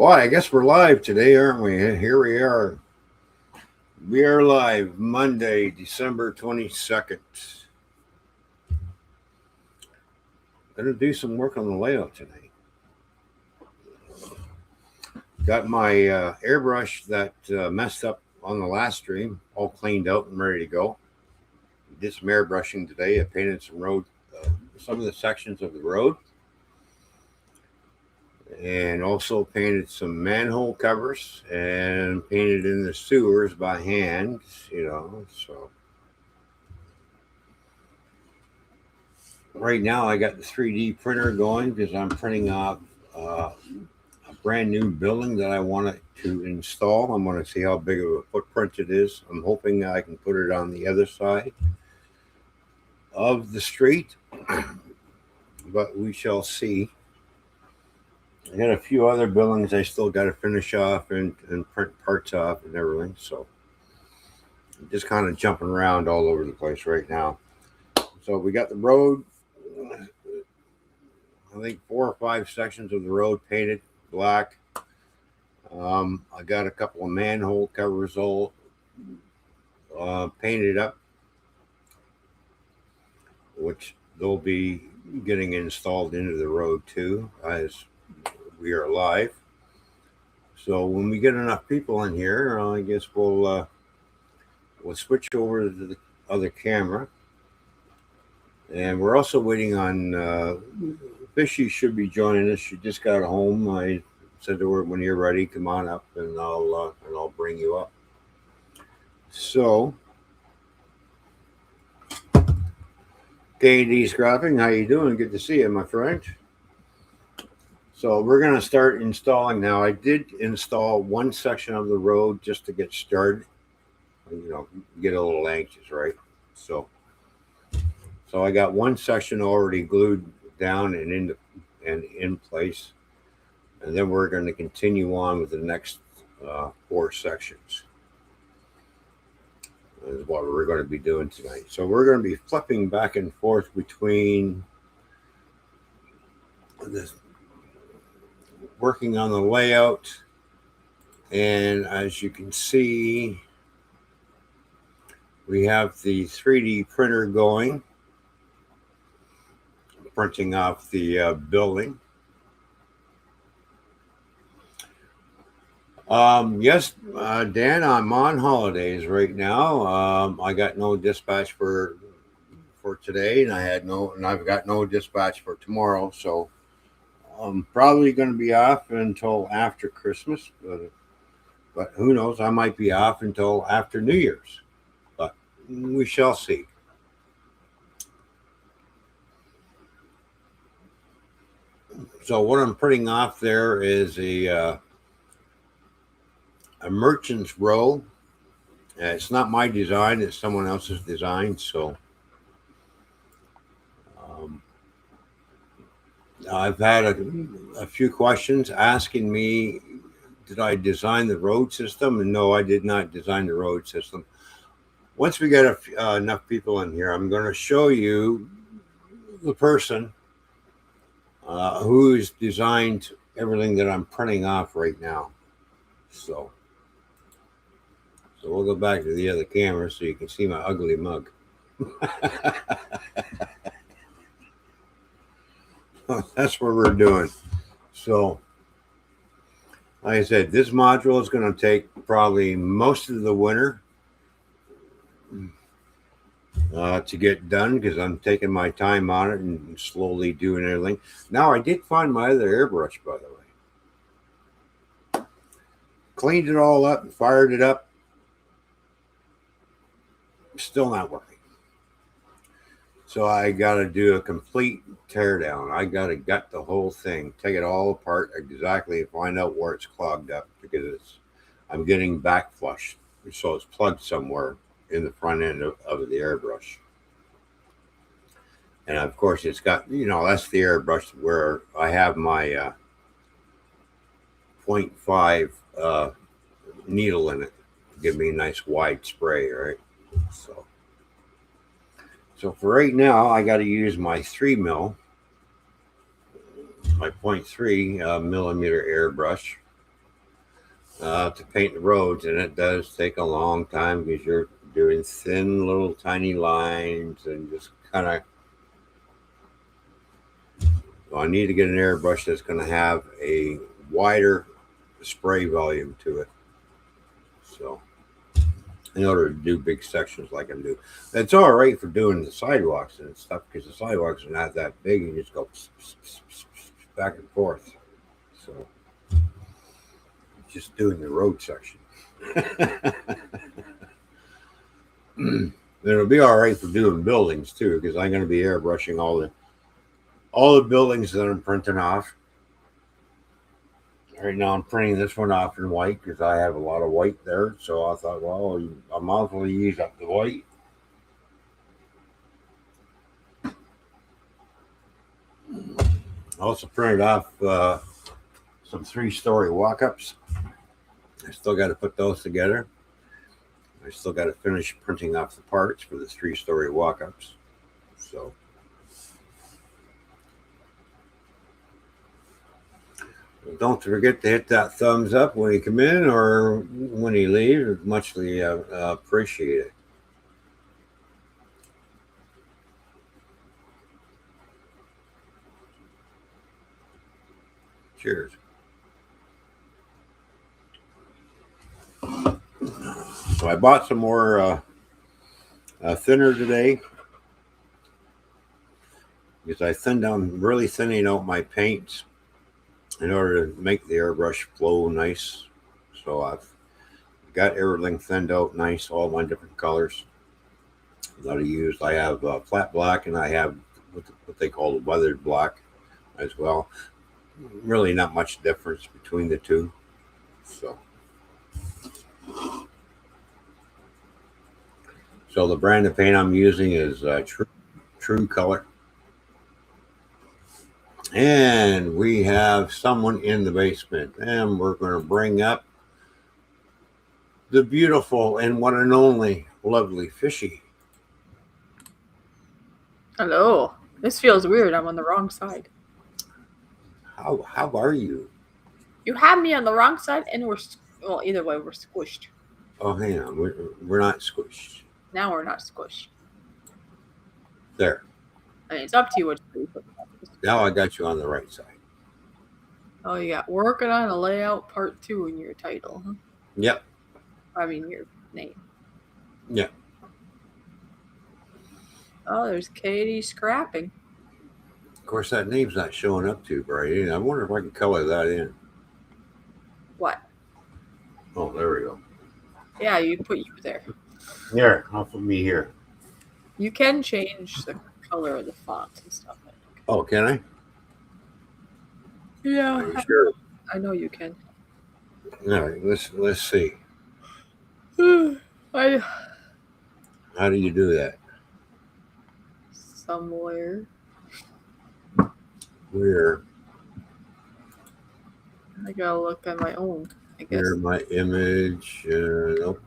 Boy, I guess we're live today, aren't we? Here we are. We are live Monday, December 22nd. Gonna do some work on the layout tonight. Got my airbrush that messed up on the last stream all cleaned out and ready to go. Did some airbrushing today. I painted some of the sections of the road. And also painted some manhole covers and painted in the sewers by hand, so right now I got the 3D printer going because I'm printing off a brand new building that I want to install. I'm going to see how big of a footprint it is. I'm hoping I can put it on the other side of the street, but we shall see. I got a few other buildings I still got to finish off and print parts off and everything. So I'm just kind of jumping around all over the place right now. So we got the road, I think 4 or 5 sections of the road painted black. I got a couple of manhole covers all painted up, which they'll be getting installed into the road too as we are live. So when we get enough people in here, I guess we'll switch over to the other camera. And we're also waiting on Fishy should be joining us. She just got home. I said to her, when you're ready, come on up and I'll bring you up. So KD Scrapping, how you doing? Good to see you, my friend. So we're going to start installing now. I did install one section of the road just to get started. Get a little anxious, right? So I got one section already glued down and in place. And then we're going to continue on with the next 4 sections. Is what we're going to be doing tonight. So we're going to be flipping back and forth between this, working on the layout, and as you can see, we have the 3D printer going, printing off the building. Yes, Dan, I'm on holidays right now. I got no dispatch for today, and I've got no dispatch for tomorrow, so I'm probably going to be off until after Christmas, but who knows? I might be off until after New Year's, but we shall see. So what I'm putting off there is a merchant's row. It's not my design; it's someone else's design. So I've had a few questions asking me, did I design the road system? And no, I did not design the road system. Once we get enough people in here, I'm going to show you the person who's designed everything that I'm printing off right now. So we'll go back to the other camera so you can see my ugly mug. That's what we're doing. So, like I said, this module is going to take probably most of the winter to get done because I'm taking my time on it and slowly doing everything. Now, I did find my other airbrush, by the way. Cleaned it all up and fired it up. Still not working. So I got to do a complete teardown. I got to gut the whole thing, take it all apart exactly, and find out where it's clogged up because I'm getting back flush. So it's plugged somewhere in the front end of the airbrush. And of course, it's got, that's the airbrush where I have my 0.5 needle in it to give me a nice wide spray, right? So for right now, I got to use my 3 mil, my 0.3 millimeter airbrush. to paint the roads, and it does take a long time because you're doing thin little tiny lines and just kind of. Well, I need to get an airbrush that's going to have a wider spray volume to it. So, in order to do big sections like I'm doing, it's all right for doing the sidewalks and stuff because the sidewalks are not that big. You just go back and forth. So, just doing the road section. It'll be all right for doing buildings too, because I'm going to be airbrushing all the buildings that I'm printing off. Right now, I'm printing this one off in white because I have a lot of white there. So I thought, well, I might as well use up the white. I also printed off some 3-story walk-ups. I still got to put those together. I still got to finish printing off the parts for the 3-story walk-ups. So. Don't forget to hit that thumbs up when you come in or when you leave. It's muchly appreciated. Cheers. So I bought some more thinner today because I'm really thinning out my paints in order to make the airbrush flow nice. So I've got everything thinned out nice, all my different colors that I used. I have flat black and I have what they call the weathered black as well. Really not much difference between the two. So the brand of paint I'm using is True Color. And we have someone in the basement, and we're going to bring up the beautiful and one and only lovely Fishy. Hello. This feels weird. I'm on the wrong side. How are you? You have me on the wrong side, and either way, we're squished. Oh, hang on. We're not squished. Now we're not squished. There. I mean, it's up to you what you put. Now I got you on the right side. Oh, you got working on a layout part 2 in your title, huh? Yep. I mean, your name. Yeah. Oh, there's Katie scrapping. Of course, that name's not showing up too bright. I wonder if I can color that in. What? Oh, there we go. Yeah, you put you there. Here, I'll put me here. You can change the color of the font and stuff. Oh, can I? Yeah. Are you sure? I know you can. All right, let's see. How do you do that? Somewhere. Where? I gotta look at my own, I guess. Where my image? Nope.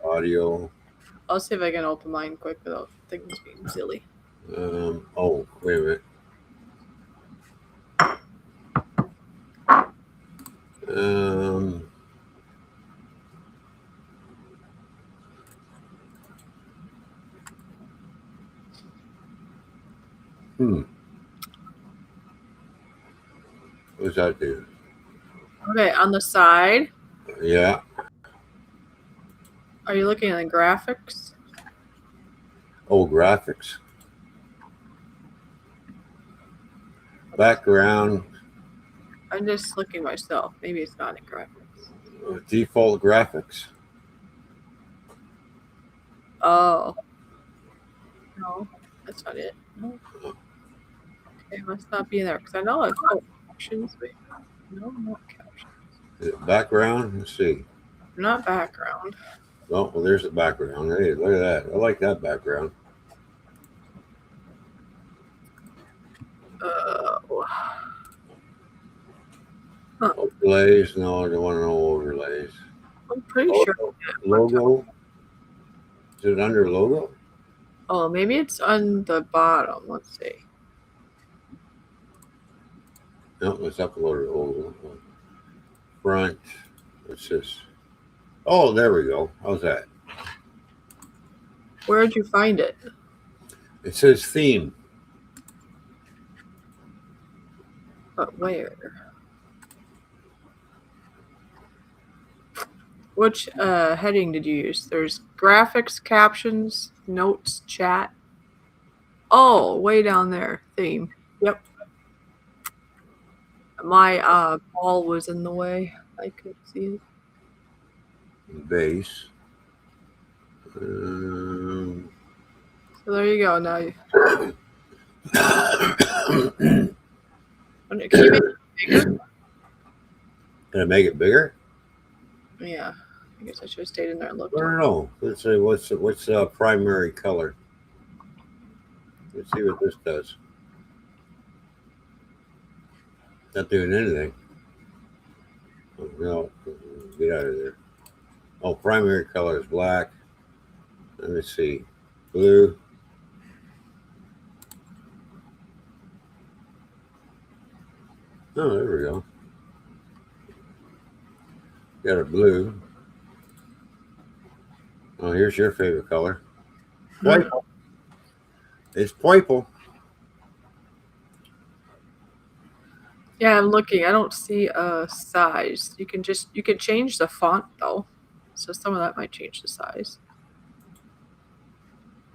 Audio. I'll see if I can open mine quick without things being silly. Oh, wait a minute. What does that do? Okay, on the side. Yeah. Are you looking at the graphics? Oh, graphics. Background. I'm just looking myself. Maybe it's not in graphics. Default graphics. Oh. No, that's not it. No. Okay, it must not be in there because I know it's captions. No, not captions. Is it background? Let's see. Not background. Oh, well, there's the background. Hey, look at that. I like that background. Overlays? No, I don't want no overlays. I'm pretty sure. Logo? Is it under logo? Oh, maybe it's on the bottom. Let's see. No, let's upload it. Front. What's this? Oh, there we go. How's that? Where'd you find it? It says theme. But where? Which heading did you use? There's graphics, captions, notes, chat. Oh, way down there. Theme. Yep. My ball was in the way. I couldn't see it. Base. So there you go. Now you. Can you make it bigger? Can I make it bigger? Yeah. I guess I should have stayed in there and looked. I don't know. Let's see. What's the primary color? Let's see what this does. Not doing anything. Oh, no, get out of there. Oh, primary color is black. Let me see. Blue. Oh, there we go. Got a blue. Oh, here's your favorite color. Purple. It's purple. Yeah, I'm looking. I don't see a size. You can change the font though. So some of that might change the size.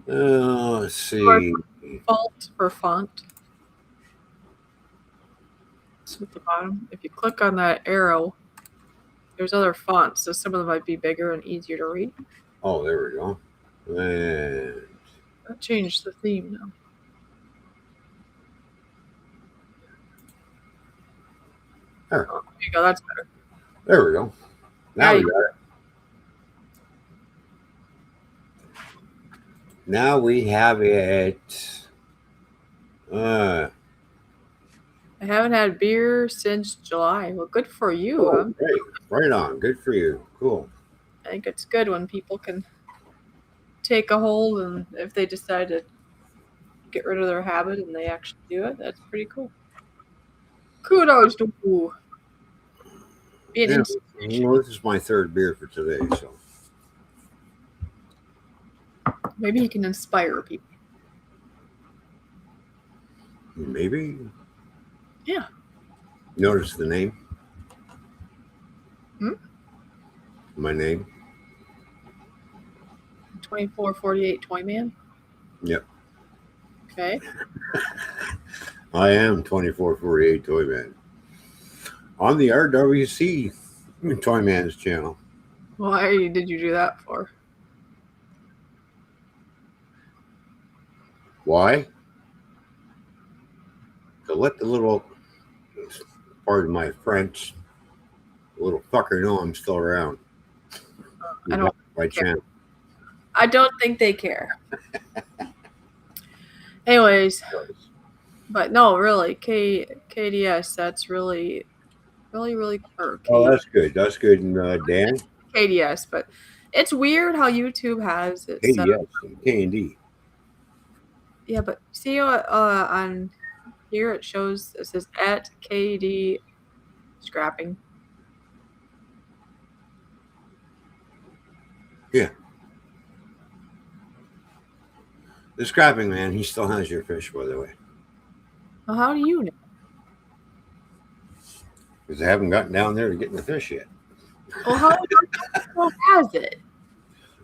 Let's see. Default for font. So at the bottom, if you click on that arrow, there's other fonts. So some of them might be bigger and easier to read. Oh, there we go. And That changed the theme now. there. Oh, there you go. That's better. There we go. Now we got it. Now we have it. I haven't had beer since July. Well, good for you. Oh, great. Right on. Good for you. Cool. I think it's good when people can take a hold, and if they decide to get rid of their habit and they actually do it, that's pretty cool. Kudos to you. Be an Yeah, inspiration. well, this is my third beer for today, so Maybe he can inspire people. maybe. Yeah. Notice the name. Hmm? My name. 2448 Toy Man. Yep. Okay. I am 2448 Toy Man. On the RWC Toy Man's channel. Why did you do that for? Why? To let the little, pardon my French, little fucker know I'm still around. I don't My care. channel. I don't think they care. Anyways, but no, really, KDS, that's really, or Oh, that's good. That's good. And Dan? KDS, but it's weird how YouTube has it set up. KDS. K&D. Yeah, but see on here it shows, it says at KD scrapping. Yeah. The scrapping man, he still has your fish, by the way. Well, how do you know? Because I haven't gotten down there to get the fish yet. Well, how do you know he still has it?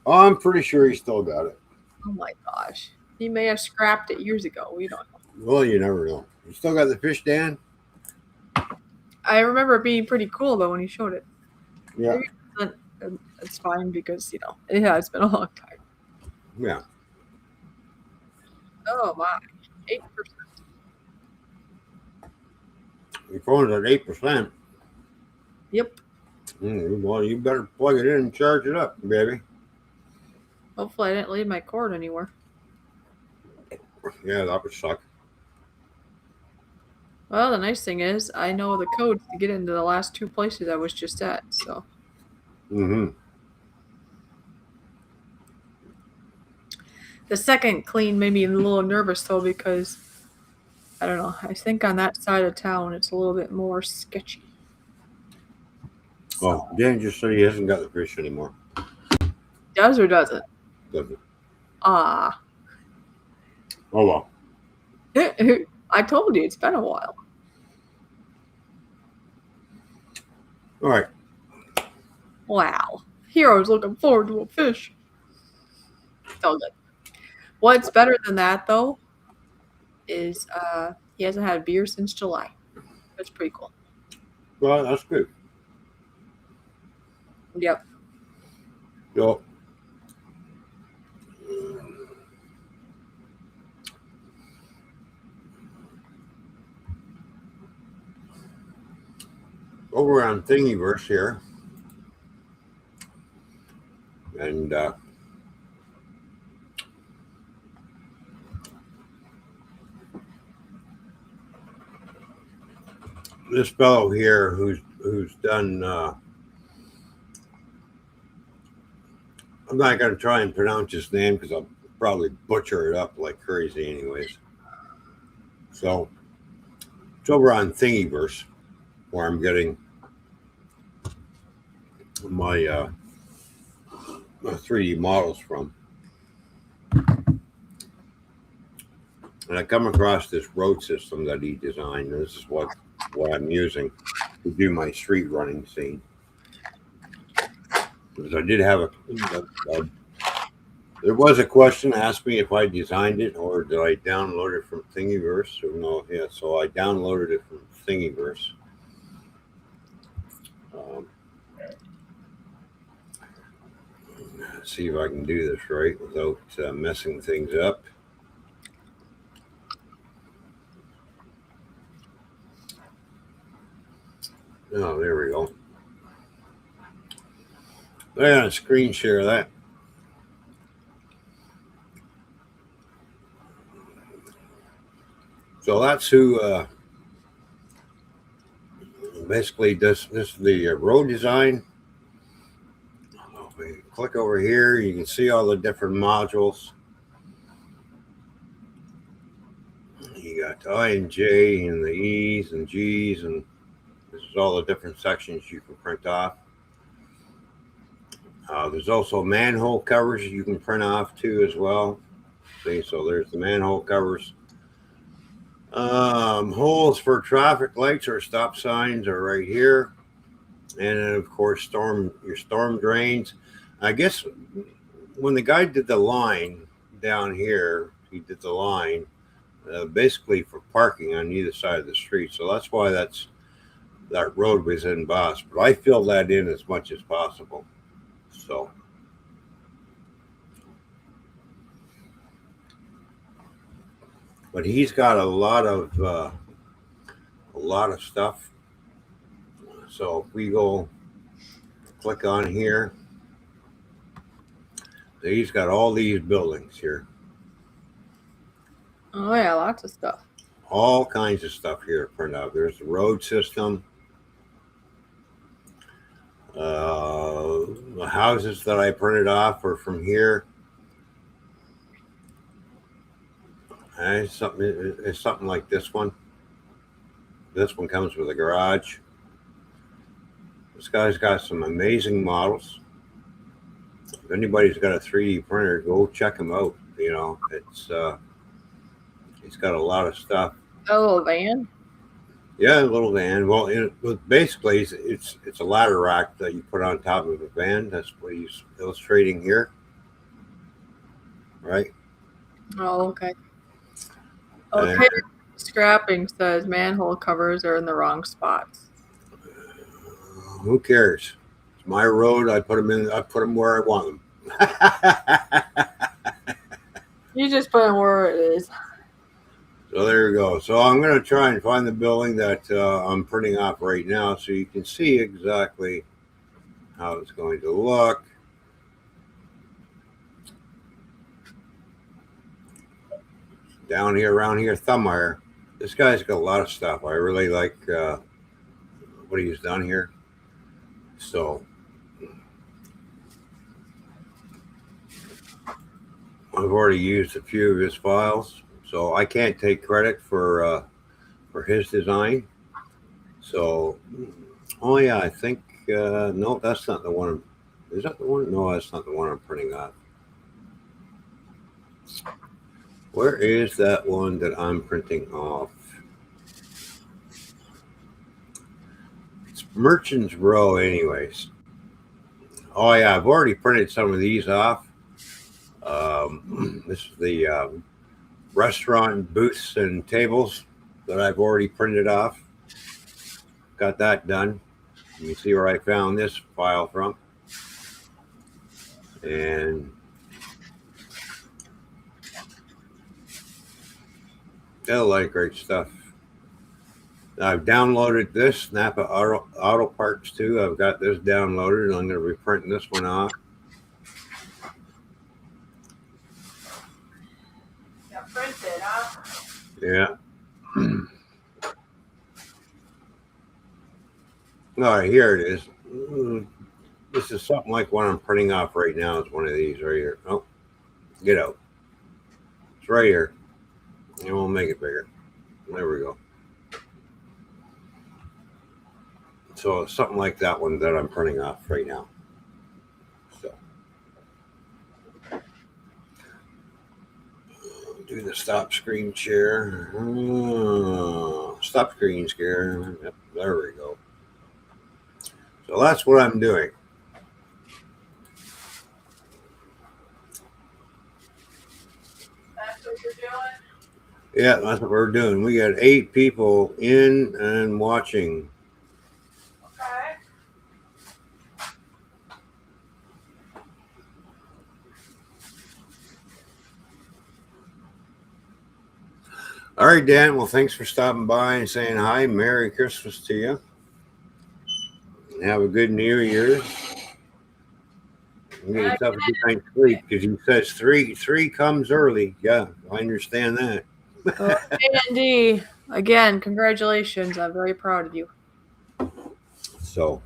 Oh, I'm pretty sure he still got it. Oh my gosh. He may have scrapped it years ago. We don't know. Well, you never know. You still got the fish, Dan? I remember it being pretty cool though when he showed it. Yeah. It's fine because, it has been a long time. Yeah. Oh my. 8%. Your phone's at 8%. Yep. Well, you better plug it in and charge it up, baby. Hopefully I didn't leave my cord anywhere. Yeah, that would suck. Well, the nice thing is I know the codes to get into the last two places I was just at, so. Mm-hmm. The second clean made me a little nervous though because, I don't know, I think on that side of town it's a little bit more sketchy. Oh, Dan just said he hasn't got the fish anymore. Does or doesn't? Doesn't. Ah. Oh well. I told you it's been a while. All right. Wow. Hero's looking forward to a fish. So good. What's better than that though is he hasn't had a beer since July. That's pretty cool. Well, that's good. Yep. So, over on Thingiverse here, and this fellow here who's done. I'm not going to try and pronounce his name because I'll probably butcher it up like crazy, anyways. So it's over on Thingiverse where I'm getting my 3D models from. And I come across this road system that he designed. This is what I'm using to do my street running scene. Because I did have there was a question asked me if I designed it or did I download it from Thingiverse. Or no, yeah, so I downloaded it from Thingiverse. Let's see if I can do this right without messing things up. Oh, there we go. I'm going to screen share that. So that's who basically does this. The road design. We click over here, you can see all the different modules. You got the I and J and the E's and G's, and this is all the different sections you can print off. There's also manhole covers you can print off too as well. See, so there's the manhole covers. Holes for traffic lights or stop signs are right here. And then of course your storm drains. I guess when the guy did the line down here, he did the line basically for parking on either side of the street. So that's why that road was embossed. But I filled that in as much as possible. So but he's got a lot of stuff. So if we go click on here, he's got all these buildings here. Oh yeah, lots of stuff. All kinds of stuff here to print out. There's the road system. The houses that I printed off are from here. And it's something like this one. This one comes with a garage. This guy's got some amazing models. If anybody's got a 3D printer, go check him out. You know, he's got a lot of stuff. A little van. Yeah, a little van. Well, basically, it's a ladder rack that you put on top of a van. That's what he's illustrating here, right? Oh, okay. Okay. Scrapping says manhole covers are in the wrong spots. Who cares? It's my road. I put them in. I put them where I want them. You just put them where it is. So there you go. So I'm going to try and find the building that I'm printing off right now so you can see exactly how it's going to look. Down here, around here, Thumbmeyer. This guy's got a lot of stuff. I really like what he's done here. So I've already used a few of his files. So I can't take credit for his design. So, oh yeah, I think no, that's not the one. Is that the one? No, that's not the one I'm printing off. Where is that one that I'm printing off? It's Merchants Row, anyways. Oh yeah, I've already printed some of these off. This is the restaurant booths and tables that I've already printed off. Got that done. You see where I found this file from. And a lot of great stuff. I've downloaded this Napa Auto Parts too. I've got this downloaded and I'm going to be printing this one off. Yeah, printed, huh? Yeah. All right, here it is. This is something like what I'm printing off right now. It's one of these right here. Oh, get out. It's right here. And we'll make it bigger. There we go. So something like that one that I'm printing off right now. So do the stop screen share. Stop screen share. Yep, there we go. So that's what I'm doing. That's what you're doing? Yeah, that's what we're doing. We got 8 people in and watching. Okay. All right, Dan. Well, thanks for stopping by and saying hi. Merry Christmas to you. Have a good New Year's. You get yourself a good night's sleep because he says three comes early. Yeah, I understand that. Well, Andy, again, congratulations. I'm very proud of you So,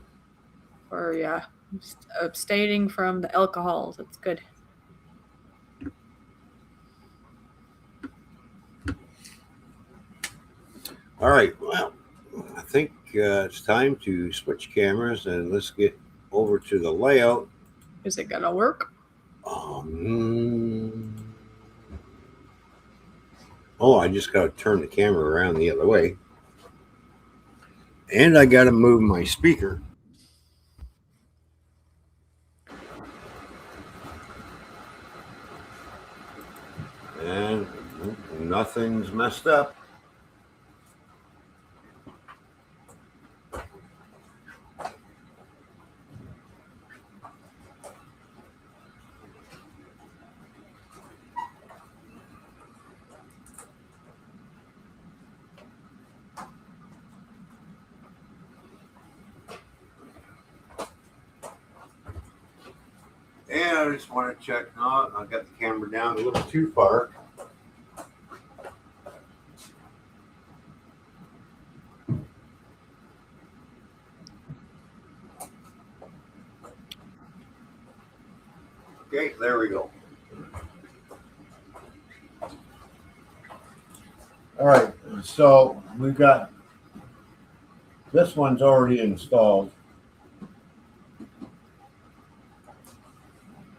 for abstaining from the alcohols. That's good. all right. Well, I think it's time to switch cameras and let's get over to the layout. Is it gonna work? Oh, I just got to turn the camera around the other way. And I got to move my speaker. And nothing's messed up. And I just want to check. No, I got the camera down a little too far. Okay, there we go. All right, so we've got this one's already installed.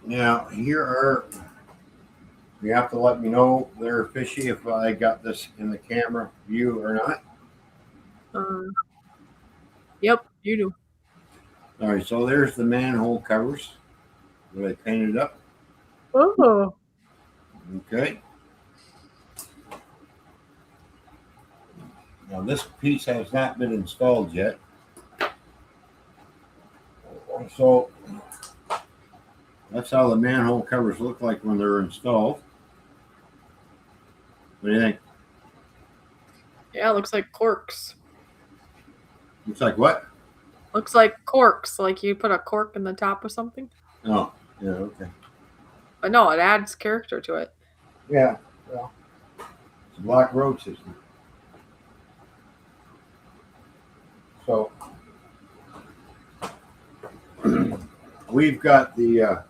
Now, you have to let me know there, Fishy, if I got this in the camera view or not. Yep, you do. All right, so there's the manhole covers that I painted up. Oh. Okay. Now, this piece has not been installed yet. So, that's how the manhole covers look like when they're installed. What do you think? Yeah, it looks like corks. Looks like what? Looks like corks, like you put a cork in the top of something. Oh, yeah, okay. But no, it adds character to it. Yeah, well, it's a block road system. So, we've got the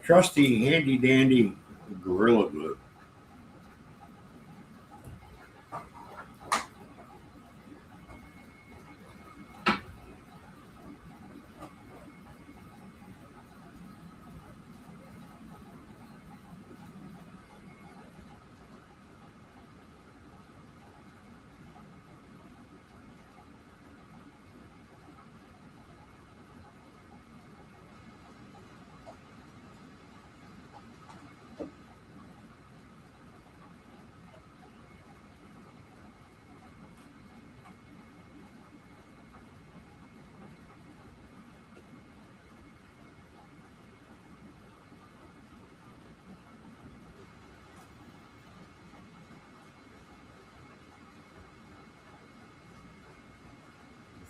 trusty handy dandy Gorilla Glue.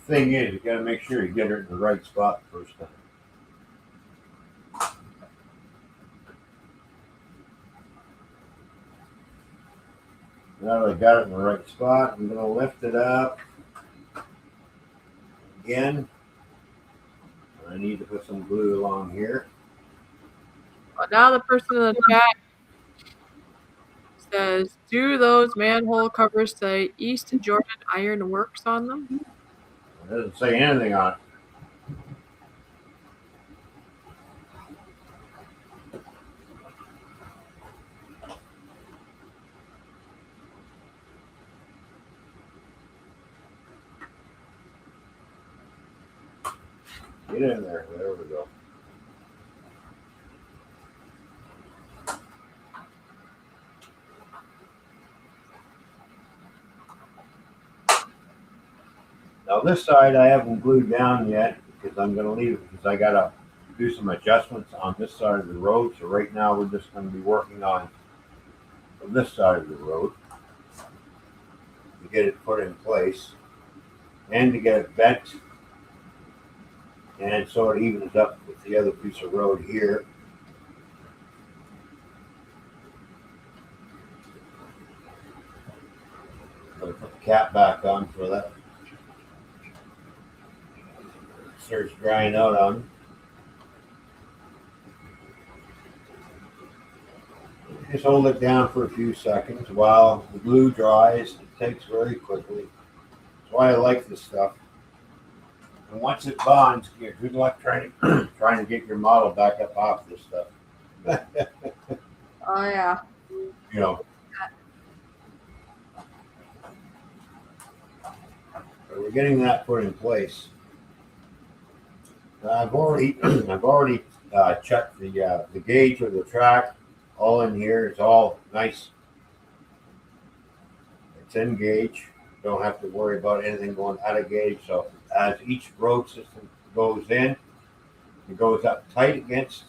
thing is, you gotta make sure you get her in the right spot the first time. Now that I got it in the right spot, I'm gonna lift it up again. I need to put some glue along here. Well, now the person in the chat says, do those manhole covers say East Jordan Iron Works on them? It doesn't say anything on it. Get in there. There we go. Now this side I haven't glued down yet because I'm going to leave it because I got to do some adjustments on this side of the road. So right now we're just going to be working on this side of the road to get it put in place and to get it bent, and so it evens up with the other piece of road here. I'm going to put the cap back on for that. Starts drying out on. Just hold it down for a few seconds while the glue dries. It takes very quickly. That's why I like this stuff. And once it bonds, good luck trying to get your model back up off this stuff. Oh, yeah. You know. So we're getting that put in place. I've already checked the gauge of the track. All in here. It's all nice. It's in gauge. Don't have to worry about anything going out of gauge. So as each road system goes in, it goes up tight against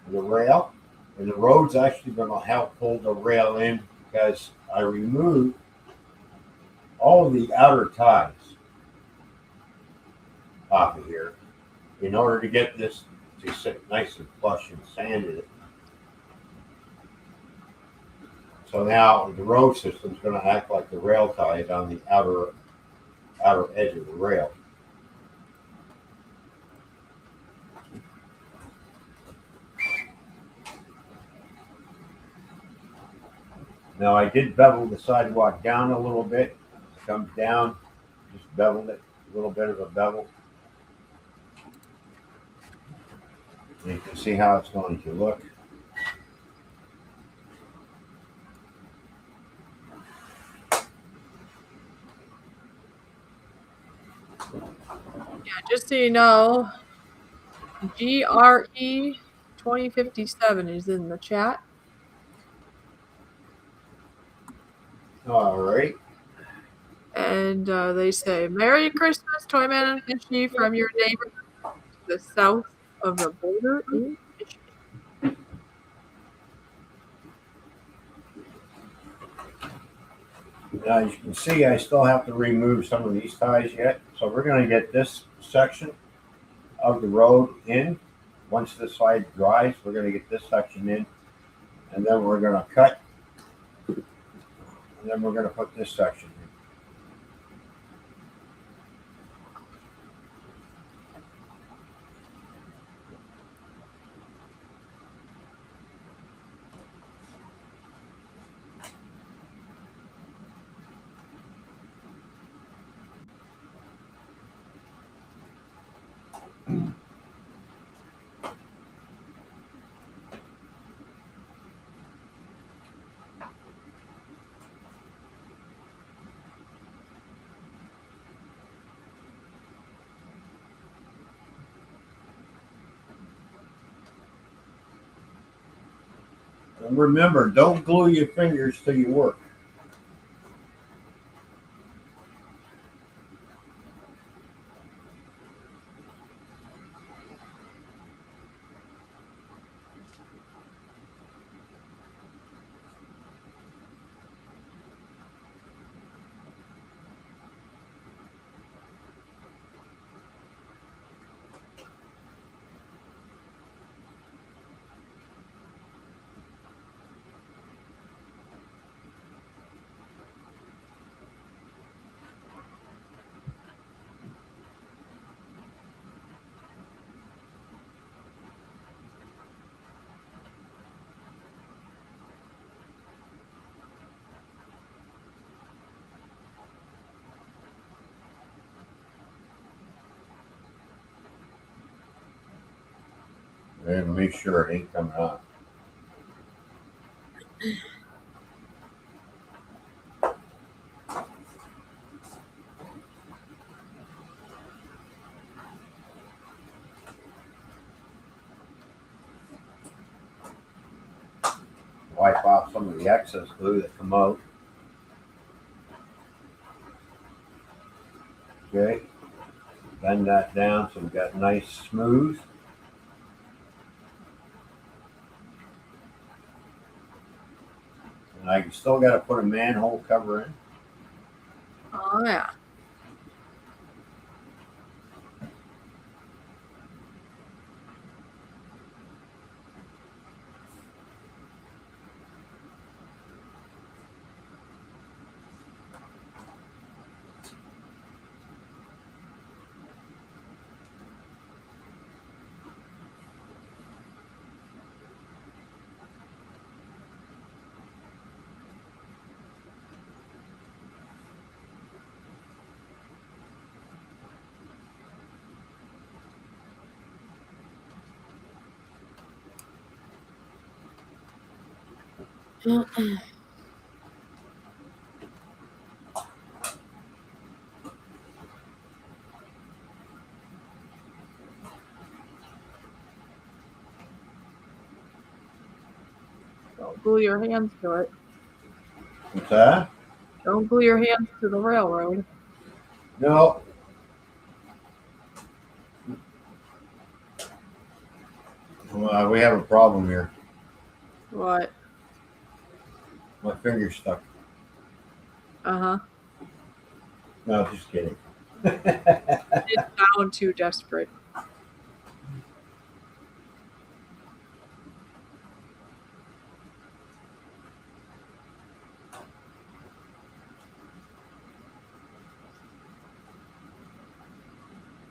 the rail, and the road's actually going to help pull the rail in because I removed all of the outer ties off of here in order to get this to sit nice and flush and sanded. So now the road system is going to act like the rail ties on the outer edge of the rail. Now I did bevel the sidewalk down a little bit. It comes down, just beveled it, a little bit of a bevel. And you can see how it's going to look. Yeah, just so you know, GRE 2057 is in the chat. All right. And they say, Merry Christmas, Toyman and Fishy, from your neighbor to the south of the border in Michigan. Now, as you can see, I still have to remove some of these ties yet. So we're going to get this section of the road in. Once this side dries, we're going to get this section in. And then we're going to cut. And then we're going to put this section in. And remember, don't glue your fingers till you work. And make sure it ain't coming on. Wipe off some of the excess glue that come out. Okay. Bend that down so we got nice smooth. And I still got to put a manhole cover in. Oh yeah. Don't glue your hands to it. What's that? Don't glue your hands to the railroad. No. Well, we have a problem here. What? My finger's stuck. Uh-huh. No, just kidding. It sound too desperate.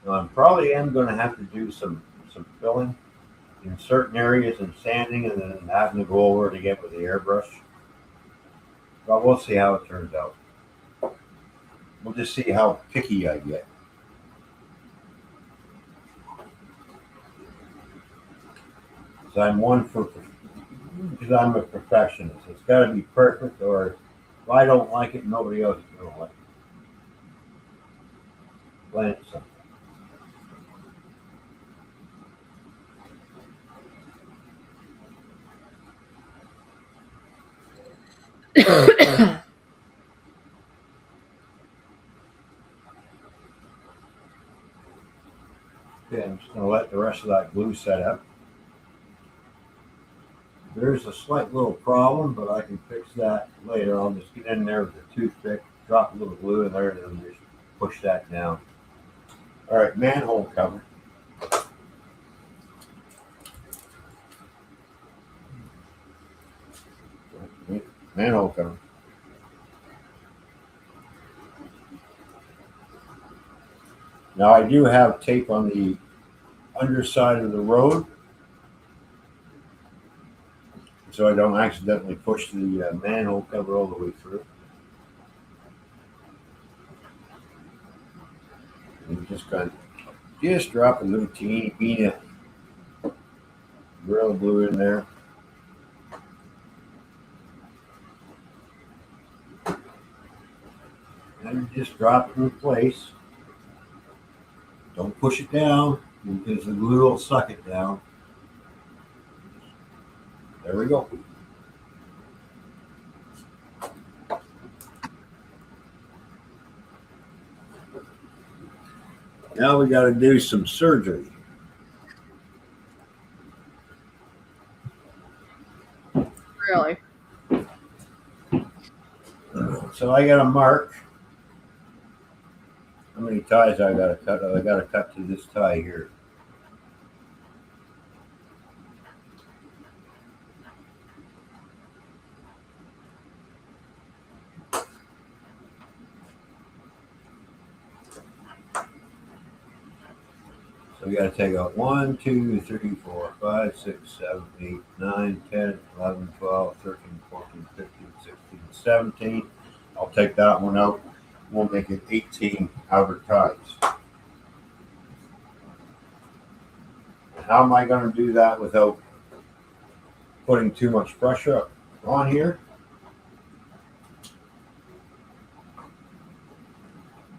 I probably am going to have to do some filling in certain areas and sanding, and then having to go over it again with the airbrush. But we'll see how it turns out. We'll just see how picky I get. So I'm because I'm a perfectionist. It's got to be perfect, or if I don't like it, nobody else is going to like it. Plant something. Okay, I'm just going to let the rest of that glue set up. There's a slight little problem, but I can fix that later. I'll just get in there with a toothpick, drop a little glue in there, and then just push that down. All right, manhole cover. Manhole cover. Now I do have tape on the underside of the road, so I don't accidentally push the manhole cover all the way through. And just drop a little teeny bean of Gorilla Glue in there. And just drop it in place. Don't push it down because the glue will suck it down. There we go. Now we got to do some surgery. Really? So I got to mark how many ties I got to cut. I got to cut to this tie here. So we got to take out 1, 2, 3, 4, 5, 6, 7, 8, 9, 10, 11, 12, 13, 14, 15, 16, 17. I'll take that one out. We'll make it 18 outer ties. How am I going to do that without putting too much pressure on here?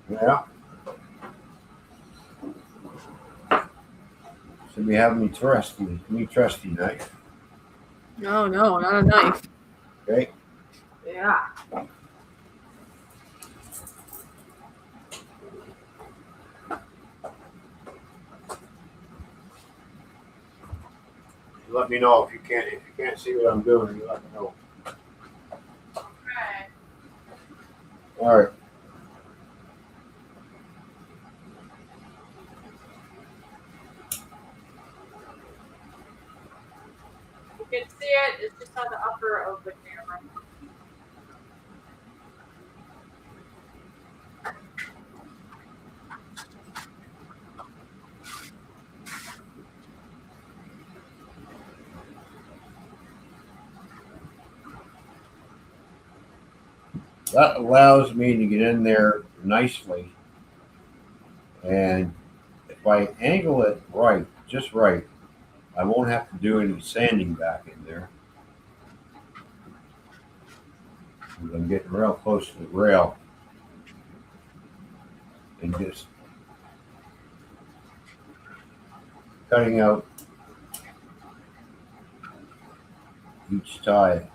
Yeah. So we have me trusty knife. No, not a knife. Okay. Yeah. Let me know if you can't see what I'm doing. You let me know. Okay. All right. You can see it. It's just on the upper of the camera. That allows me to get in there nicely, and if I angle it right, just right, I won't have to do any sanding back in there. I'm getting real close to the rail and just cutting out each tie.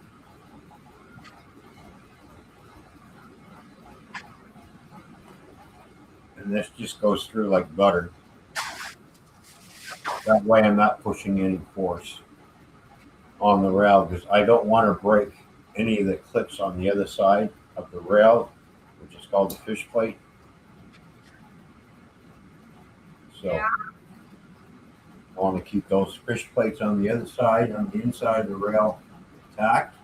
And this just goes through like butter. That way I'm not pushing any force on the rail because I don't want to break any of the clips on the other side of the rail, which is called the fish plate. So Yeah. I want to keep those fish plates on the other side, on the inside of the rail intact.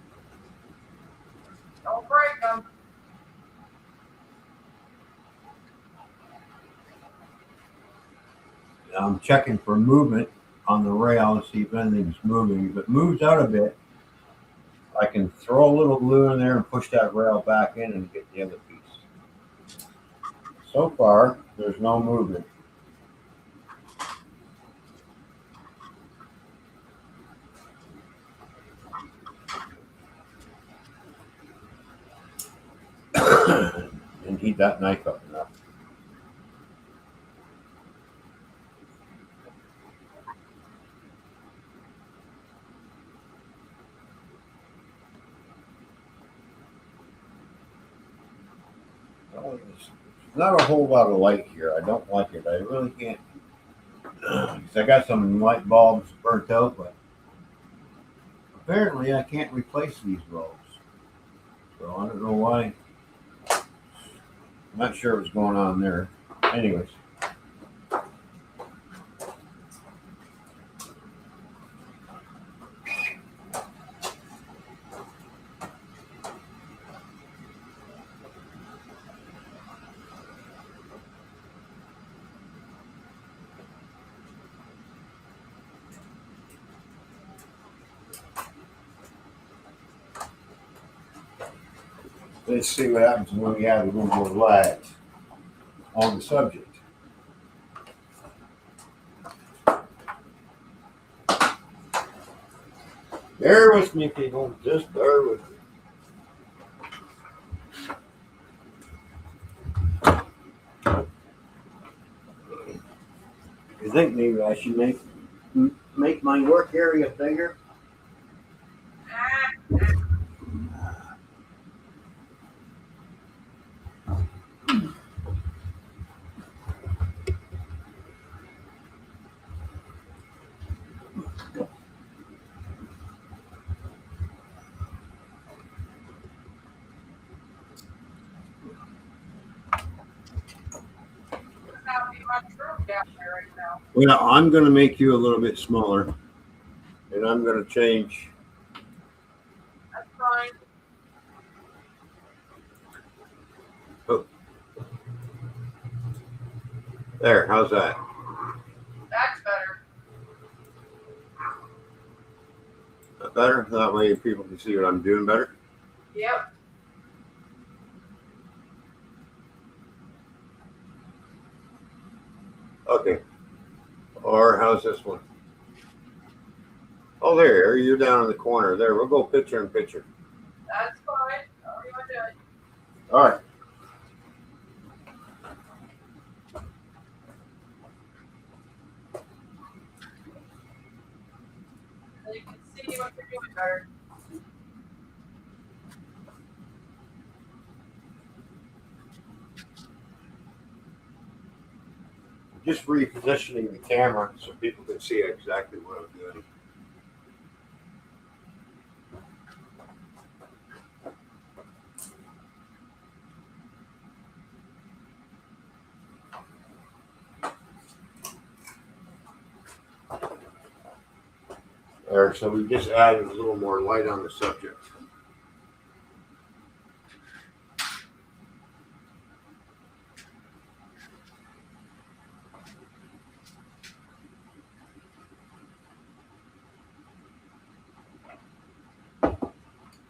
Don't break them. I'm checking for movement on the rail to see if anything's moving. If it moves out a bit, I can throw a little glue in there and push that rail back in and get the other piece. So far, there's no movement. And heat that knife up enough. Well, there's not a whole lot of light here. I don't like it. I really can't. Because I got some light bulbs burnt out, but apparently I can't replace these bulbs. So I don't know why. I'm not sure what's going on there. Anyways. Let's see what happens when we add a little more light on the subject. Bear with me, people. Just bear with me. You think maybe I should make my work area bigger? Not be much room down there right now. Well, I'm going to make you a little bit smaller, and I'm going to change. That's fine. There, how's that? That's better. That better? That way people can see what I'm doing better. Yep. Okay. Or how's this one? Oh, there, you're down in the corner. There, we'll go picture in picture. That's fine. However you want to do it. All right. They can see what you're doing better. Just repositioning the camera so people can see exactly what I'm doing. There, so we just added a little more light on the subject.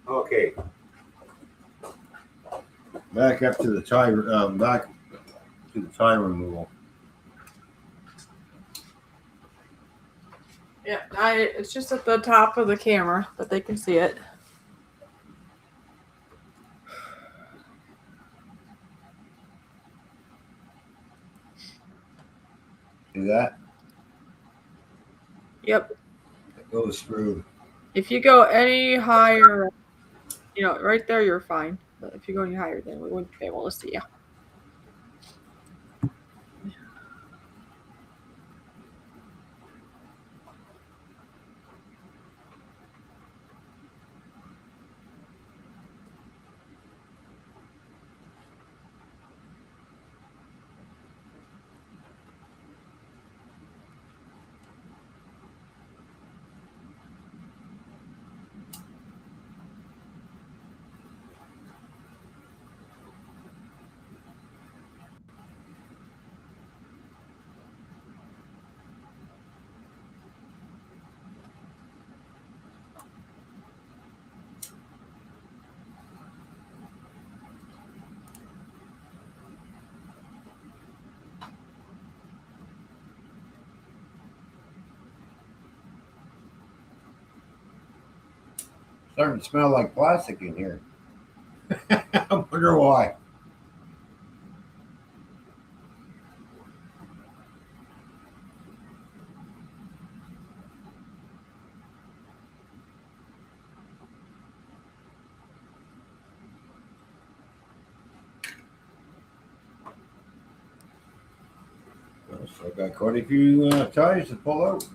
Okay. Back up to the tie. Back to the tie removal. Yeah, it's just at the top of the camera, but they can see it. See that? Yep. It goes through. If you go any higher, right there, you're fine. But if you go any higher, then we wouldn't be able to see you. Starting to smell like plastic in here. I wonder why. So I got quite a few ties to pull out.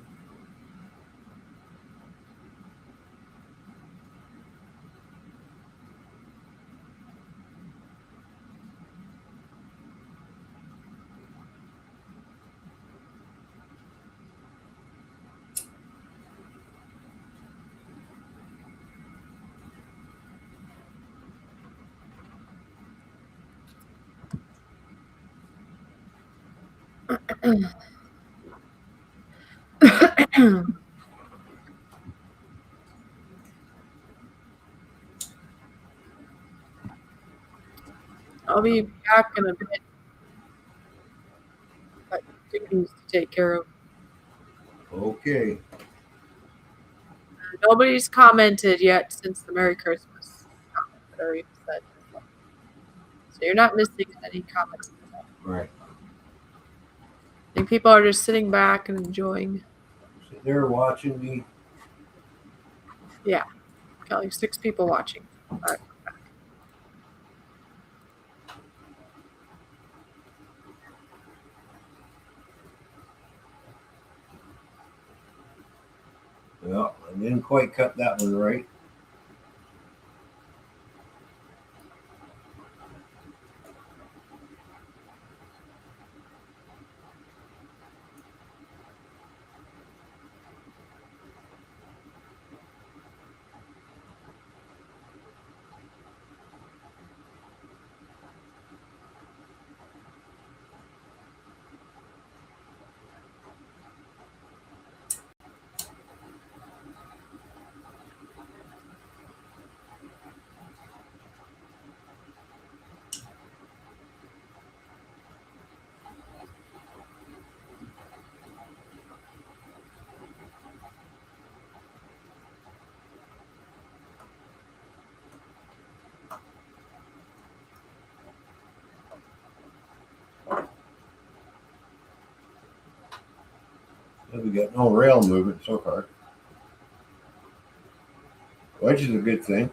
I'll be back in a bit. Got things to take care of. Okay. Nobody's commented yet since the Merry Christmas comment that I already said. So you're not missing any comments. Right. I think people are just sitting back and enjoying. So they're watching me. Yeah. Got like 6 people watching. All right. Well, I didn't quite cut that one right. So we got no rail movement so far, which is a good thing.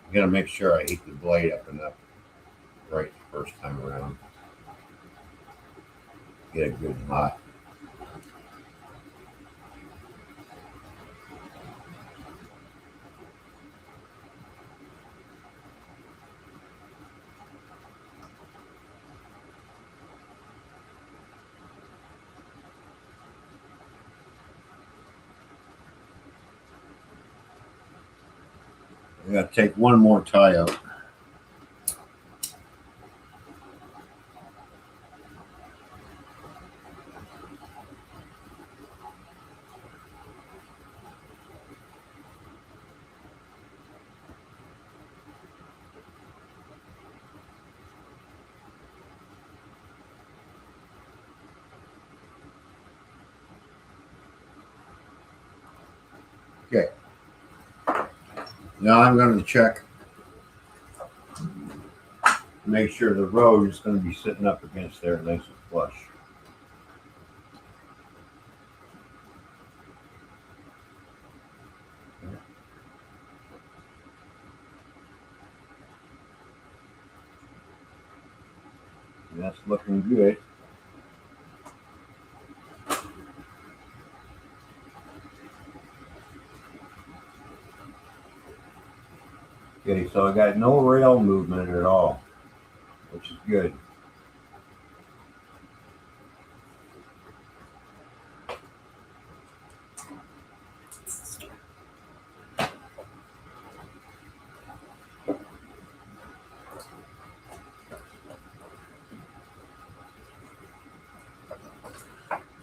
I gotta make sure I heat the blade up enough right the first time around. Get it good and hot. I gotta take one more tie out. Okay. Now I'm going to check, make sure the road is going to be sitting up against there nice and flush. And that's looking good. Okay, so I got no rail movement at all, which is good.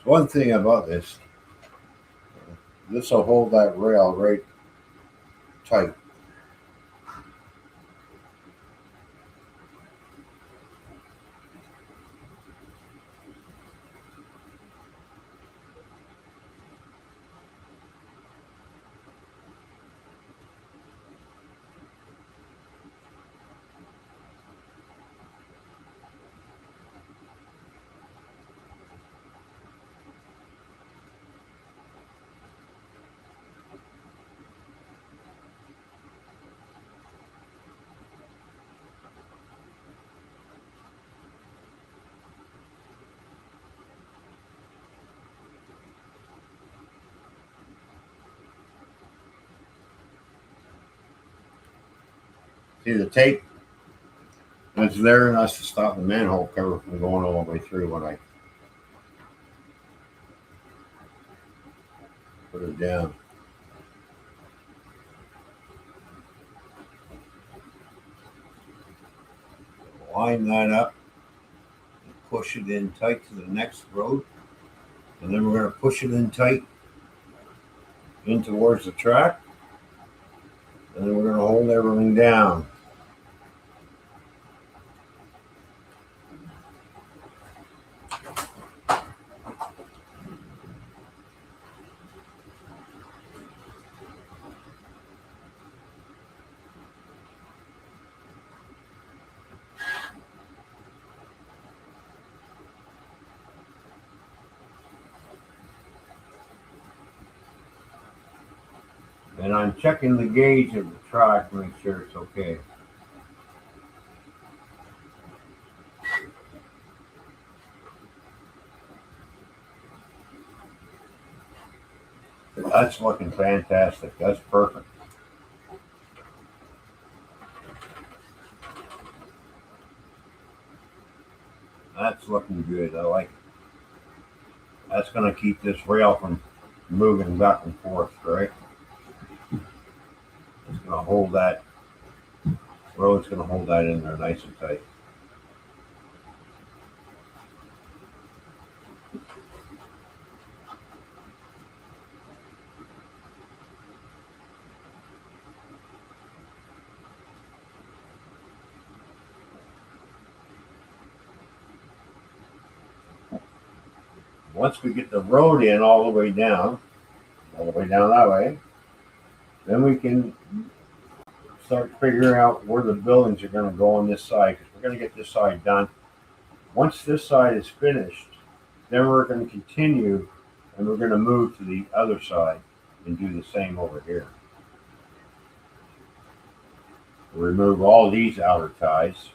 One thing about this will hold that rail right tight. See the tape that's there, and that's to stop the manhole cover from going all the way through when I put it down. Line that up and push it in tight to the next road, and then we're going to push it in tight in towards the track, and then we're going to hold everything down. And I'm checking the gauge of the track to make sure it's okay. That's looking fantastic. That's perfect. That's looking good. I like it. That's going to keep this rail from moving back and forth, right? It's going to hold that. Road's going to hold that in there nice and tight. once we get the road in all the way down that way, then we can start figuring out where the buildings are going to go on this side, because we're going to get this side done. Once this side is finished, then we're going to continue and we're going to move to the other side and do the same over here. Remove all these outer ties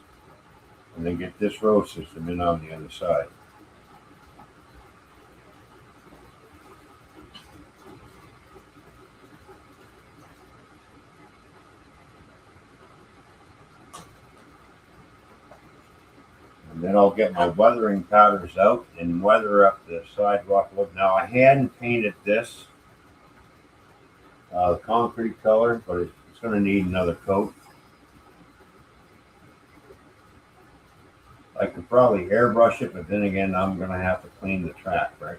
and then get this road system in on the other side. And then I'll get my weathering powders out and weather up the sidewalk look. Now I hadn't painted this the concrete color, but it's going to need another coat. I could probably airbrush it, but then again, I'm going to have to clean the track, right?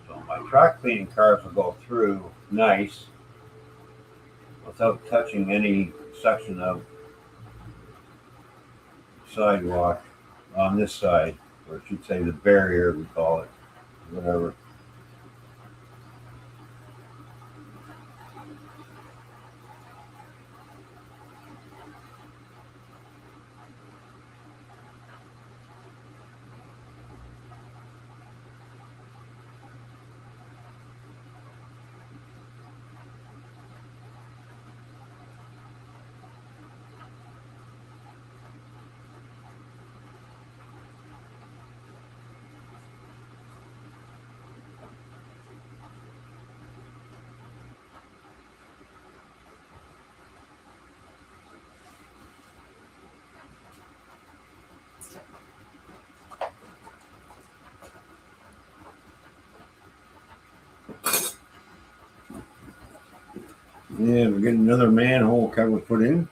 So my track cleaning cars will go through nice without touching any section of sidewalk on this side, or I should say the barrier, we call it, whatever. Yeah, we're getting another manhole cover put in.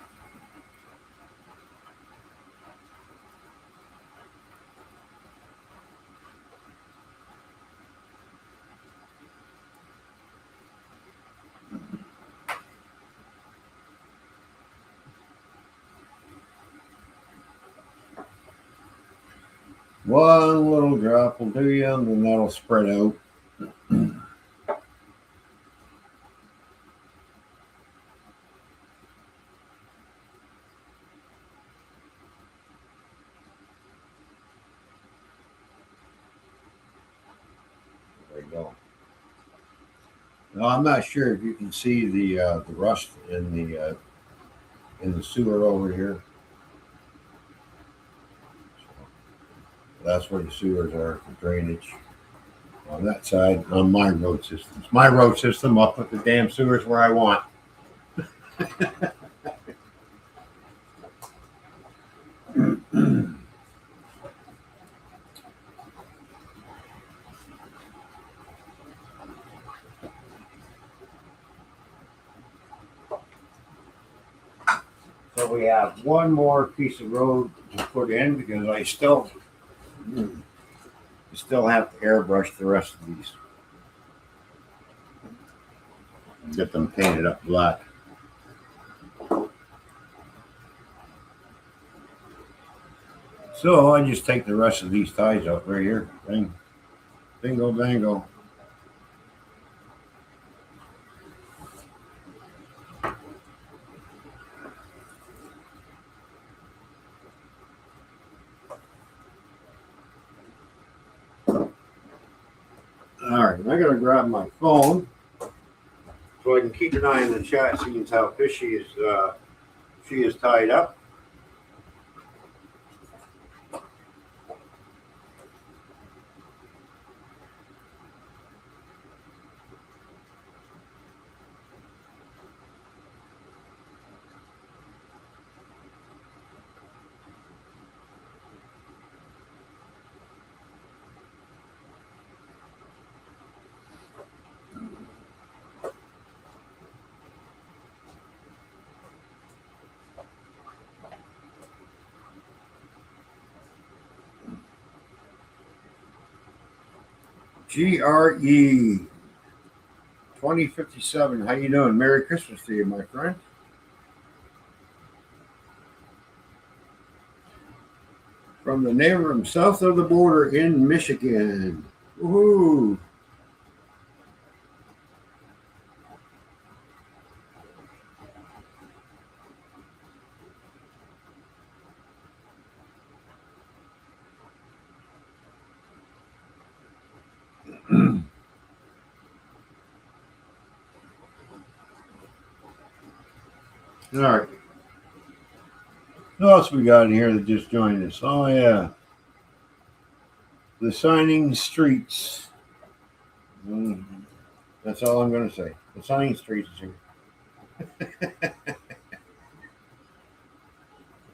One little drop will do you, and then that'll spread out. There you go. Now I'm not sure if you can see the rust in the sewer over here. That's where the sewers are for drainage. On that side, on my road system. It's my road system. I'll put the damn sewers where I want. So we have one more piece of road to put in because I still have to airbrush the rest of these. Get them painted up black. So I just take the rest of these ties out right here. Bing, bingo, bango. All right, I gotta grab my phone so I can keep an eye on the chat, seeing how fishy she is tied up. GRE 2057. How you doing? Merry Christmas to you, my friend. from the neighbor south of the border in Michigan. Woohoo! All right. What else we got in here that just joined us? Oh yeah, the signing streets. That's all I'm going to say. The signing streets is here.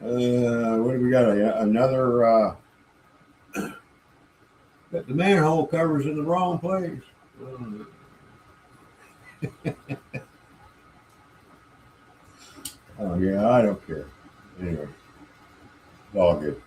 What do we got? Another. Got the manhole covers in the wrong place. Oh yeah, I don't care. Anyway, it's all good.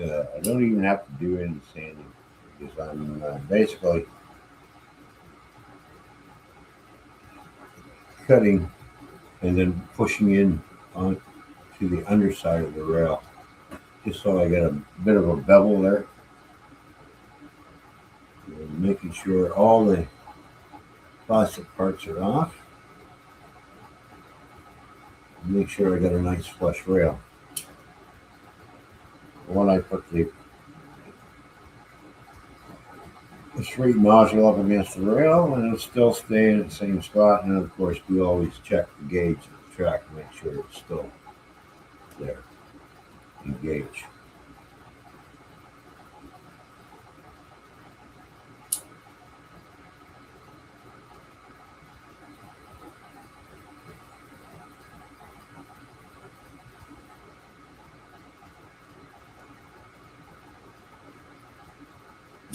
I don't even have to do any sanding because I'm basically cutting and then pushing in onto the underside of the rail, just so I get a bit of a bevel there. And making sure all the plastic parts are off. Make sure I got a nice flush rail. When I put the straight nozzle up against the rail, and it'll still stay in the same spot. And of course, we always check the gauge of the track to make sure it's still there. Engage.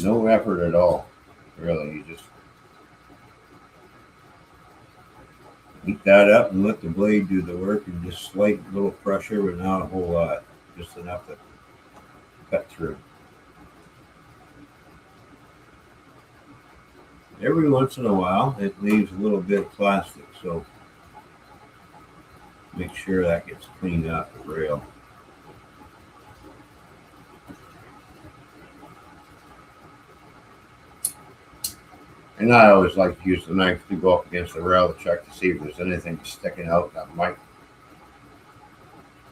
No effort at all, really. You just heat that up and let the blade do the work, and just slight little pressure, but not a whole lot, just enough to cut through. Every once in a while, it leaves a little bit of plastic, so make sure that gets cleaned out the rail. And I always like to use the knife to go up against the rail to check to see if there's anything sticking out that might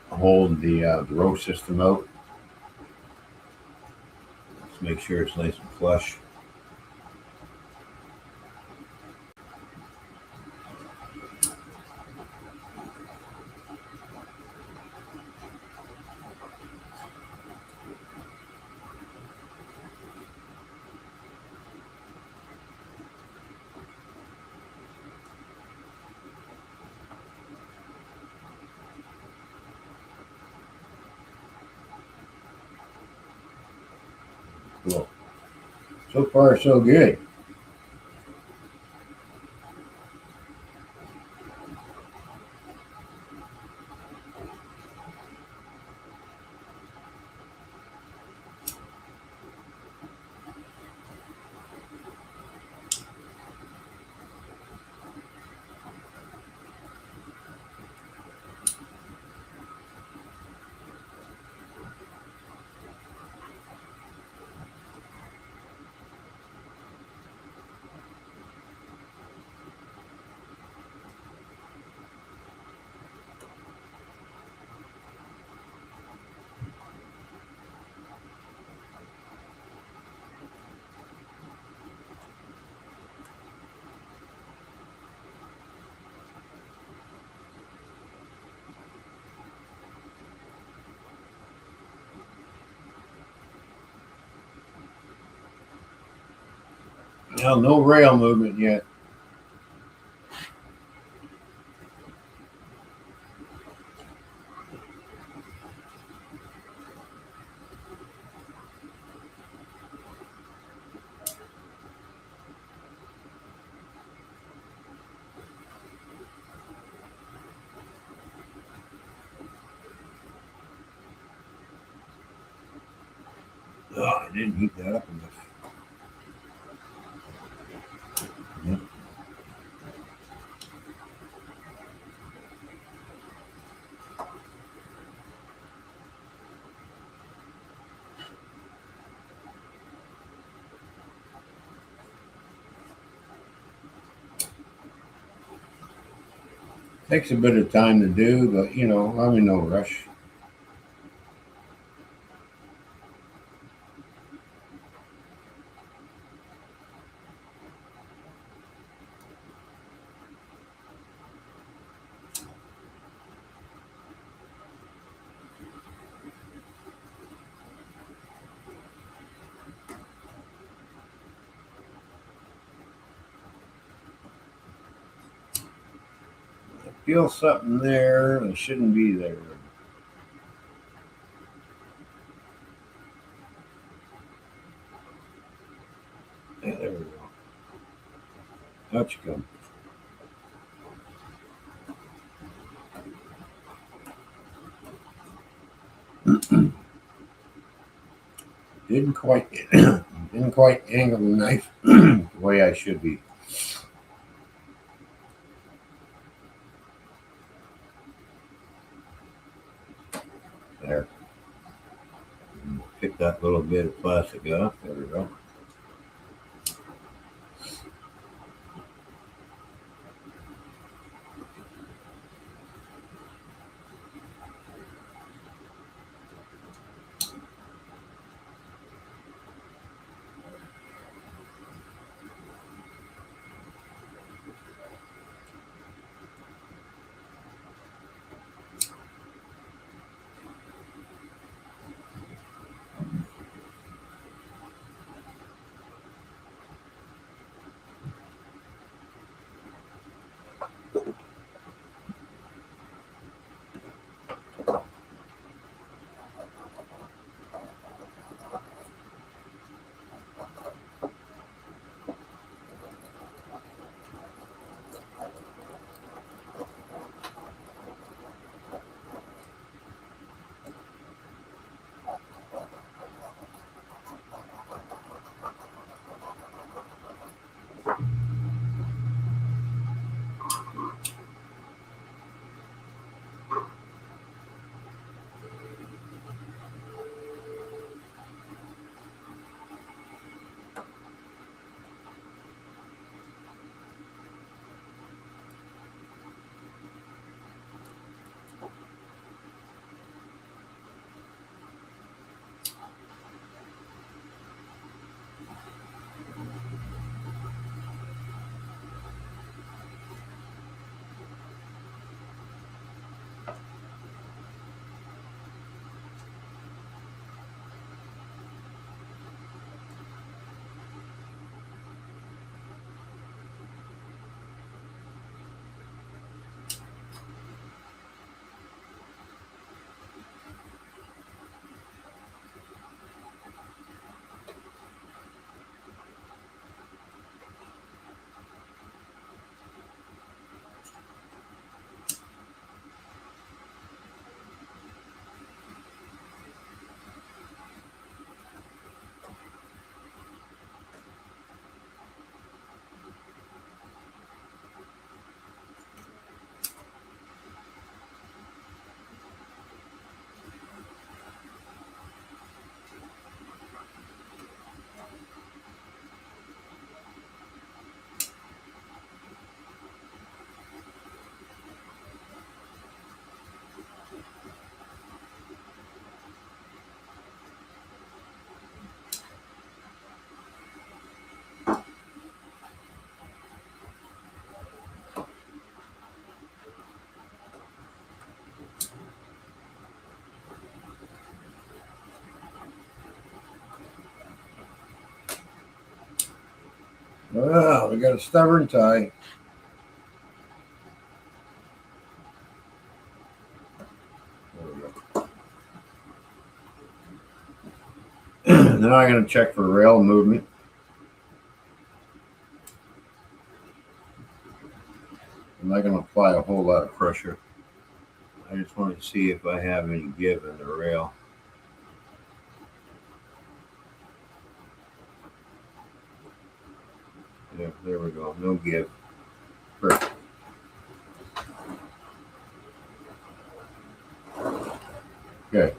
hold the row system out. Let's make sure it's nice and flush. Cool. So far, so good. Well, no rail movement yet. Oh, I didn't heat that up enough. Yep. Takes a bit of time to do, but I'm in no rush. I feel something there that shouldn't be there. Yeah, there we go. Out you come. Didn't quite didn't quite angle the knife the way I should be. There. Pick that little bit of plastic off. There we go. Well, we got a stubborn tie. There we go. Now I'm going to check for rail movement. I'm not going to apply a whole lot of pressure. I just want to see if I have any give in the rail. Yeah, there we go. No give. Perfect. Okay.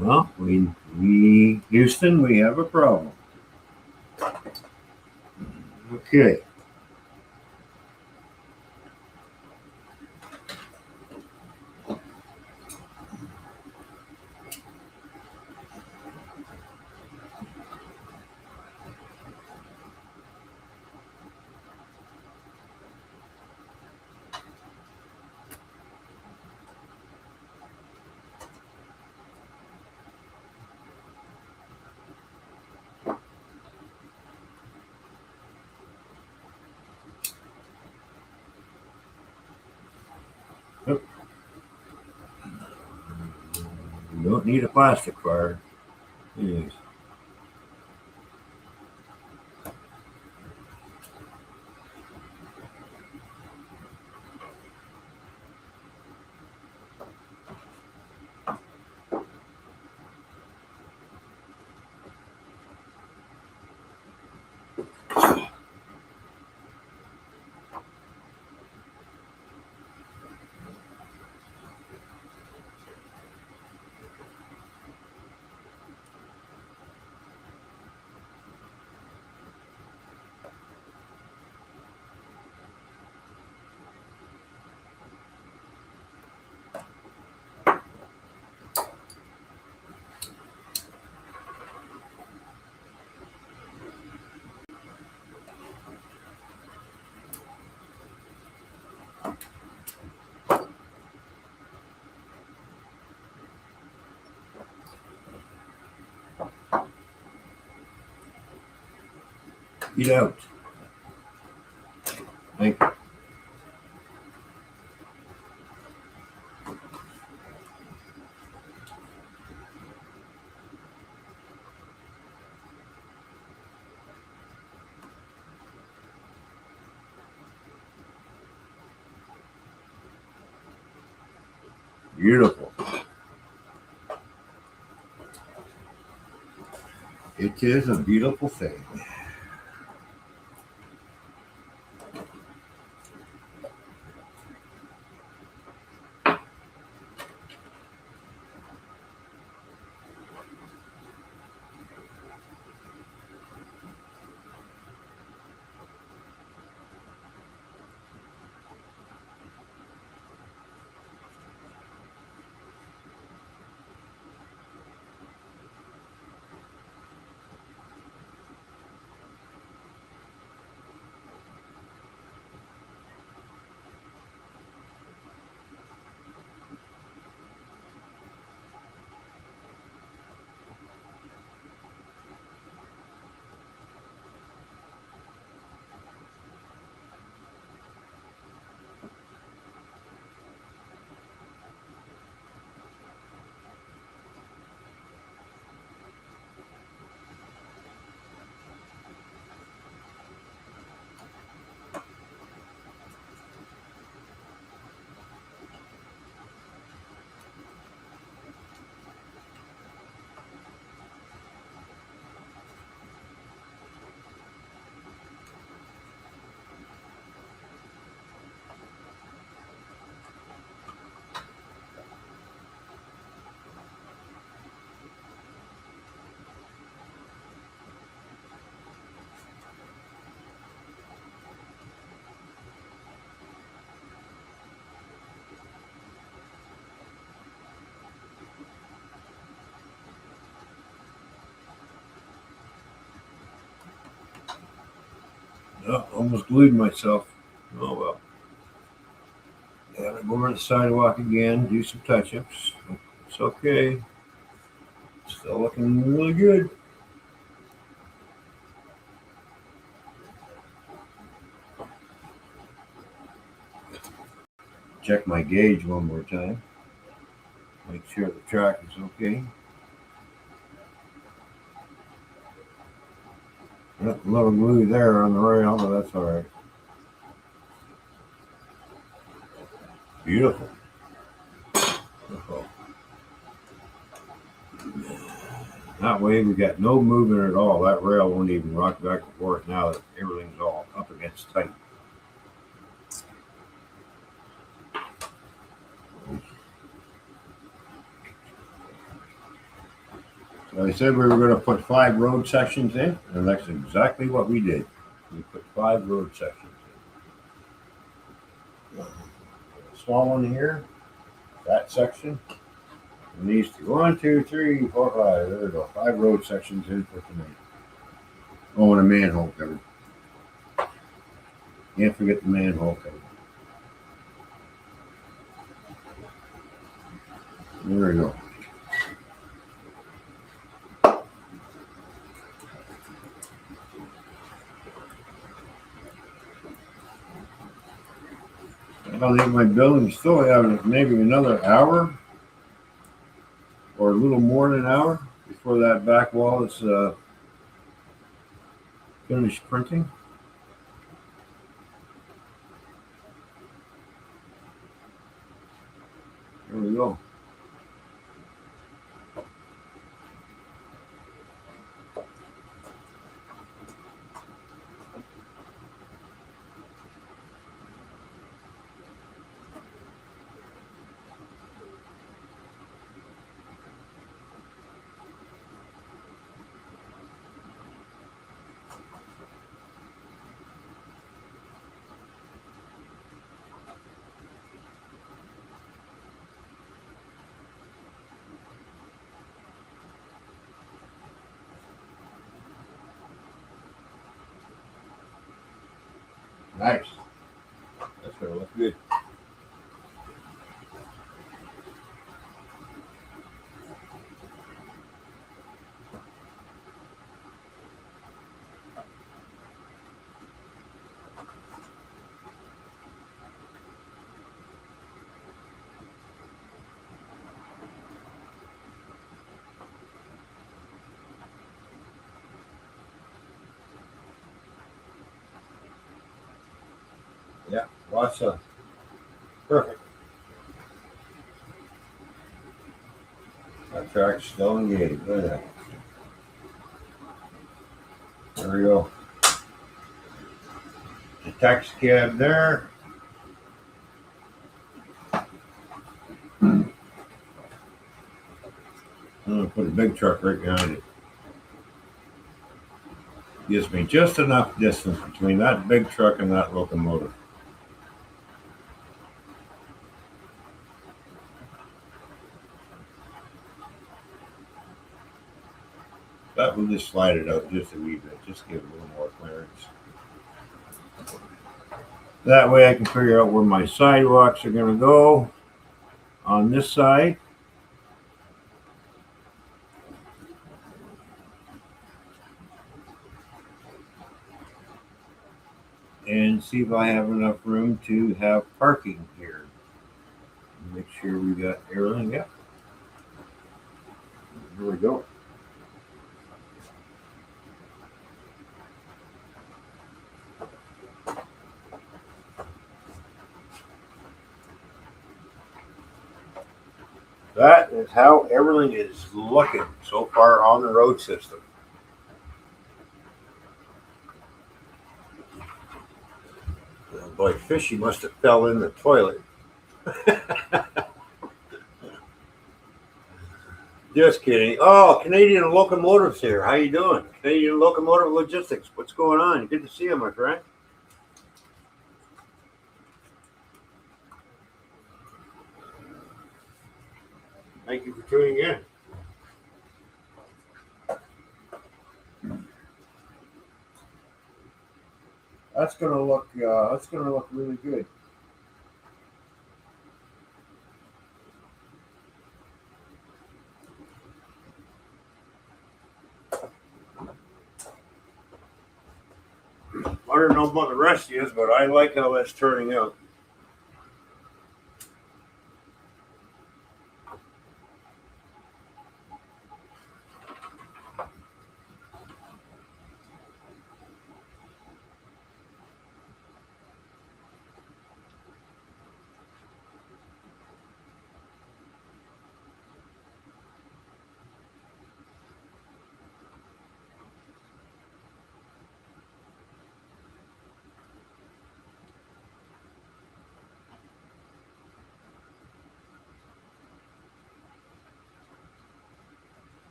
Well, we Houston, we have a problem. Okay. Yep. You don't need a plastic fire. Yes. Eat out. Thank you. Beautiful. It is a beautiful thing. Oh, almost glued myself. Oh well. Gotta go over the sidewalk again, do some touch ups. It's okay. Still looking really good. Check my gauge one more time. Make sure the track is okay. Yep, a little glue there on the rail, but that's all right. Beautiful. That way we got no movement at all. That rail won't even rock back and forth now that everything's all up against tight. So I said we were going to put 5 road sections in, and that's exactly what we did. We put 5 road sections in. A small one here, that section. And these 2, 1, 2, 3, 4, 5. There we go. 5 road sections in for tonight. Oh, and a manhole cover. Can't forget the manhole cover. There we go. I think my building still have maybe another hour or a little more than an hour before that back wall is finished printing. There we go. Nice. That's gonna look good. Yeah, lots of perfect. That track's still engaged. Look at that. There we go. The taxi cab there. I'm gonna put a big truck right behind it. Gives me just enough distance between that big truck and that locomotive. That will just slide it out just a wee bit, just give it a little more clearance. That way I can figure out where my sidewalks are going to go on this side. And see if I have enough room to have parking here. Make sure we got everything. Yep. Here we go. That is how everything is looking so far on the road system. Oh boy, Fishy must have fell in the toilet. Just kidding. Oh, Canadian Locomotives here. How you doing? Canadian Locomotive Logistics. What's going on? Good to see you, my friend. Thank you for tuning in. That's gonna look really good. I don't know about the rest of you, but I like how that's turning out.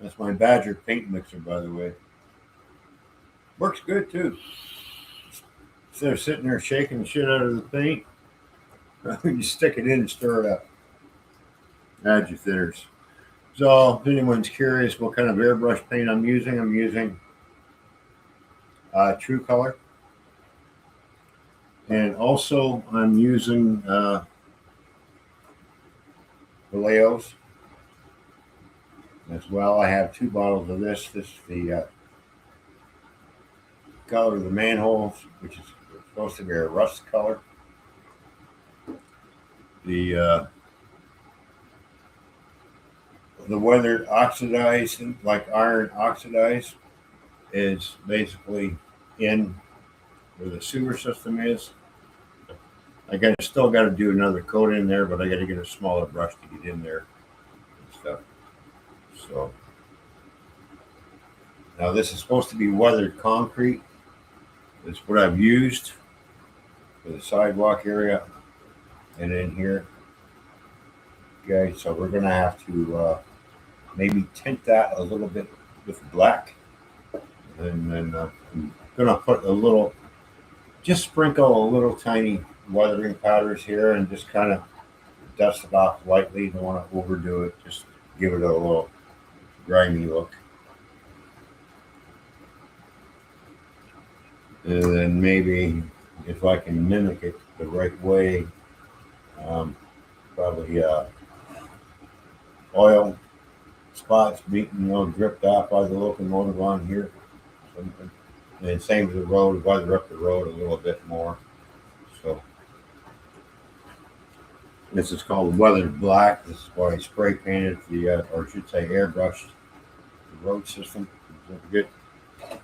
That's my Badger paint mixer, by the way. Works good too. Instead of sitting there shaking the shit out of the paint, you stick it in and stir it up. Add your thinners. So, if anyone's curious what kind of airbrush paint I'm using True Color. And also, I'm using Vallejo's as well. I have 2 bottles of this. This is the color of the manholes, which is supposed to be a rust color. The weathered oxidized, like iron oxidized, is basically in where the sewer system is. Still got to do another coat in there, but I got to get a smaller brush to get in there and stuff. So now this is supposed to be weathered concrete. It's what I've used for the sidewalk area and in here. Okay, so we're gonna have to maybe tint that a little bit with black, and then I'm gonna put just sprinkle a little tiny weathering powders here and just kind of dust it off lightly. Don't want to overdo it. Just give it a little grimy look. And then maybe if I can mimic it the right way, probably oil spots beaten, dripped off by the locomotive on here. Something. And same with the road, weather up the road a little bit more. So this is called weathered black. This is why I spray painted or I should say airbrushed the road system. It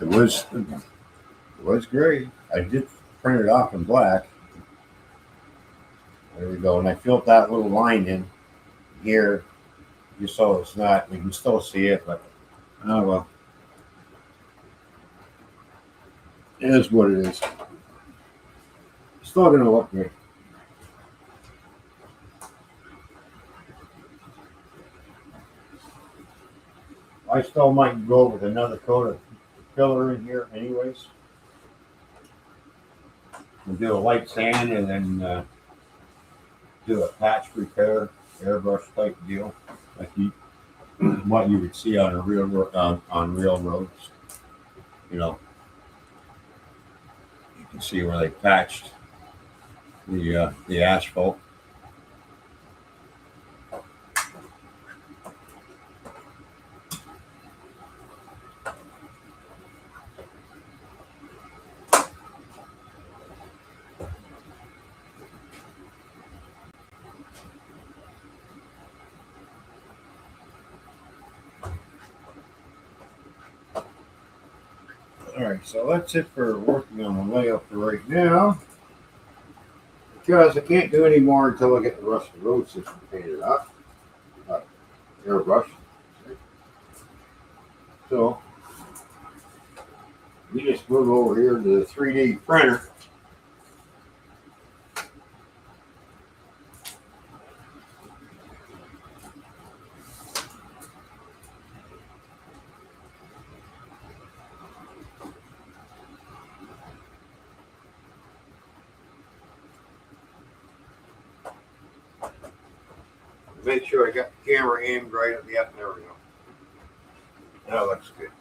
was great. I did print it off in black. There we go. And I filled that little line in here just so it's not, you can still see it, but oh well. It is what it is. It's still going to look good. I still might go with another coat of filler in here anyways. We'll do a light sand and then do a patch repair, airbrush type deal, like what you would see on a real on real roads. You can see where they patched the asphalt. All right, so that's it for working on the layout for right now. Because I can't do any more until I get the rest of the road system painted up. Airbrush. So we just move over here to the 3D printer. Make sure I got the camera aimed right at the up. There we go. That looks good.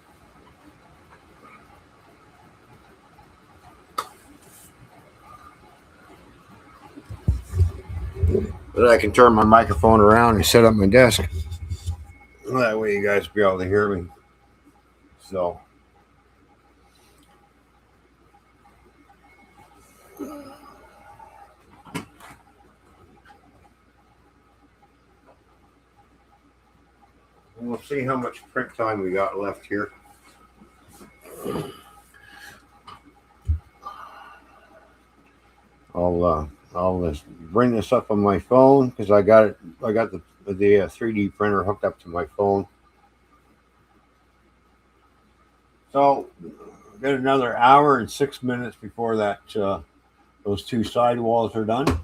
But I can turn my microphone around and set up my desk. That way you guys will be able to hear me. So. We'll see how much print time we got left here. I'll just bring this up on my phone because I got the 3D printer hooked up to my phone. So I've got another hour and 6 minutes before that those 2 side walls are done.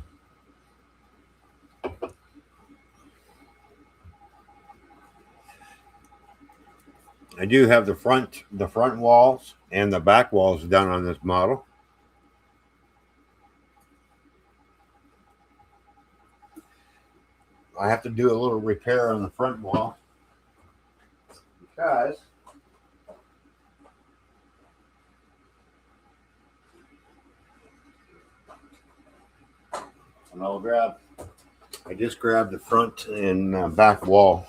I do have the front walls and the back walls done on this model. I have to do a little repair on the front wall because and I just grabbed the front and back wall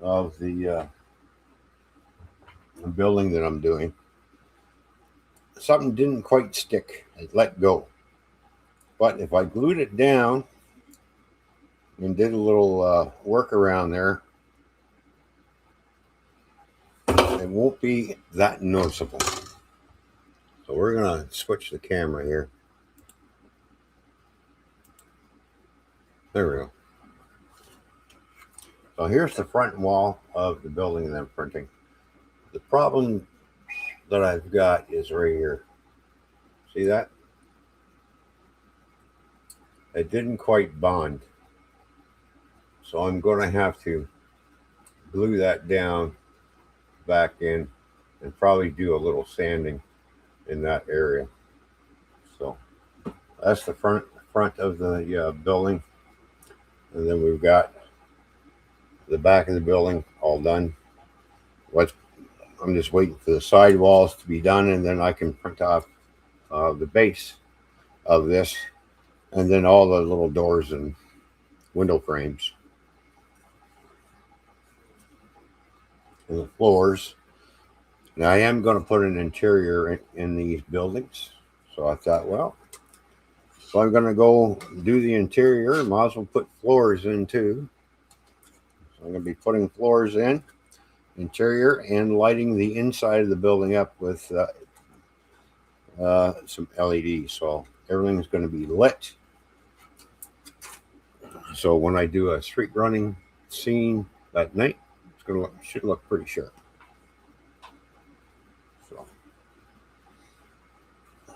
of the building that I'm doing. Something didn't quite stick. It let go. But if I glued it down and did a little work around there, it won't be that noticeable. So we're going to switch the camera here. There we go. So here's the front wall of the building that I'm printing. The problem that I've got is right here. See that? It didn't quite bond. So I'm going to have to glue that down back in and probably do a little sanding in that area. So that's the front of the building. And then we've got the back of the building all done. I'm just waiting for the side walls to be done, and then I can print off the base of this, and then all the little doors and window frames and the floors. Now I am going to put an interior in these buildings, so I thought, well, so I'm going to go do the interior. Might as well put floors in too. So I'm going to be putting floors in, interior, and lighting the inside of the building up with some LEDs. So everything's going to be lit. So when I do a street running scene at night, it's going to should look pretty sharp. So I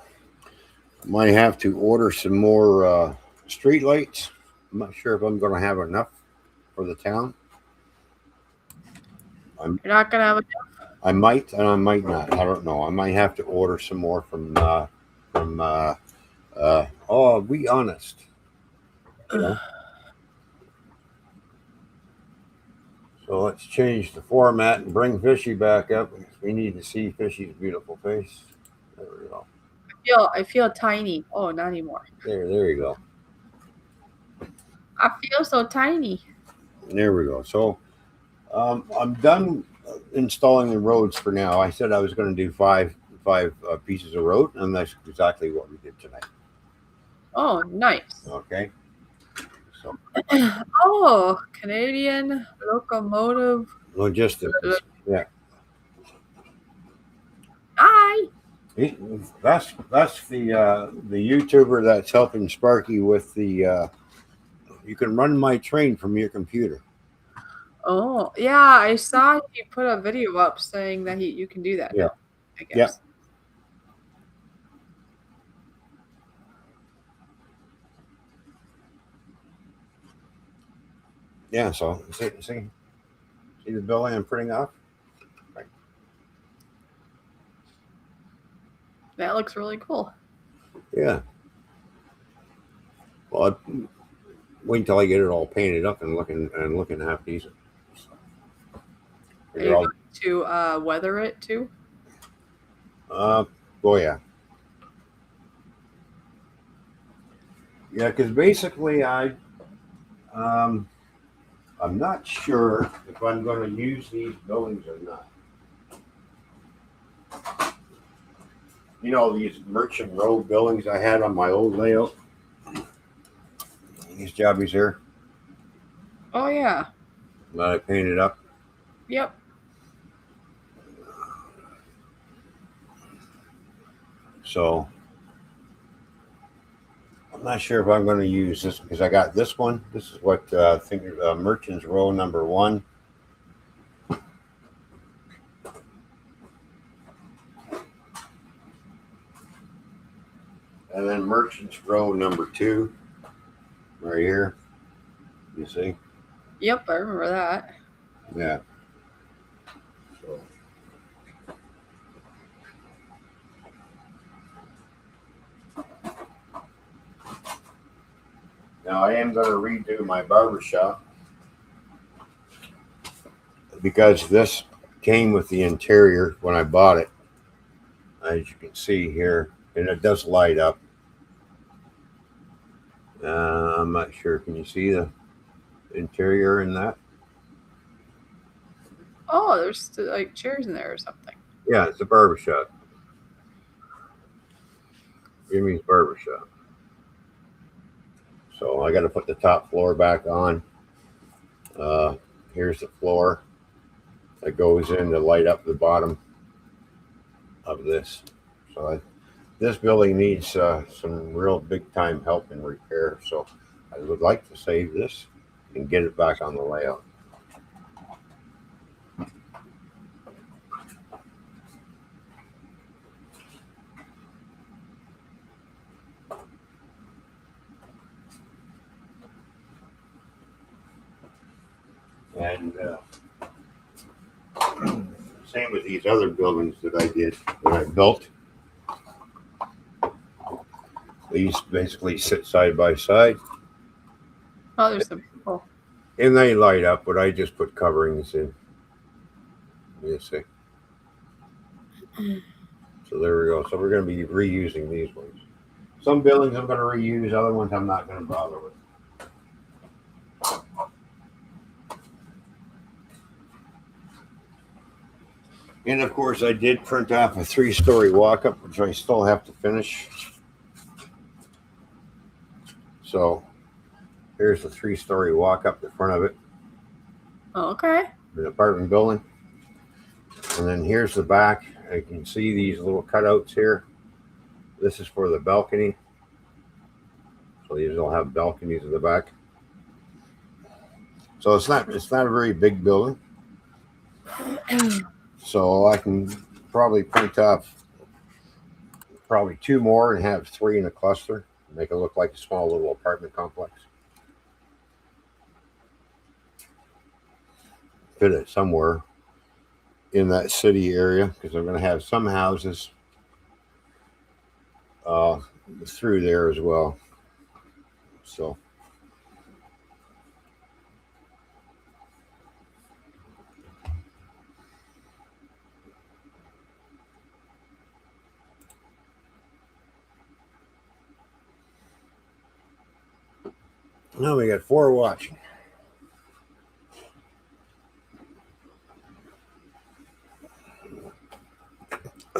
might have to order some more street lights. I'm not sure if I'm going to have enough for the town. You're not gonna have I might and I might not. I don't know. I might have to order some more from oh, be honest. You know? So let's change the format and bring Fishy back up. We need to see Fishy's beautiful face. There we go. I feel tiny. Oh, not anymore. There you go. I feel so tiny. There we go. So I'm done installing the roads for now. I said I was going to do five pieces of road, and that's exactly what we did tonight. Oh, nice. Okay. So oh, Canadian Locomotive Logistics. Yeah. Hi. That's the YouTuber that's helping Sparky with the. You can run my train from your computer. Oh, yeah, I saw he put a video up saying that you can do that. Yeah. Now, I guess. Yeah. So see the building I'm putting off. Right. That looks really cool. Yeah. Well, wait until I get it all painted up and looking half decent. Are you going to weather it too? Oh yeah. Yeah, because basically I'm not sure if I'm going to use these buildings or not. You know, these Merchant Row buildings I had on my old layout. These jobbies here. Oh yeah. That I painted up. Yep. So I'm not sure if I'm going to use this because I got this one. This is what I think Merchants Row number 1. And then Merchants Row number 2, right here. You see? Yep, I remember that. Yeah. So Now I am going to redo my barber shop because this came with the interior when I bought it, as you can see here, and it does light up. I'm not sure. Can you see the interior in that? Oh, there's like chairs in there or something. Yeah, it's a barber shop. Jimmy's barber shop. So I got to put the top floor back on. Here's the floor that goes in to light up the bottom of this. So this building needs some real big time help and repair. So I would like to save this and get it back on the layout. And same with these other buildings that I built. These basically sit side by side. Oh, there's some. Oh, And they light up, but I just put coverings in. You see. So there we go. So we're going to be reusing these ones. Some buildings I'm going to reuse, other ones I'm not going to bother with. And of course, I did print off a 3-story walk-up, which I still have to finish. So here's the 3-story walk-up, the front of it, okay. an apartment building. And then here's the back. You can see these little cutouts here. This is for the balcony. So these will have balconies in the back. So it's not a very big building. So I can probably print off probably 2 more and have 3 in a cluster. Make it look like a small little apartment complex. Fit it somewhere in that city area because I'm going to have some houses through there as well. So now we got 4 watching.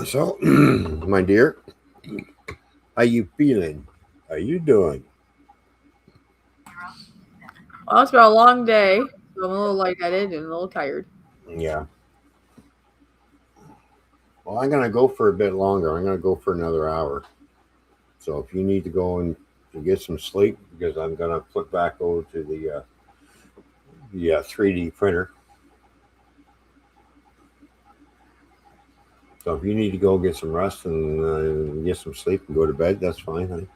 So, my dear, how you feeling? How you doing? Well, it's been a long day. So I'm a little lightheaded and a little tired. Yeah. Well, I'm going to go for a bit longer. I'm going to go for another hour. So if you need to go and to get some sleep, because I'm going to flip back over to the 3D printer. So if you need to go get some rest and get some sleep and go to bed, that's fine, honey.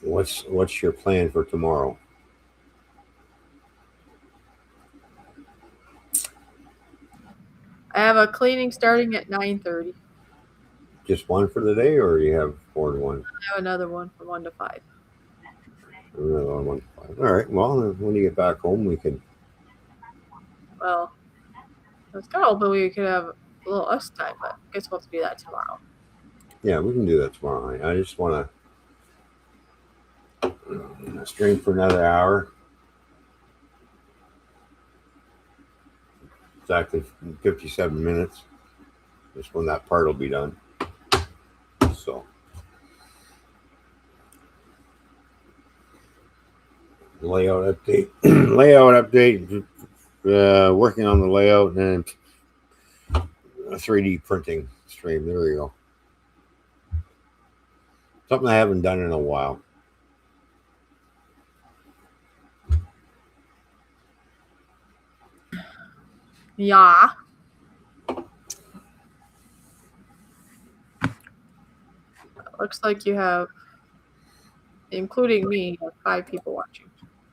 What's your plan for tomorrow? I have a cleaning starting at 9:30. Just one for the day, or you have 4 in 1? I have another one from 1 to 5. Another 1 to 5. All right. Well, when you get back home, we can. Well, I was kind of hoping we could have a little us time, but I guess we'll have to do that tomorrow. Yeah, we can do that tomorrow, honey. I just want to stream for another hour. Exactly 57 minutes. Just when that part will be done. So, layout update. Layout update. Working on the layout and a 3D printing stream. There we go. Something I haven't done in a while. Yeah. Looks like you have, including me, you have 5 people watching.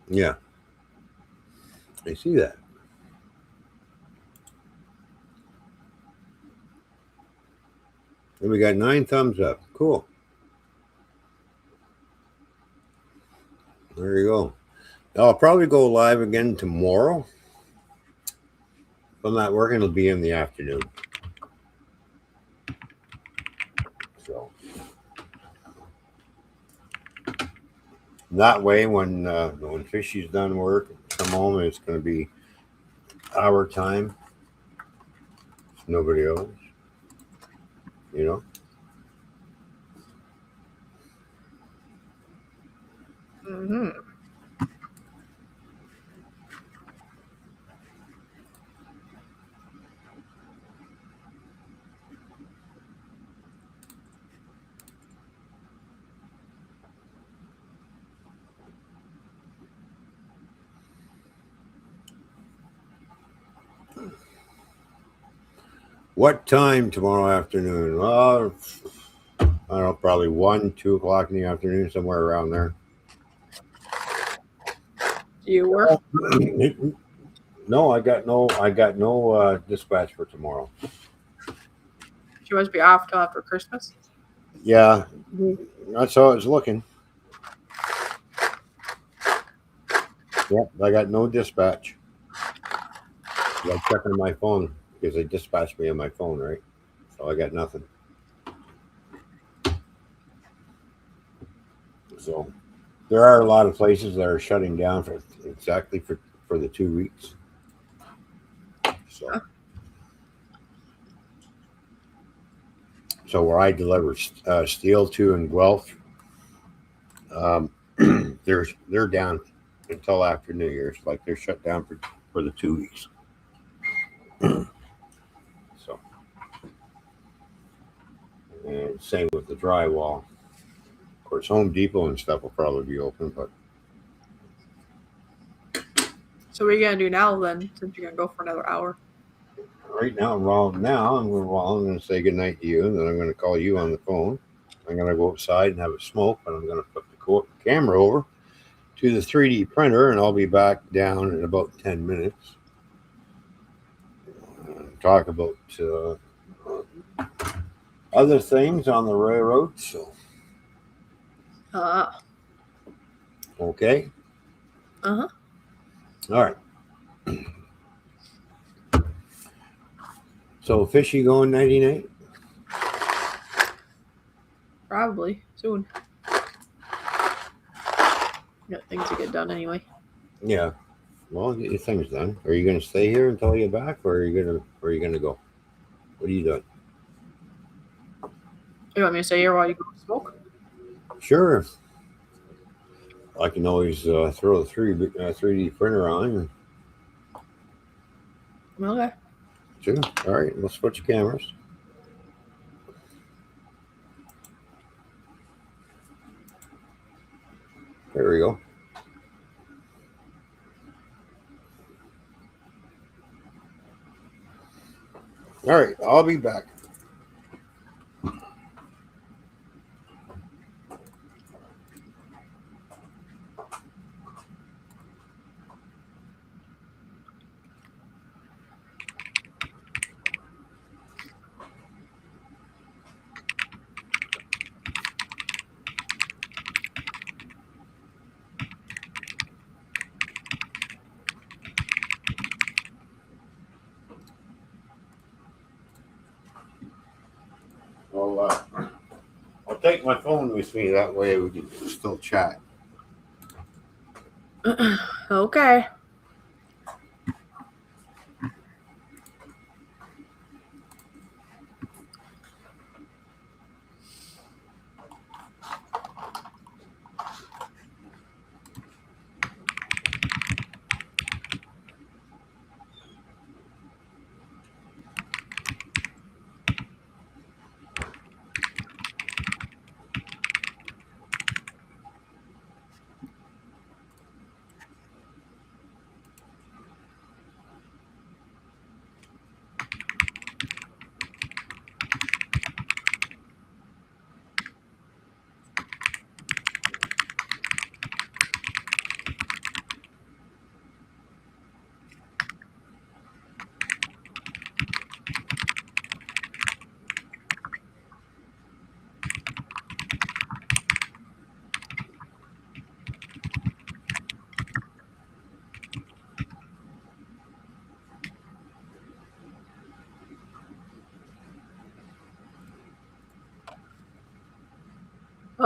Yeah. I see that. And we got 9 thumbs up. Cool. There you go. I'll probably go live again tomorrow. If I'm not working, it'll be in the afternoon. So that way, when Fishy's done work, come home, it's going to be our time. Nobody else. You know. Mm-hmm. What time tomorrow afternoon? I don't know, probably 1, 2 o'clock in the afternoon, somewhere around there. Do you work? No, I got no dispatch for tomorrow. She must be off till after Christmas. Yeah, that's how it's looking. Yep, I got no dispatch. I check on my phone because they dispatched me on my phone, right? So I got nothing. So there are a lot of places that are shutting down for the 2 weeks. So where I deliver steel to in Guelph, they're down until after New Year's. Like they're shut down for the 2 weeks. So, and same with the drywall. Of course, Home Depot and stuff will probably be open, but So what are you gonna do now then? Since you're gonna go for another hour. right now, I'm going to say goodnight to you, and then I'm going to call you on the phone. I'm going to go outside and have a smoke, but I'm going to put the camera over to the 3D printer, and I'll be back down in about 10 minutes. Talk about other things on the railroad. So, okay. Uh-huh. All right. So, Fishy going 99? Probably soon. Got things to get done anyway. Yeah. Well, get your things done. Are you going to stay here until you're back, or are you going to go? What are you doing? You want me to stay here while you go smoke? Sure. I can always throw the 3D printer on. Okay. Sure. All right. We'll switch cameras. There we go. All right. I'll be back. I'll take my phone with me. That way we can still chat. Okay.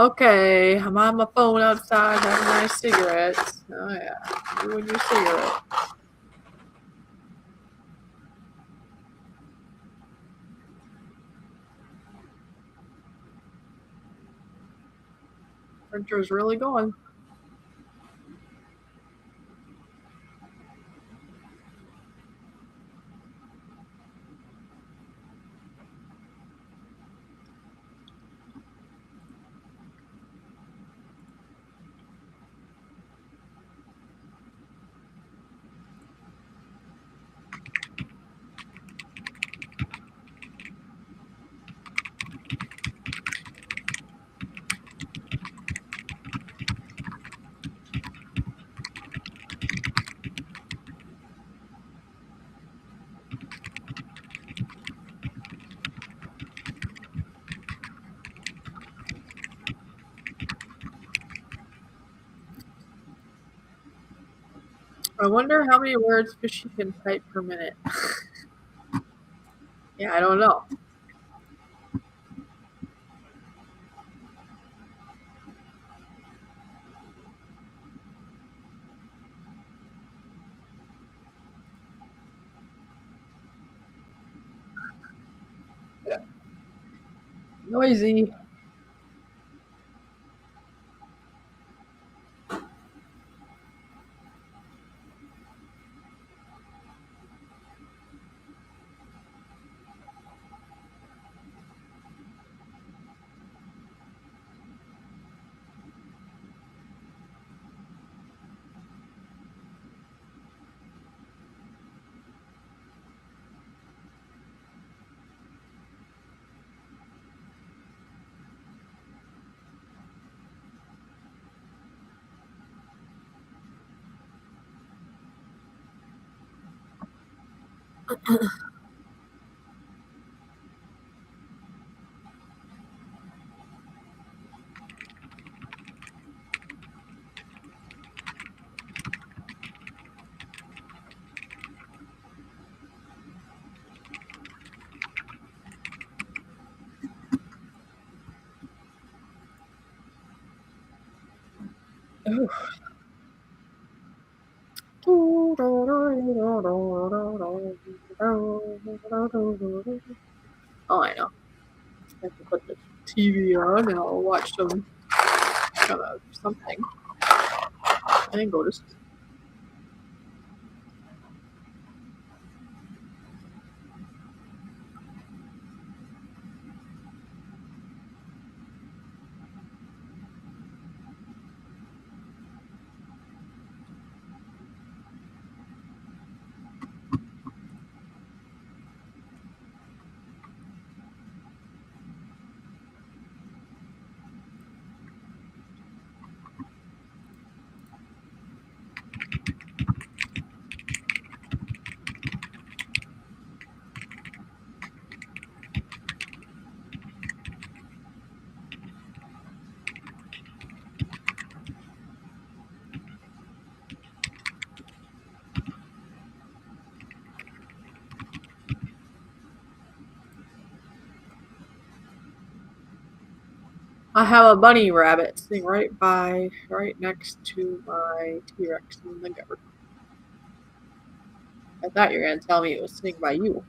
Okay, I'm on my phone outside having my cigarettes. Oh yeah, you and your cigarette. Printer's really going. I wonder how many words Fishy can type per minute. Yeah, I don't know. Noisy. Oh, I know. I can put the TV on and I'll watch some something and go to sleep. I have a bunny rabbit sitting right next to my T-Rex in the garden. I thought you were gonna tell me it was sitting by you.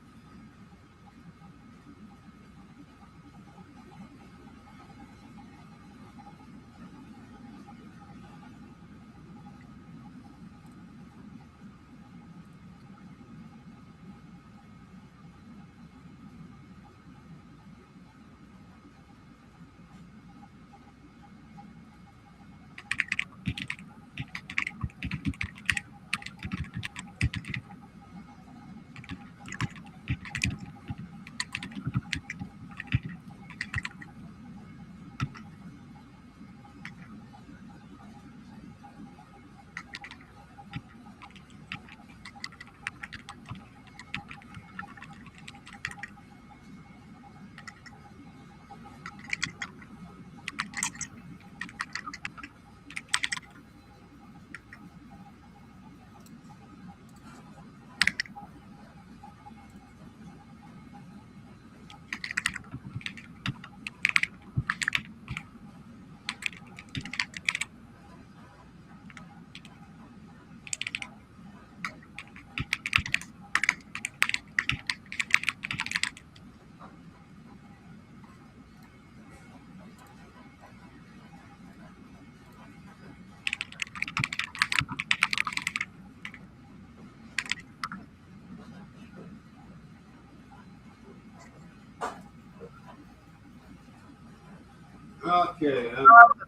Okay.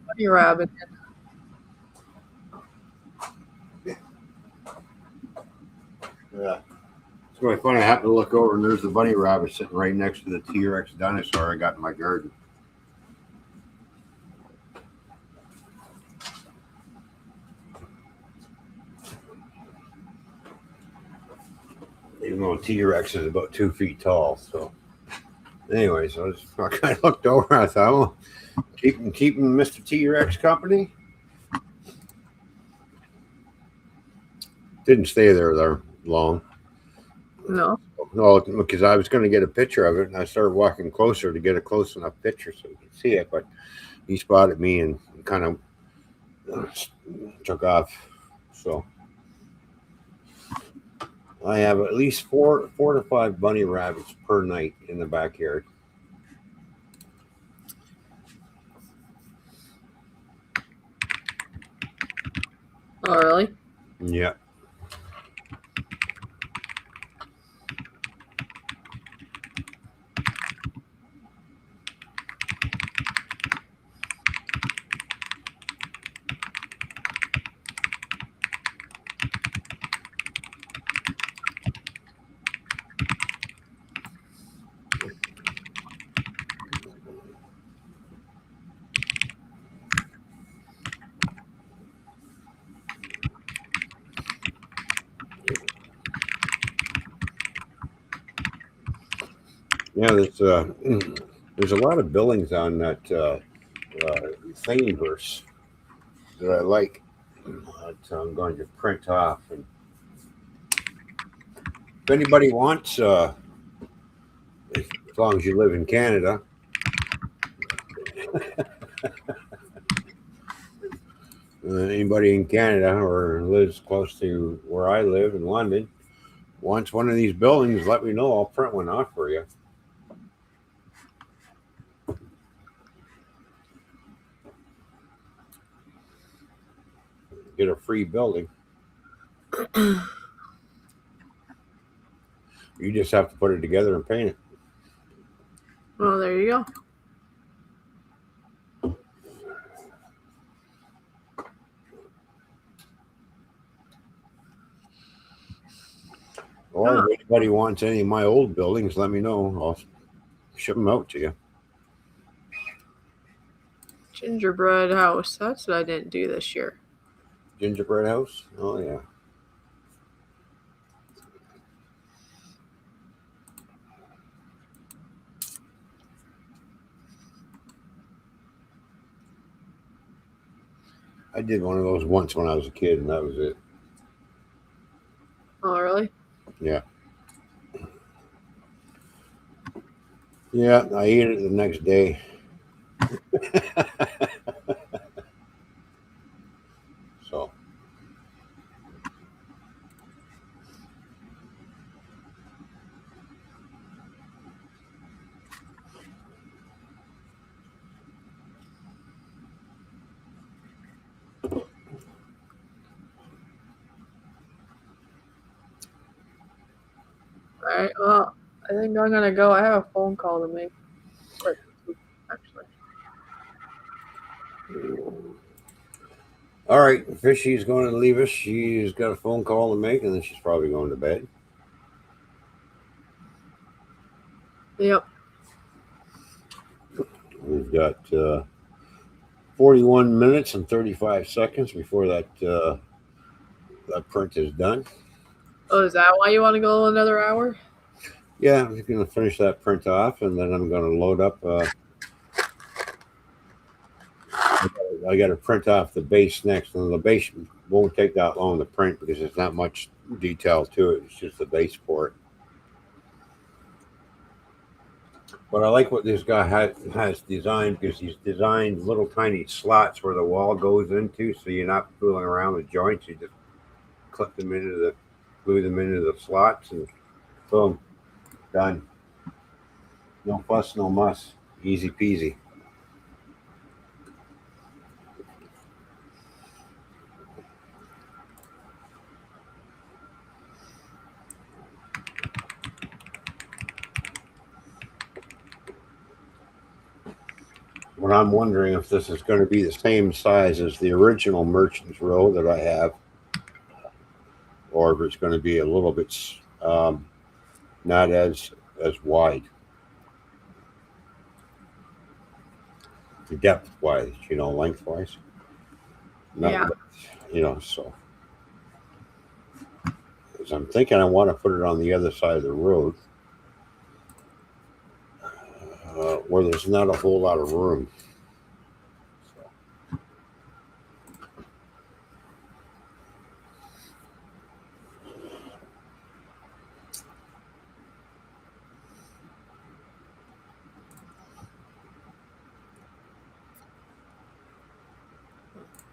Bunny rabbit. Yeah. It's really funny. I happened to look over and there's the bunny rabbit sitting right next to the T-Rex dinosaur I got in my garden. Even though T-Rex is about 2 feet tall. So, anyways, I kind of looked over and I thought, well, keeping Mr. T-Rex company. Didn't stay there long. No. No, because I was going to get a picture of it, and I started walking closer to get a close enough picture so you could see it. But he spotted me and kind of took off. So I have at least four to five bunny rabbits per night in the backyard. Oh, really? Yeah. Yeah, there's a lot of buildings on that Thingiverse that I like. That I'm going to print off, and if anybody wants, as long as you live in Canada, anybody in Canada or lives close to where I live in London wants one of these buildings, let me know. I'll print one off for you. Get a free building. You just have to put it together and paint it. Well, there you go. Or if anybody wants any of my old buildings, let me know. I'll ship them out to you. Gingerbread house. That's what I didn't do this year. Gingerbread house? Oh, yeah. I did one of those once when I was a kid, and that was it. Oh, really? Yeah. Yeah, I ate it the next day. So, All right. Well, I think I'm gonna go. I have a phone call to make. Actually. all right, Fishy's going to leave us. She's got a phone call to make, and then she's probably going to bed. Yep. We've got 41 minutes and 35 seconds before that print is done. Oh, is that why you want to go another hour? Yeah, I'm going to finish that print off, and then I'm going to load up. I got to print off the base next, and the base won't take that long to print because there's not much detail to it. It's just the base for it. But I like what this guy has designed because he's designed little tiny slots where the wall goes into, so you're not fooling around with joints. You just clip them glue them into the slots, and boom, done. No fuss, no muss. Easy peasy. what I'm wondering if this is going to be the same size as the original Merchants Row that I have, or if it's going to be a little bit not as wide, depth wise, lengthwise. Not, Yeah. So because I'm thinking I want to put it on the other side of the road, where there's not a whole lot of room.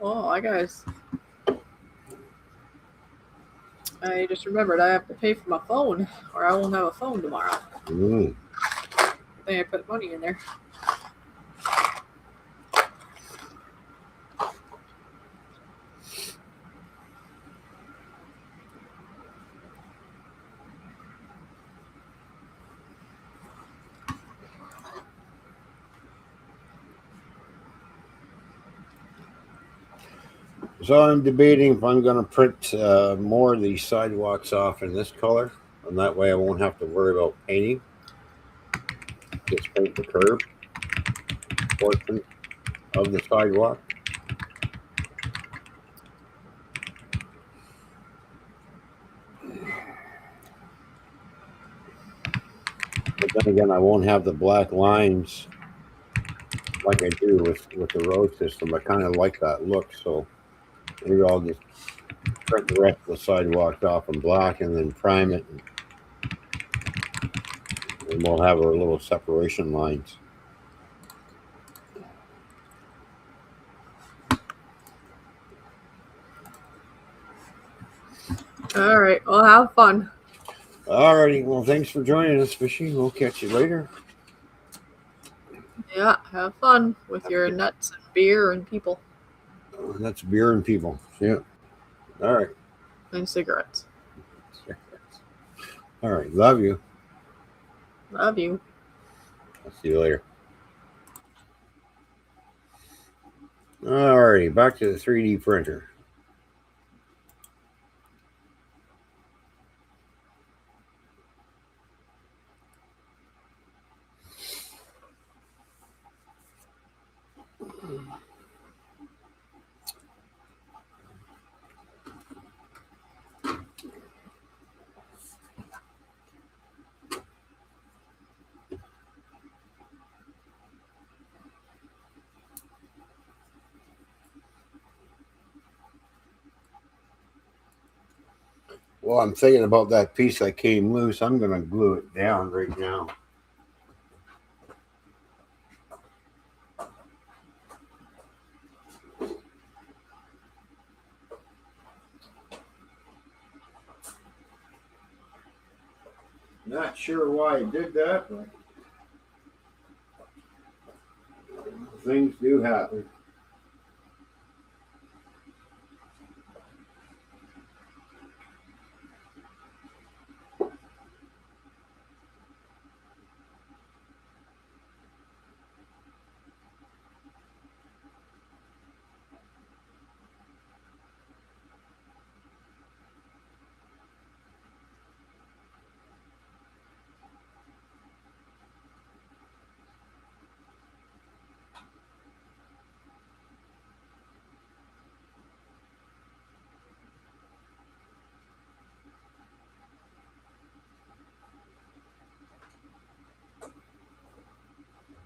Oh, I just remembered I have to pay for my phone, or I won't have a phone tomorrow. Mm. I think I put money in there. So I'm debating if I'm going to print more of these sidewalks off in this color, and that way I won't have to worry about painting. Just paint the curb portion of the sidewalk. But then again, I won't have the black lines like I do with the road system. I kind of like that look, so maybe I'll just print the rest of the sidewalks off in black and then prime it, and we'll have our little separation lines. All right. Well, have fun. Alrighty. Well, thanks for joining us, Fishy. We'll catch you later. Yeah, have fun with your nuts and beer and people. That's beer and people. Yeah. All right. And cigarettes. All right. Love you. Love you. I'll see you later. All righty. Back to the 3D printer. Well, I'm thinking about that piece that came loose. I'm going to glue it down right now. Not sure why I did that, but things do happen.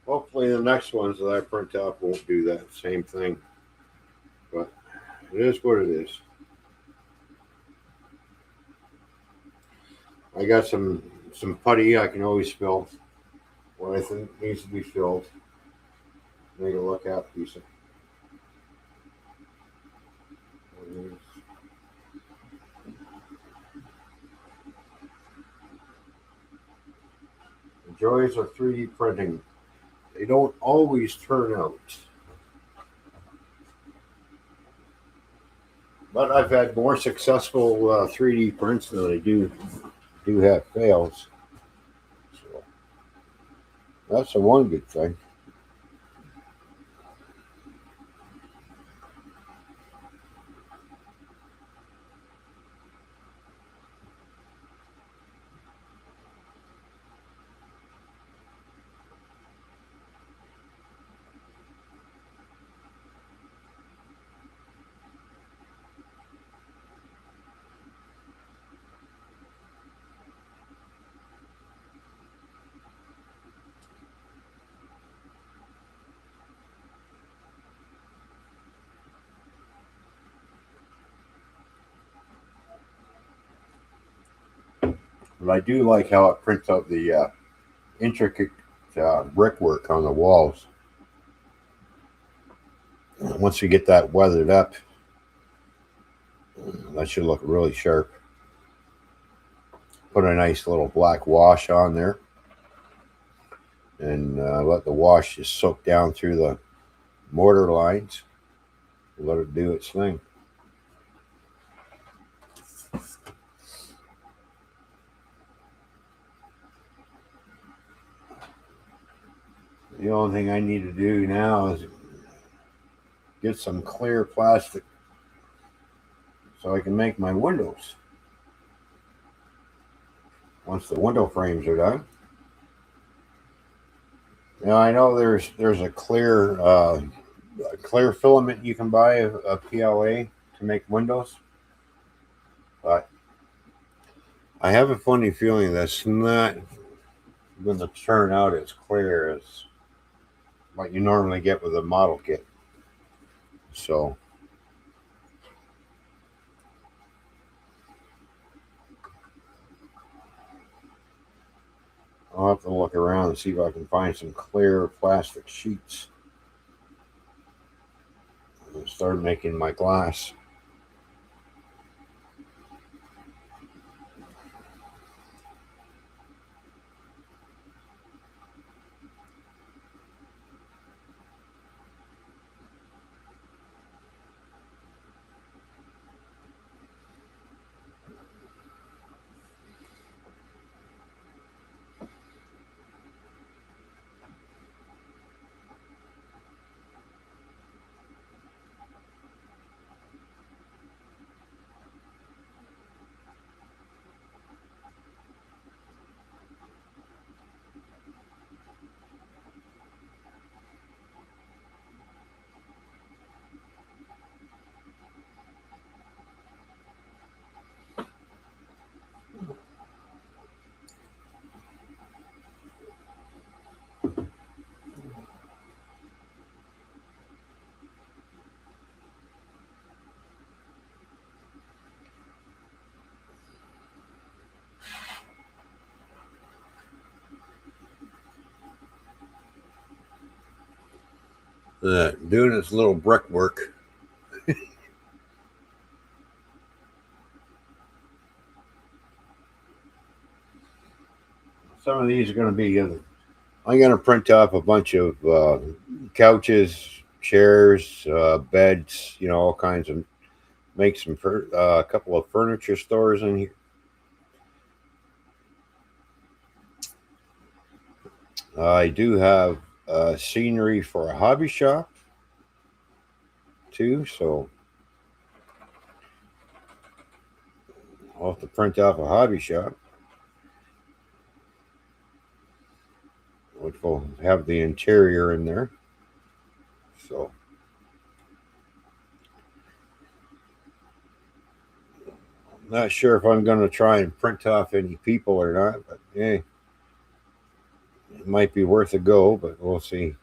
Hopefully the next ones that I print out won't do that same thing. But it is what it is. I got some putty I can always fill what I think needs to be filled. Make it look half decent. The joys of 3D printing. They don't always turn out. But I've had more successful 3D prints than I do have fails. So that's the one good thing. But I do like how it prints out the intricate brickwork on the walls. Once you get that weathered up, that should look really sharp. Put a nice little black wash on there and let the wash just soak down through the mortar lines. Let it do its thing. The only thing I need to do now is get some clear plastic so I can make my windows once the window frames are done. Now I know there's a clear filament you can buy a PLA to make windows, but I have a funny feeling that's not going to turn out as clear as what you normally get with a model kit. So I'll have to look around and see if I can find some clear plastic sheets and start making my glass. Doing this little brickwork. Some of these are going to be. I'm going to print off a bunch of couches, chairs, beds. All kinds of. Make some a couple of furniture stores in here. I do have scenery for a hobby shop too, so I'll have to print off a hobby shop, which will have the interior in there. So I'm not sure if I'm going to try and print off any people or not, but it might be worth a go, but we'll see.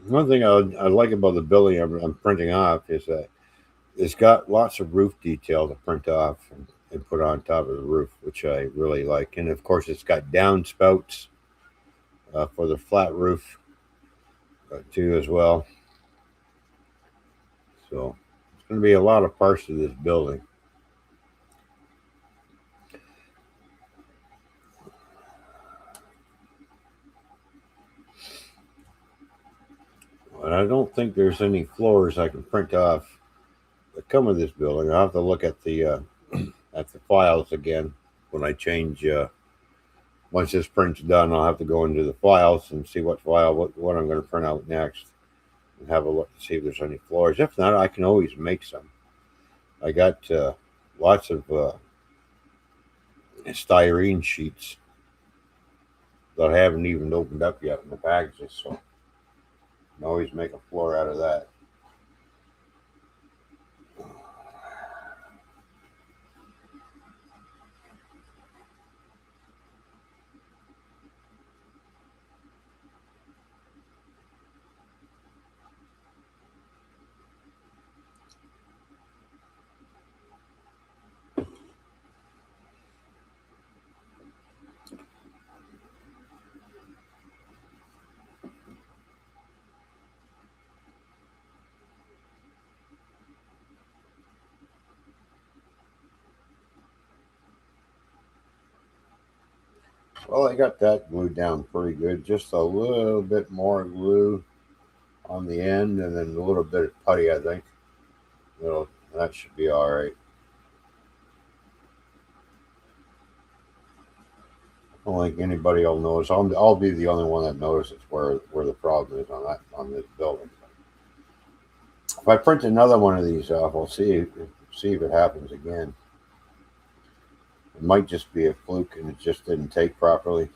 One thing I like about the building I'm printing off is that it's got lots of roof detail to print off and put on top of the roof, which I really like. And of course, it's got downspouts for the flat roof too as well. So it's going to be a lot of parts to this building. And I don't think there's any floors I can print off that come with this building. I'll have to look at the files again when I change. Once this print's done, I'll have to go into the files and see what I'm going to print out next, and have a look to see if there's any floors. If not, I can always make some. I got lots of styrene sheets that I haven't even opened up yet in the packages, so I can always make a floor out of that. Well, I got that glued down pretty good. Just a little bit more glue on the end, and then a little bit of putty. I think that should be all right. I don't think anybody will notice. I'll be the only one that notices where the problem is on this building. If I print another one of these off, I'll see if it happens again. It might just be a fluke and it just didn't take properly.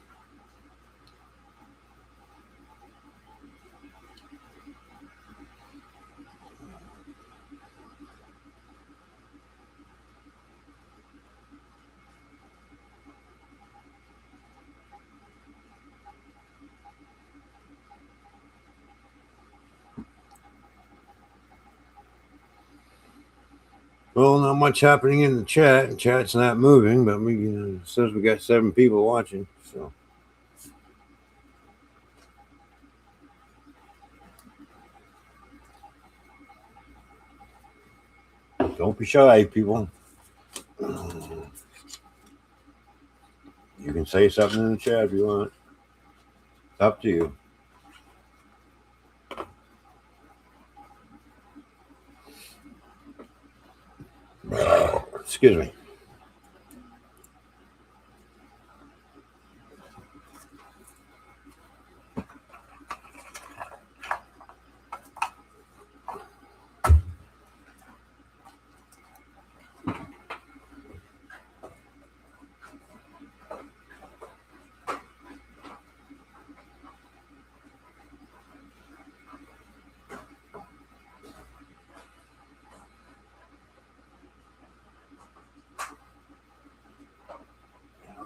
Well, not much happening in the chat. Chat's not moving, but it says we got 7 people watching. So don't be shy, people. You can say something in the chat if you want. It's up to you. Excuse me.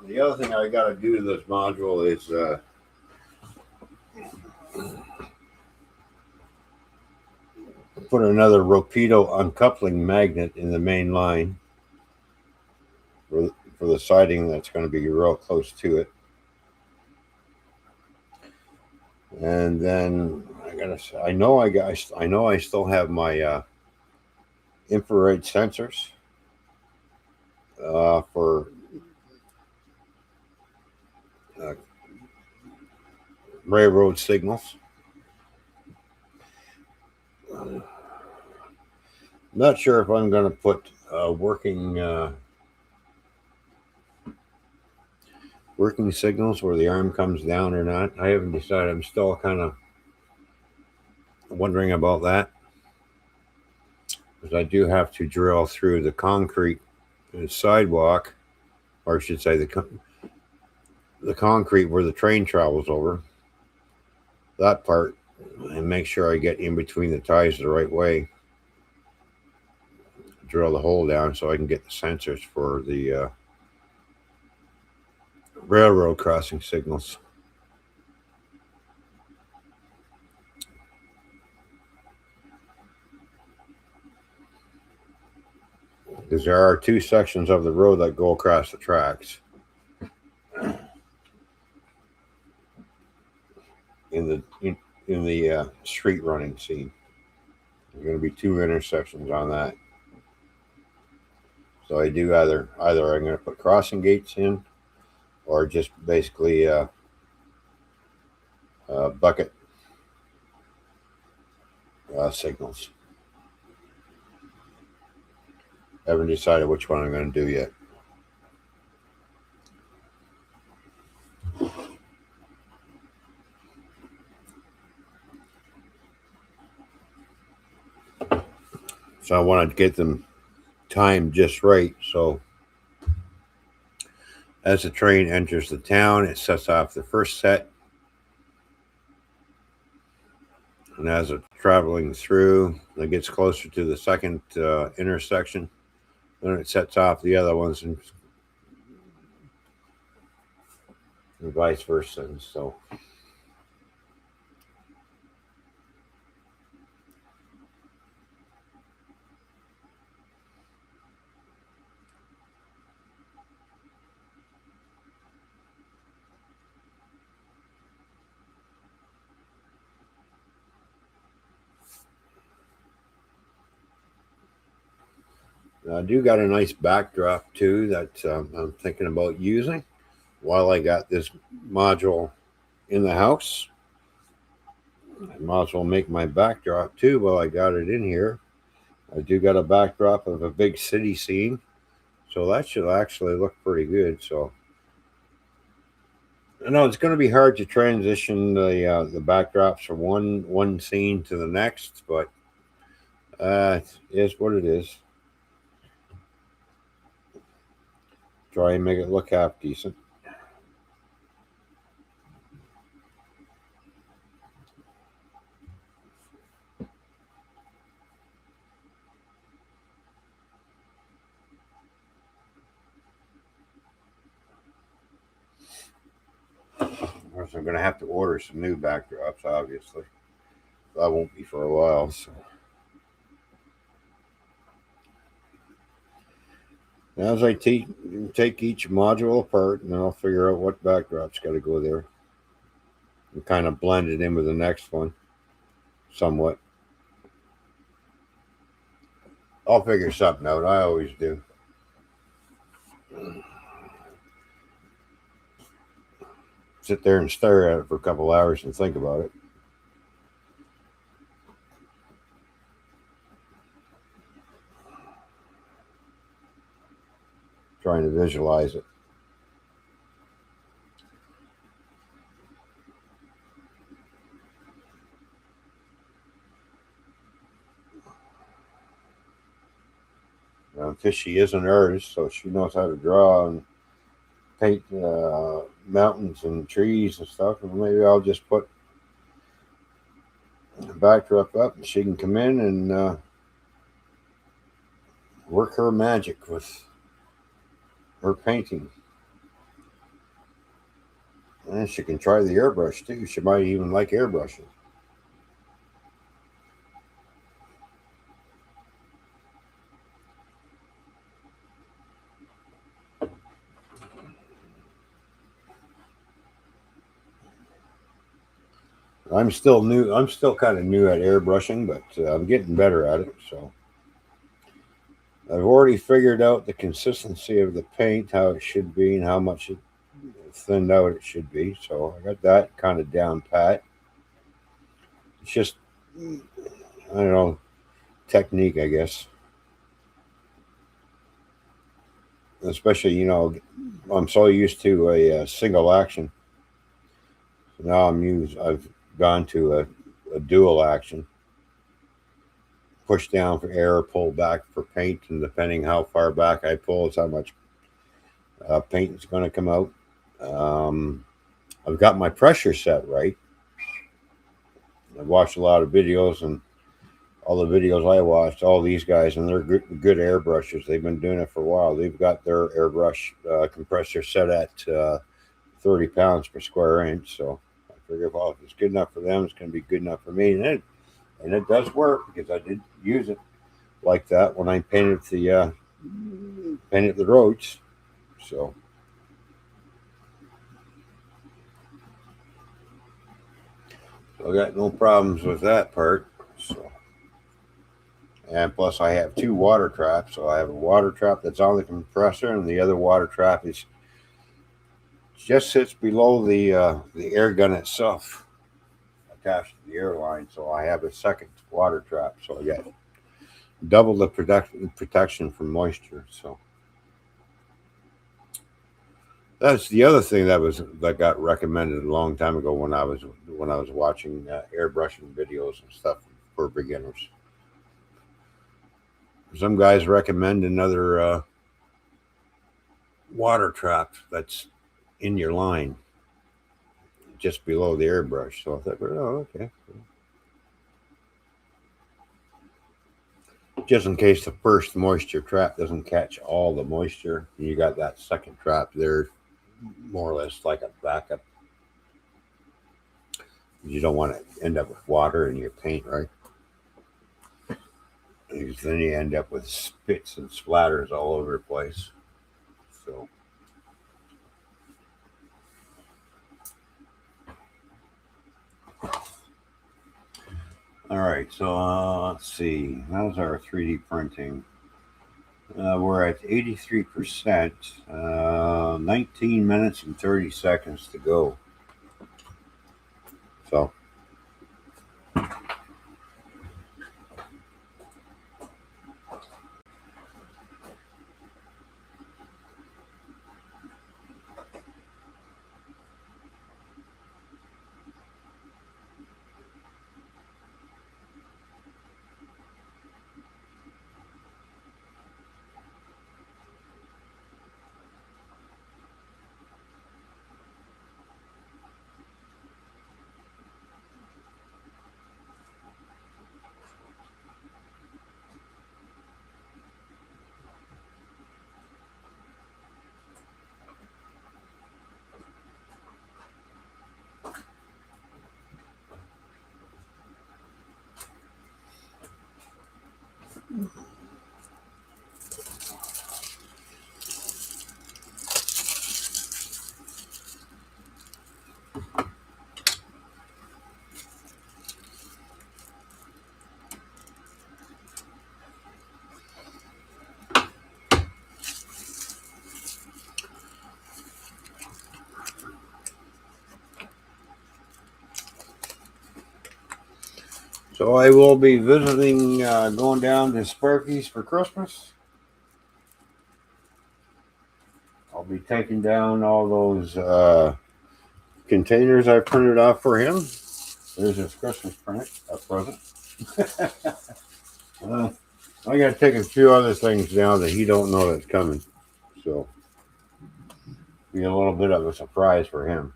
The other thing I got to do to this module is put another Rapido uncoupling magnet in the main line for the siding that's going to be real close to it. And then I know I still have my infrared sensors for railroad signals. Not sure if I'm going to put working signals where the arm comes down or not. I haven't decided. I'm still kind of wondering about that, because I do have to drill through the concrete sidewalk, or I should say the concrete where the train travels over, that part, and make sure I get in between the ties the right way. Drill the hole down so I can get the sensors for the railroad crossing signals. Because there are 2 sections of the road that go across the tracks. In the street running scene, there's going to be 2 intersections on that. So I do either I'm going to put crossing gates in, or just basically bucket signals. Haven't decided which one I'm going to do yet. So I want to get them timed just right. So as the train enters the town, it sets off the first set. And as it's traveling through, it gets closer to the second intersection. Then it sets off the other ones, and vice versa. And so I do got a nice backdrop too that I'm thinking about using. while I got this module in the house, I might as well make my backdrop too while I got it in here. I do got a backdrop of a big city scene, so that should actually look pretty good. So I know it's going to be hard to transition the backdrops from one scene to the next, but it is what it is. Try and make it look half decent. Of course, I'm going to have to order some new backdrops, obviously. That won't be for a while. So as I take each module apart, and then I'll figure out what backdrop's got to go there, and kind of blend it in with the next one, somewhat. I'll figure something out. I always do. Sit there and stare at it for a couple hours and think about it. Trying to visualize it. Because she is an artist, so she knows how to draw and paint mountains and trees and stuff. And maybe I'll just put the backdrop up, and she can come in and work her magic with her painting. And she can try the airbrush too. She might even like airbrushing. I'm still new. I'm still kind of new at airbrushing, but I'm getting better at it. So I've already figured out the consistency of the paint, how it should be, and how much thinned out it should be. So I got that kind of down pat. It's just, I don't know, technique, I guess. Especially, I'm so used to a single action. So now I've gone to a dual action. Push down for air, pull back for paint, and depending how far back I pull, is how much paint is going to come out. I've got my pressure set right. I've watched a lot of videos, and all the videos I watched, all these guys, and they're good airbrushers. They've been doing it for a while. They've got their airbrush compressor set at 30 pounds per square inch. So I figure, well, if it's good enough for them, it's going to be good enough for me. And it does work, because I did use it like that when I painted the roads. So I got no problems with that part. So, and plus I have two water traps. So I have a water trap that's on the compressor, and the other water trap is just sits below the air gun itself, attached to the air line. So I have a second water trap. So I got double the protection from moisture. So that's the other thing that got recommended a long time ago when I was watching airbrushing videos and stuff for beginners. Some guys recommend another water trap that's in your line, just below the airbrush. So I thought, oh, okay. Just in case the first moisture trap doesn't catch all the moisture, you got that second trap there, more or less like a backup. You don't want to end up with water in your paint, right? Because then you end up with spits and splatters all over the place. So, all right. So let's see. How's our 3D printing? We're at 83%. 19 minutes and 30 seconds to go. So. So I will be visiting, going down to Sparky's for Christmas. I'll be taking down all those containers I printed off for him. There's his Christmas present. I got to take a few other things down that he don't know that's coming. So be a little bit of a surprise for him.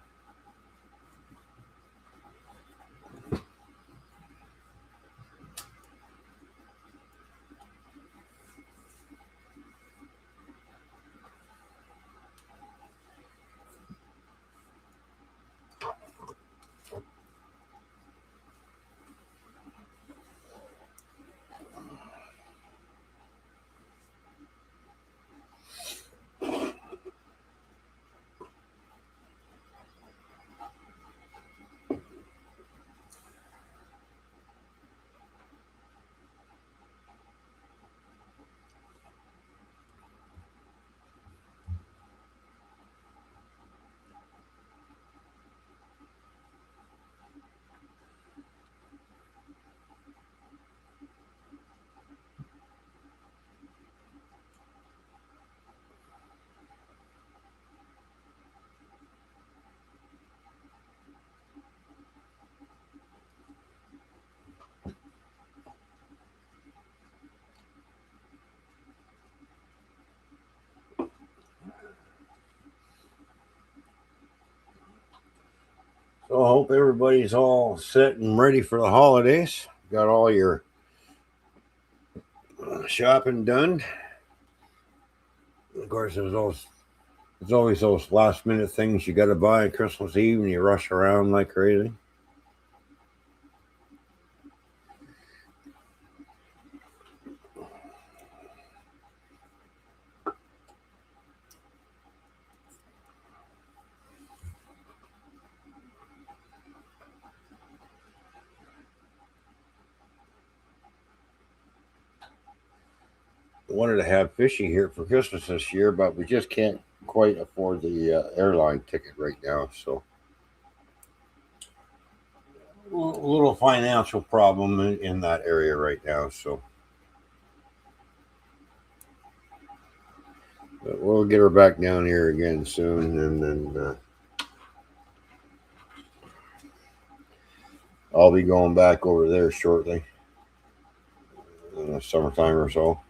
So I hope everybody's all set and ready for the holidays. Got all your shopping done. Of course, there's always those last minute things you got to buy on Christmas Eve, and you rush around like crazy. Wanted to have Fishy here for Christmas this year, but we just can't quite afford the airline ticket right now. So a little financial problem in that area right now. So but we'll get her back down here again soon, and then I'll be going back over there shortly in the summertime or so.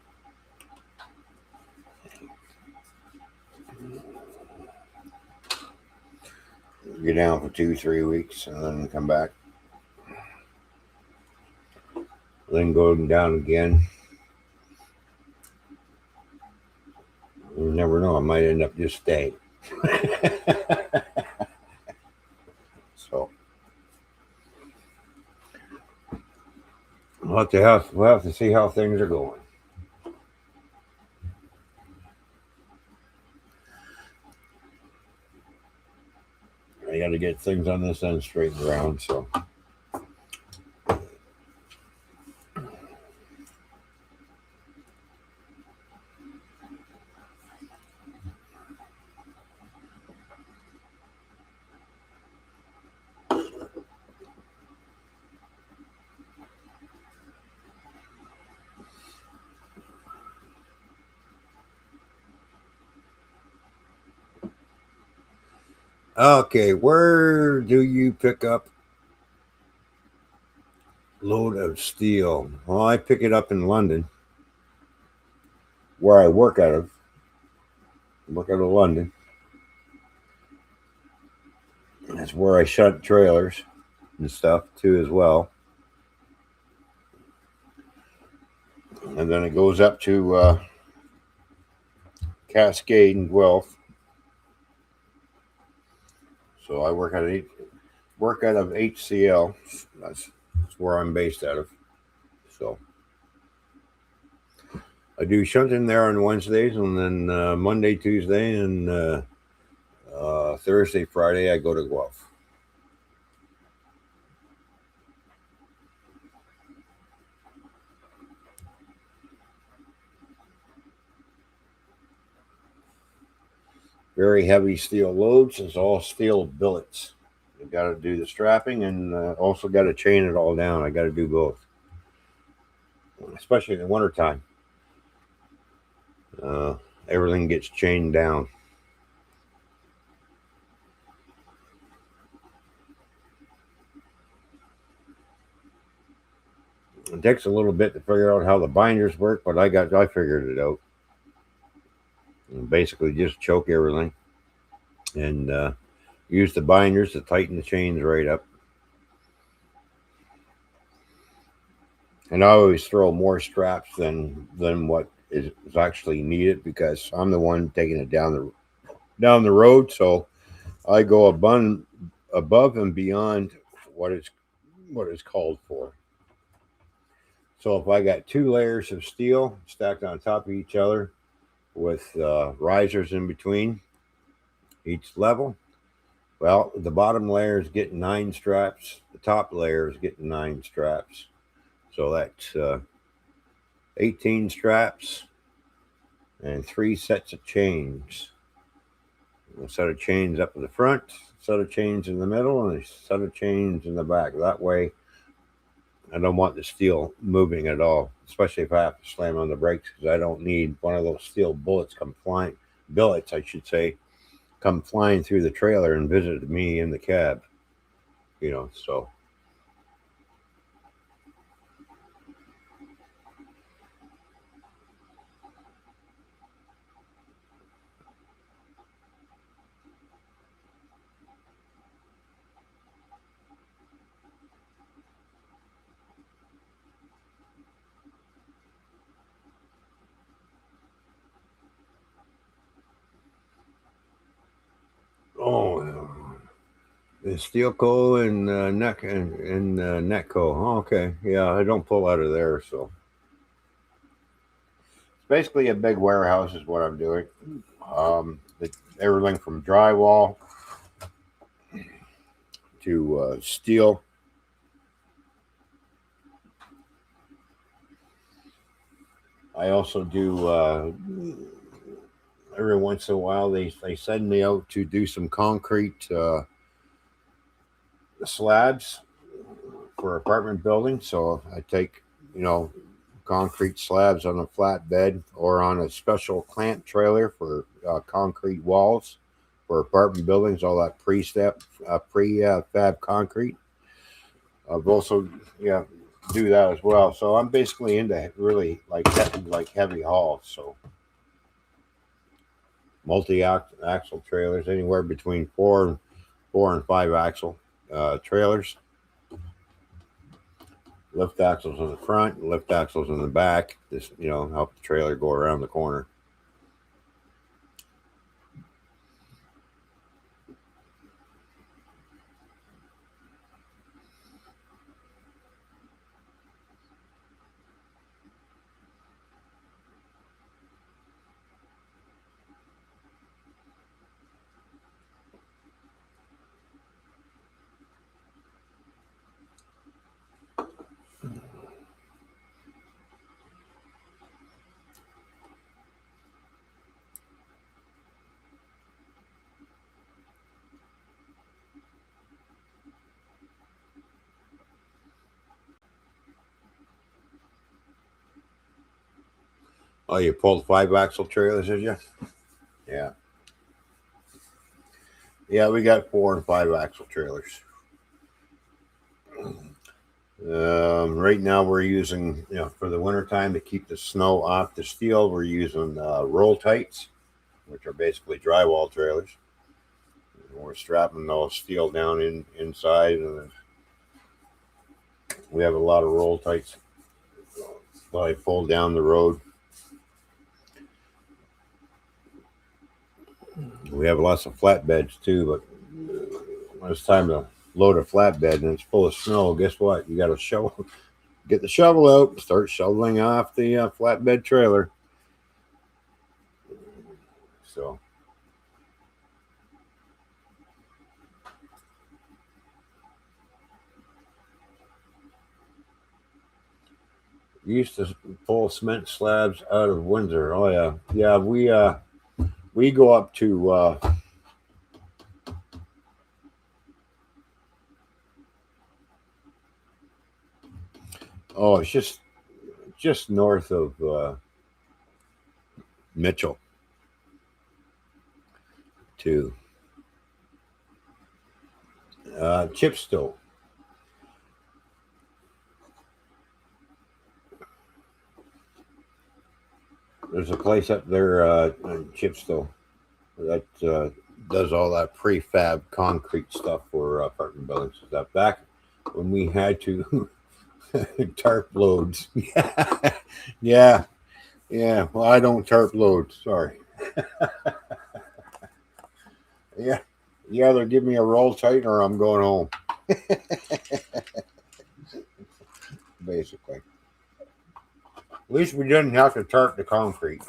Get down for 2-3 weeks and then come back. Then go down again. You never know, I might end up just staying. So we'll have to see how things are going. I got to get things on this end straightened around. So Okay, where do you pick up load of steel? Well, I pick it up in London, where I work out of. Work out of London. That's where I shunt trailers and stuff too, as well. And then it goes up to Cascade and Guelph. So I work out of HCL. That's where I'm based out of. So I do shunting there on Wednesdays, and then Monday, Tuesday, and Thursday, Friday I go to Guelph. Very heavy steel loads. It's all steel billets. You got to do the strapping, and also got to chain it all down. I got to do both, especially in the wintertime. Uh, Everything gets chained down. It takes a little bit to figure out how the binders work, but I figured it out. And basically, just choke everything and use the binders to tighten the chains right up. And I always throw more straps than what is actually needed because I'm the one taking it down the road. So I go above and beyond what is what is called for. So if I got two layers of steel stacked on top of each other with risers in between each level, well, the bottom layer is getting 9 straps. The top layer is getting 9 straps. So that's 18 straps and 3 sets of chains. A set of chains up in the front, a set of chains in the middle, and a set of chains in the back. That way, I don't want the steel moving at all, especially if I have to slam on the brakes because I don't need one of those steel billets, I should say, come flying through the trailer and visit me in the cab. So oh, the steel co and Netco. Oh, okay, yeah, I don't pull out of there, so it's basically a big warehouse is what I'm doing. Everything from drywall to steel. I also do every once in a while they send me out to do some concrete slabs for apartment buildings. So I take you know concrete slabs on a flat bed or on a special clamp trailer for concrete walls for apartment buildings. All that fab concrete. I've also do that as well. So I'm basically into really like heavy hauls. So multi axle trailers, anywhere between four and 5 axle trailers. Lift axles in the front, lift axles in the back. Just help the trailer go around the corner. Oh, you pulled 5 axle trailers, did you? Yeah, Yeah, we got 4 and 5 axle trailers. Right now we're using, for the wintertime to keep the snow off the steel, we're using roll tights, which are basically drywall trailers. And we're strapping those steel down inside, and then we have a lot of roll tights while I pull down the road. We have lots of flatbeds too, but when it's time to load a flatbed and it's full of snow, guess what? You got to shovel, get the shovel out, and start shoveling off the flatbed trailer. So we used to pull cement slabs out of Windsor. Oh yeah, yeah. We go up to it's just north of Mitchell to Chipstow. There's a place up there in Chipstow that does all that prefab concrete stuff for apartment buildings and stuff. Back when we had to tarp loads. Yeah, yeah. Well, I don't tarp load. Sorry. Yeah, you either give me a roll tight or I'm going home. Basically, at least we didn't have to tarp the concrete.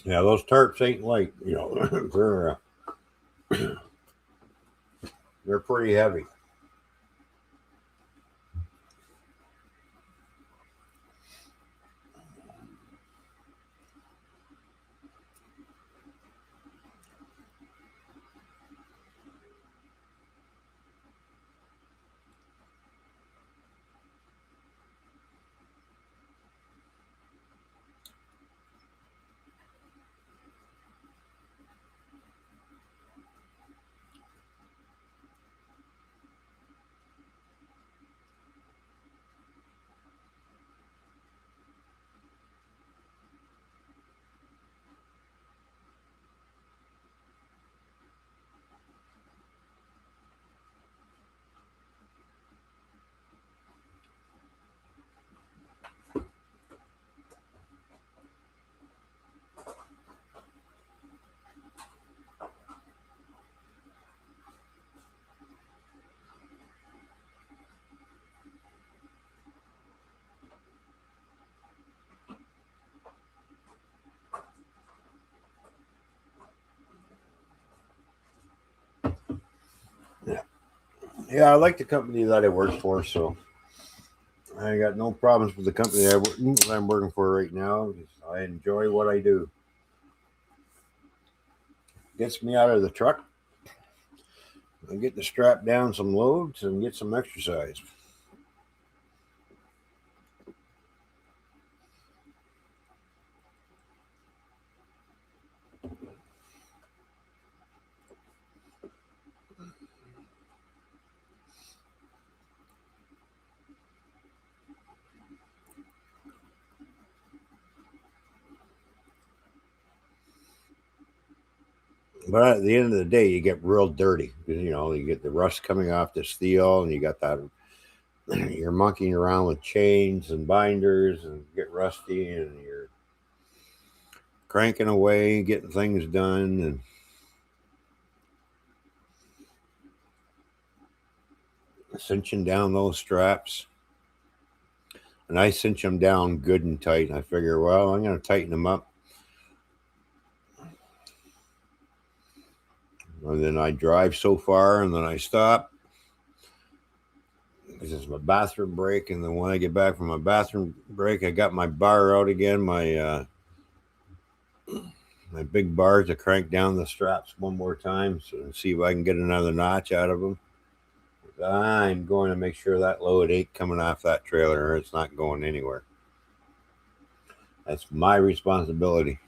Yeah, those tarps ain't light. They're pretty heavy. Yeah, yeah. I like the company that I work for, so I got no problems with the company that I'm working for right now. I enjoy what I do. Gets me out of the truck. I get to strap down some loads and get some exercise. But at the end of the day, you get real dirty. You get the rust coming off the steel, and you got that. You're monkeying around with chains and binders, and get rusty, and cranking away, getting things done, and cinching down those straps. And I cinch them down good and tight. And I figure, well, I'm going to tighten them up. And then I drive so far, and then I stop. This is my bathroom break. And then when I get back from my bathroom break, I got my bar out again, my big bars to crank down the straps one more time so see if I can get another notch out of them. I'm going to make sure that load ain't coming off that trailer or it's not going anywhere. That's my responsibility.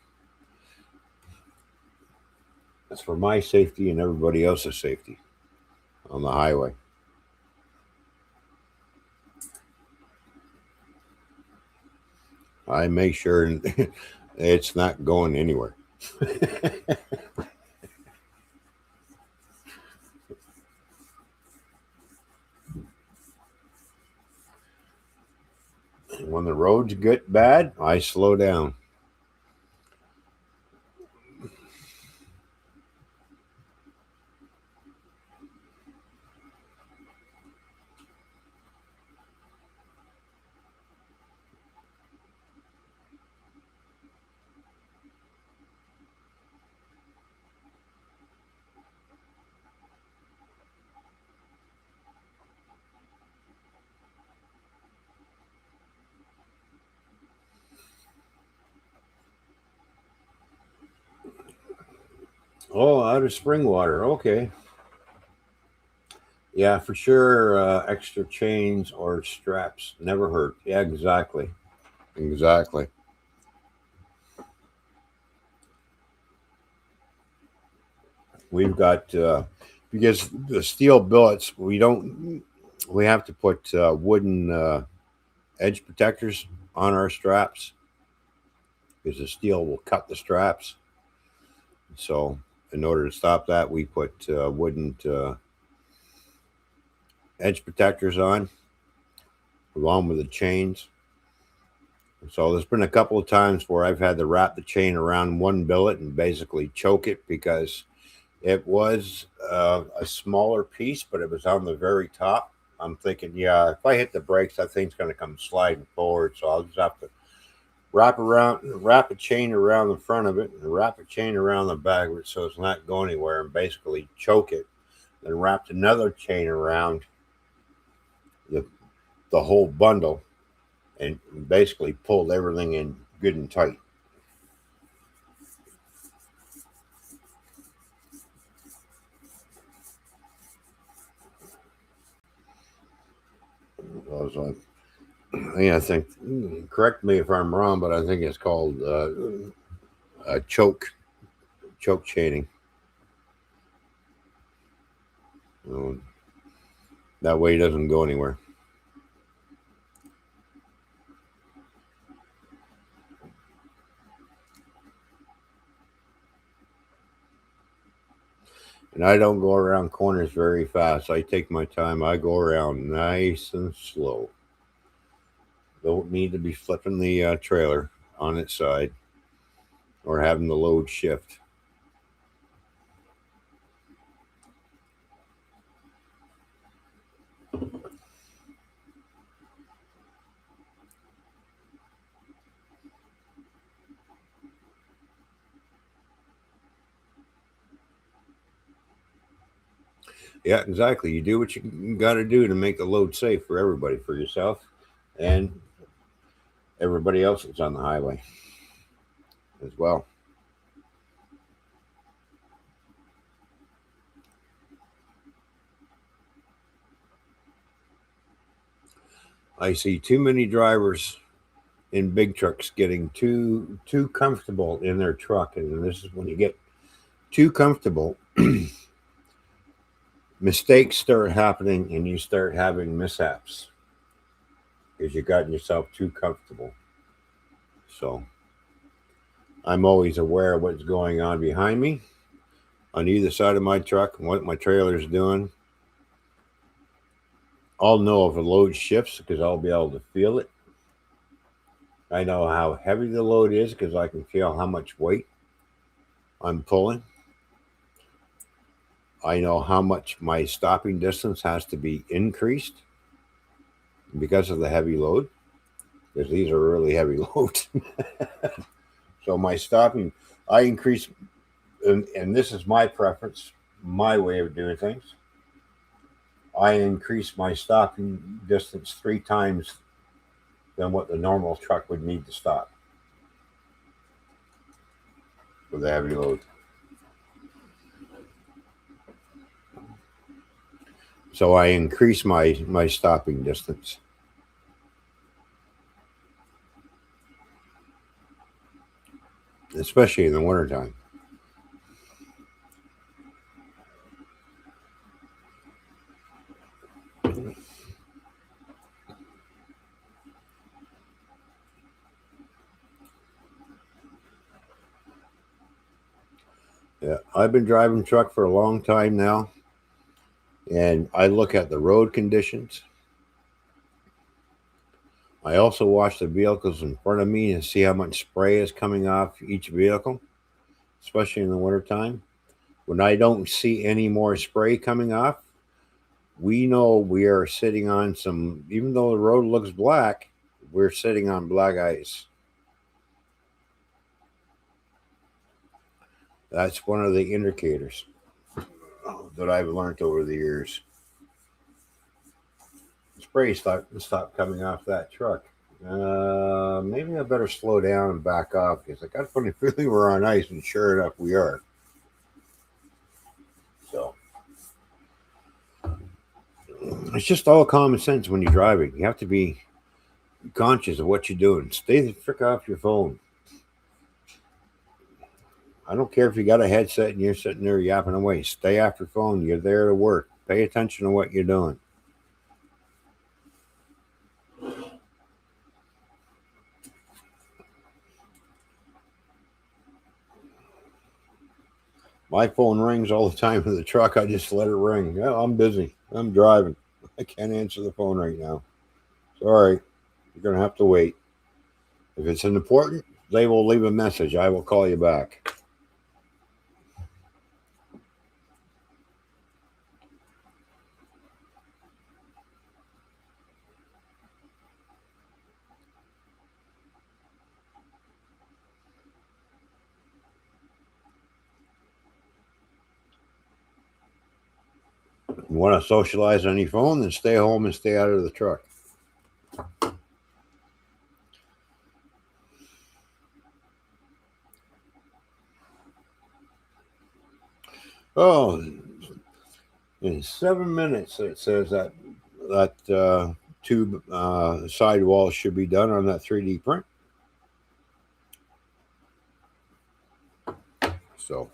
That's for my safety and everybody else's safety on the highway. I make sure it's not going anywhere. When the roads get bad, I slow down. Oh, out of spring water. Okay. Yeah, for sure. Extra chains or straps never hurt. Yeah, exactly. Exactly. We've got, because the steel billets, we have to put wooden edge protectors on our straps because the steel will cut the straps. So, in order to stop that, we put wooden edge protectors on along with the chains. So there's been a couple of times where I've had to wrap the chain around one billet and basically choke it because it was a smaller piece, but it was on the very top. I'm thinking, yeah, if I hit the brakes, that thing's going to come sliding forward. So I'll just have to wrap a chain around the front of it and wrap a chain around the back of it so it's not going anywhere and basically choke it. Then wrapped another chain around the whole bundle and basically pulled everything in good and tight. So I think, correct me if I'm wrong, but I think it's called choke chaining. That way it doesn't go anywhere. And I don't go around corners very fast. I take my time. I go around nice and slow. Don't need to be flipping the trailer on its side or having the load shift. Yeah, exactly. You do what you got to do to make the load safe for everybody, for yourself and everybody else that's on the highway as well. I see too many drivers in big trucks getting too comfortable in their truck, and this is when you get too comfortable. Mistakes start happening, and you start having mishaps because you gotten yourself too comfortable. So I'm always aware of what's going on behind me, on either side of my truck, and what my trailer's doing. I'll know if a load shifts because I'll be able to feel it. I know how heavy the load is because I can feel how much weight I'm pulling. I know how much my stopping distance has to be increased because of the heavy load, because these are really heavy loads. So my stopping, I increase, and this is my preference, my way of doing things. I increase my stopping distance 3 times than what the normal truck would need to stop with a heavy load. So I increase my stopping distance. Especially in the wintertime. Yeah, I've been driving truck for a long time now, and I look at the road conditions. I also watch the vehicles in front of me and see how much spray is coming off each vehicle, especially in the wintertime. When I don't see any more spray coming off, we know we are sitting on some, even though the road looks black, we're sitting on black ice. That's one of the indicators that I've learned over the years. Spray stop coming off that truck. Maybe I better slow down and back off because I got a funny feeling we're on ice, and sure enough, we are. So it's just all common sense when you're driving. You have to be conscious of what you're doing. Stay the frick off your phone. I don't care if you got a headset and you're sitting there yapping away. Stay off your phone. You're there to work. Pay attention to what you're doing. My phone rings all the time in the truck. I just let it ring. Yeah, I'm busy. I'm driving. I can't answer the phone right now. Sorry. You're going to have to wait. If it's important, they will leave a message. I will call you back. You want to socialize on your phone, then stay home and stay out of the truck. Oh, in 7 minutes, it says that tube sidewall should be done on that 3D print. So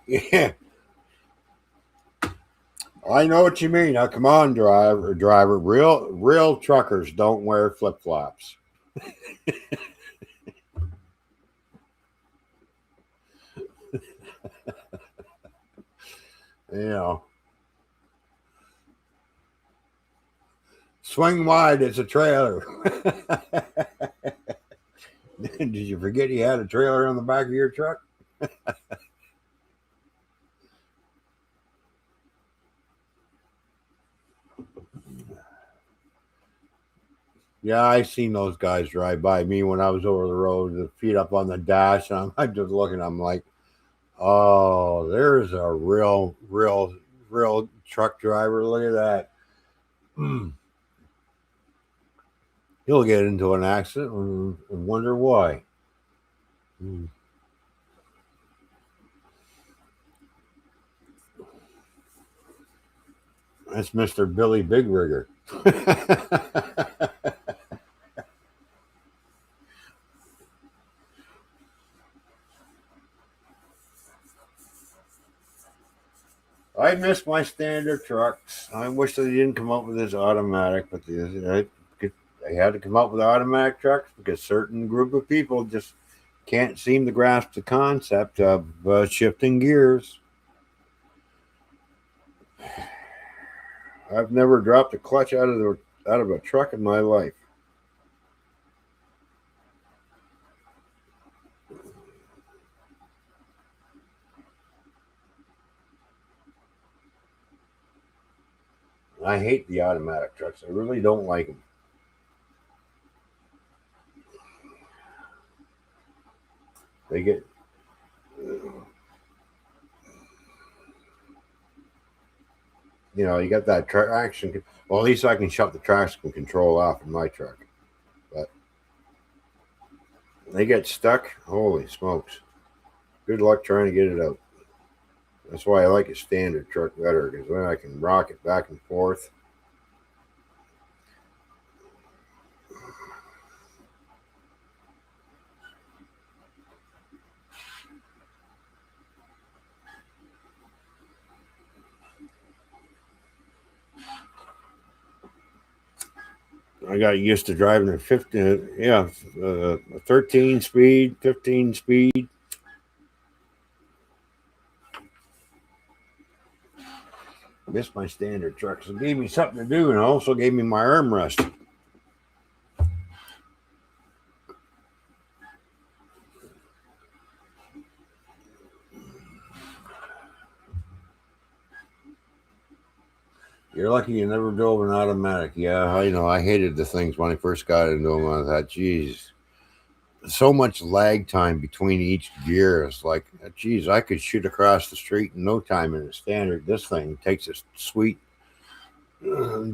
yeah, I know what you mean. Now, come on, driver. Real truckers don't wear flip flops. You know, swing wide. It's a trailer. Did you forget you had a trailer on the back of your truck? Yeah, I seen those guys drive by me when I was over the road, the feet up on the dash, and I'm just looking. I'm like, oh, there's a real truck driver. Look at that. He'll get into an accident and wonder why. Mm. That's Mr. Billy Big Rigger. I miss my standard trucks. I wish they didn't come up with this automatic, but they had to come up with automatic trucks because certain group of people just can't seem to grasp the concept of shifting gears. I've never dropped a clutch out of a truck in my life. I hate the automatic trucks. I really don't like them. They get you got that traction. Well, at least I can shut the traction control off in my truck. But they get stuck. Holy smokes. Good luck trying to get it out. That's why I like a standard truck better, because then I can rock it back and forth. I got used to driving a 13 speed, 15 speed. Missed my standard trucks. It gave me something to do and also gave me my armrest. You're lucky you never drove an automatic. Yeah, I know. I hated the things when I first got into them. I thought, geez, so much lag time between each gear. It's like, geez, I could shoot across the street in no time in a standard. This thing takes a sweet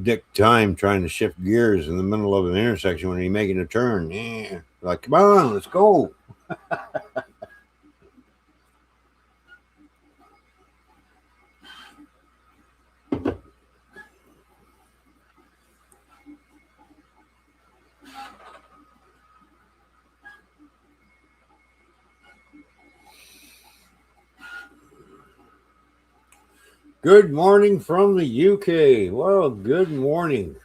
dick time trying to shift gears in the middle of an intersection when you're making a turn. Yeah. Like, come on, let's go. Good morning from the UK. Well, good morning.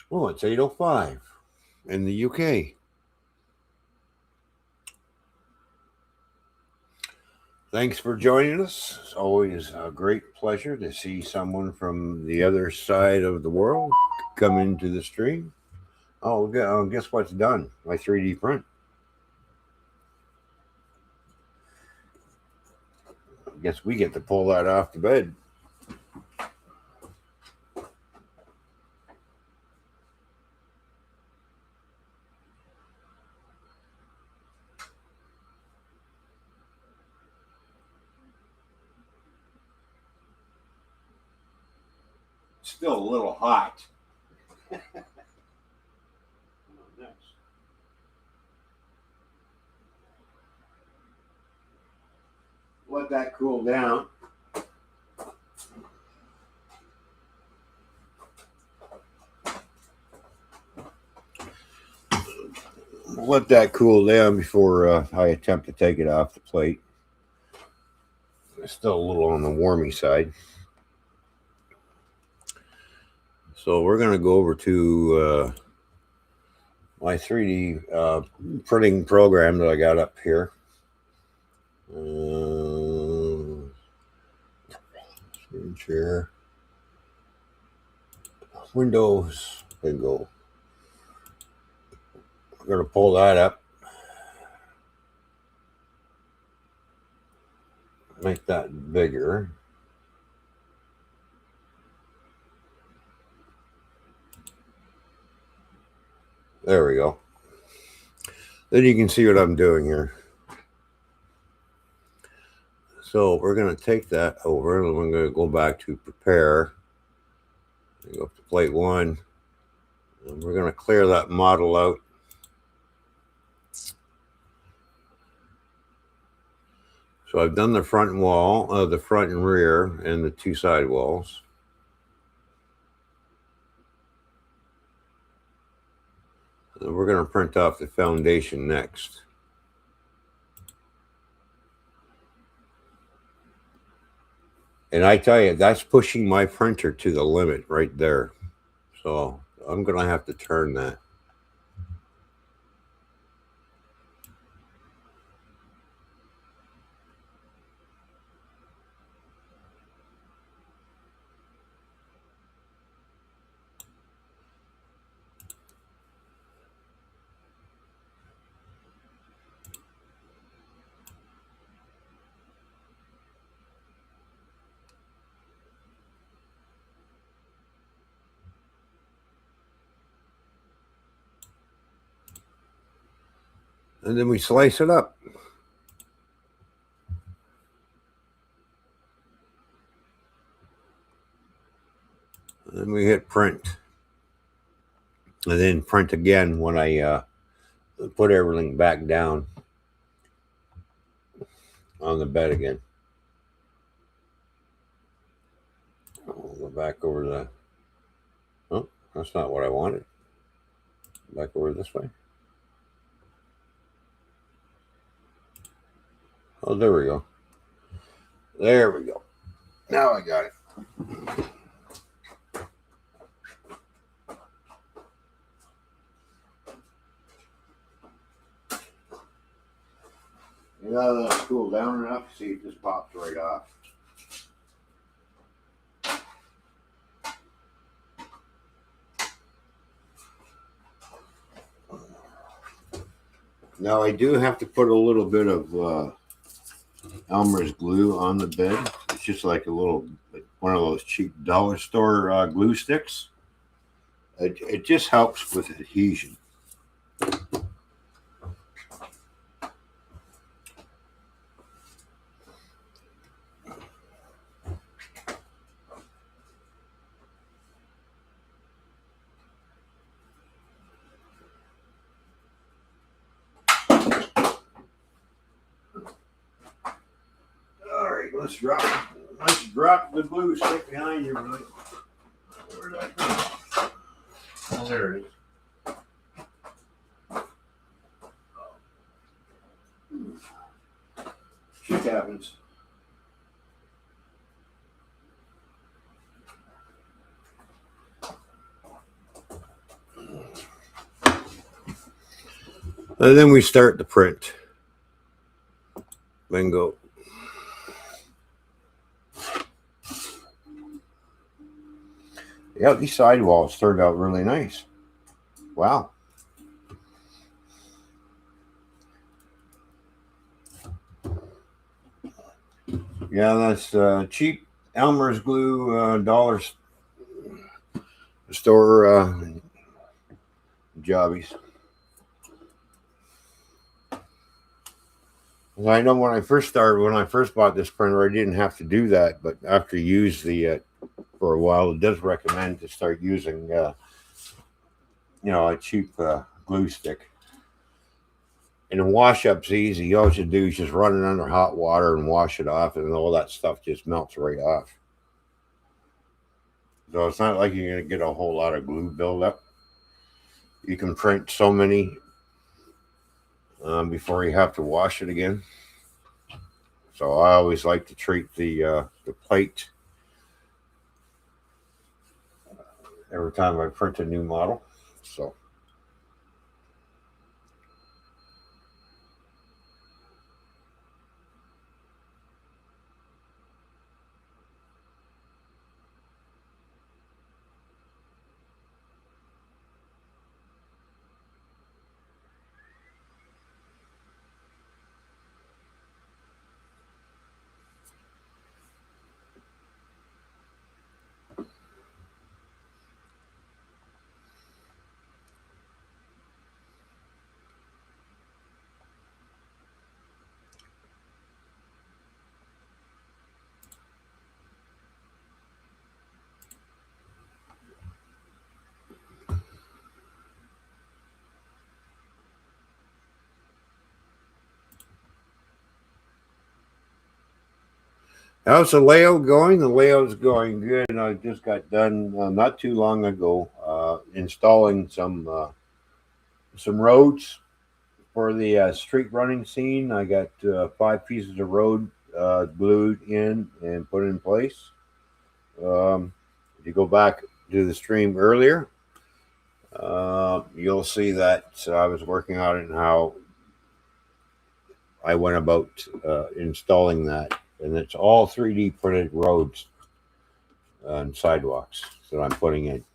Oh, it's 8:05 in the UK. Thanks for joining us. It's always a great pleasure to see someone from the other side of the world come into the stream. Oh, guess what's done? My 3D print. I guess we get to pull that off the bed. Still a little hot. Let that cool down. Let that cool down before I attempt to take it off the plate. It's still a little on the warmy side. So we're going to go over to my 3D printing program that I got up here. Screen share. Windows. Bingo. We're going to pull that up. Make that bigger. There we go. Then you can see what I'm doing here. So we're going to take that over and we're going to go back to prepare. Go up to plate 1. And we're going to clear that model out. So I've done the front wall, the front and rear, and the 2 side walls. We're going to print off the foundation next. And I tell you, that's pushing my printer to the limit right there. So I'm going to have to turn that. And then we slice it up. And then we hit print. And then print again when I put everything back down on the bed again. I'll go back over the... Oh, that's not what I wanted. Back over this way. Oh, there we go. There we go. Now I got it. Now that's cooled down enough, see it just pops right off. Now I do have to put a little bit of Elmer's glue on the bed. It's just like a little, one of those cheap dollar store glue sticks. It just helps with adhesion. Let's drop the glue stick behind you, buddy. Where'd that go? Oh, there it is. Shit happens. And then we start the print. Bingo. Yeah, these sidewalls turned out really nice. Wow. Yeah, that's cheap Elmer's glue dollar store jobbies. I know when I first bought this printer, I didn't have to do that, but after you use the for a while, it does recommend to start using, a cheap glue stick. And the wash up's easy. All you do is just run it under hot water and wash it off, and all that stuff just melts right off. So it's not like you're going to get a whole lot of glue buildup. You can print so many before you have to wash it again. So I always like to treat the plate every time I print a new model. So. How's the layout going? The layout's going good. And I just got done not too long ago installing some some roads for the street running scene. I got 5 pieces of road glued in and put in place. If you go back to the stream earlier, you'll see that I was working on it and how I went about installing that. And it's all 3D printed roads and sidewalks that I'm putting in.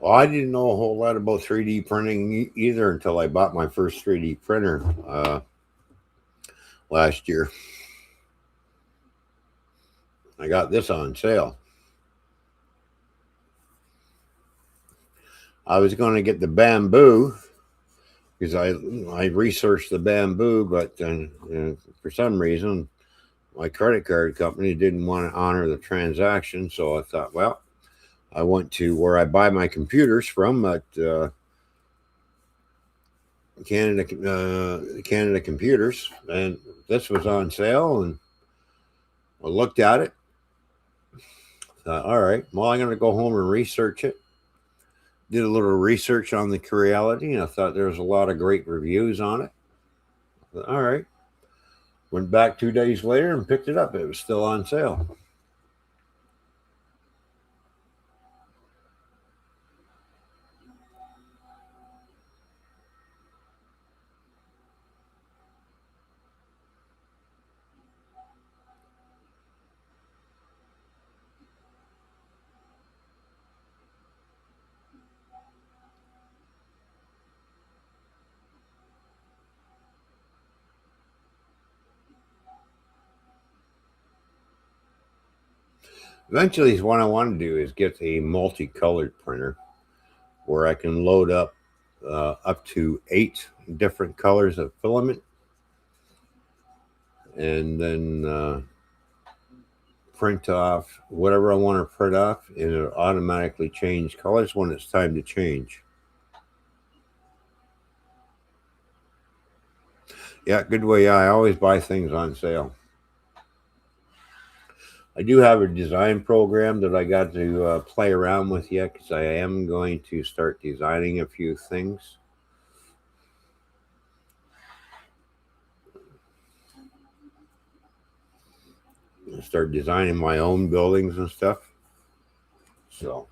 Well, I didn't know a whole lot about 3D printing either until I bought my first 3D printer last year. I got this on sale. I was going to get the Bamboo because I researched the Bamboo, but for some reason my credit card company didn't want to honor the transaction. So I thought, well, I went to where I buy my computers from at Canada Computers, and this was on sale, and I looked at it. Thought, all right, well, I'm going to go home and research it. Did a little research on the Creality, and I thought there was a lot of great reviews on it. Thought, all right. Went back 2 days later and picked it up. It was still on sale. Eventually, what I want to do is get a multicolored printer where I can load up to 8 different colors of filament, and then print off whatever I want to print off, and it'll automatically change colors when it's time to change. Yeah, good way. Yeah, I always buy things on sale. I do have a design program that I got to play around with yet because I am going to start designing a few things. Start designing my own buildings and stuff. So.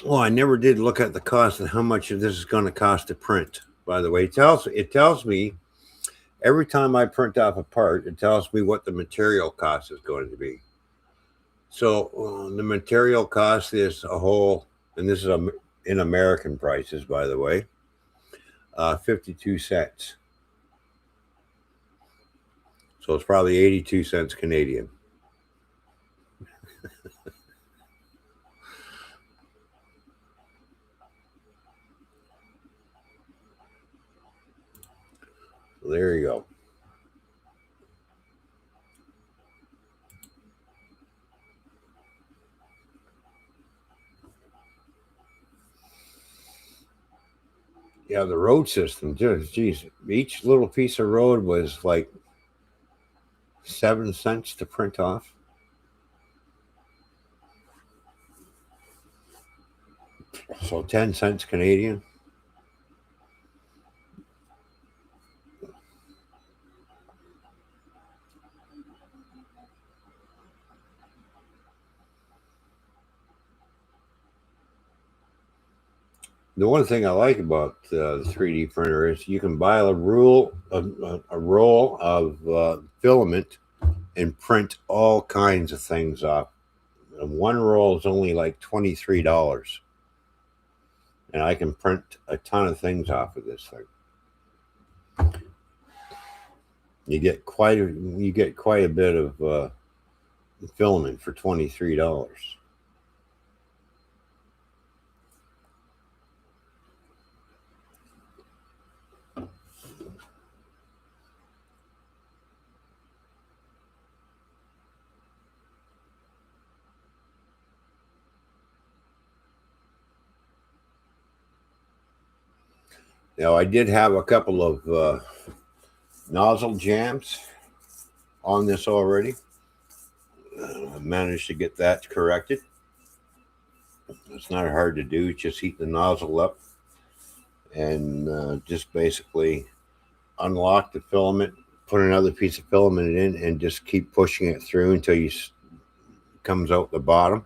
Well, I never did look at the cost and how much of this is going to cost to print. By the way, it tells me every time I print off a part, it tells me what the material cost is going to be. So the material cost is a whole, and this is in American prices, by the way, 52 cents. So it's probably 82 cents Canadian. So there you go. Yeah, the road system, geez, each little piece of road was like 7 cents to print off. So 10 cents Canadian. The one thing I like about the 3D printer is you can buy a roll of filament and print all kinds of things off. And one roll is only like $23, and I can print a ton of things off of this thing. You get quite a bit of filament for $23. Now I did have a couple of nozzle jams on this already. I managed to get that corrected. It's not hard to do. Just heat the nozzle up and just basically unlock the filament, put another piece of filament in, and just keep pushing it through until you comes out the bottom,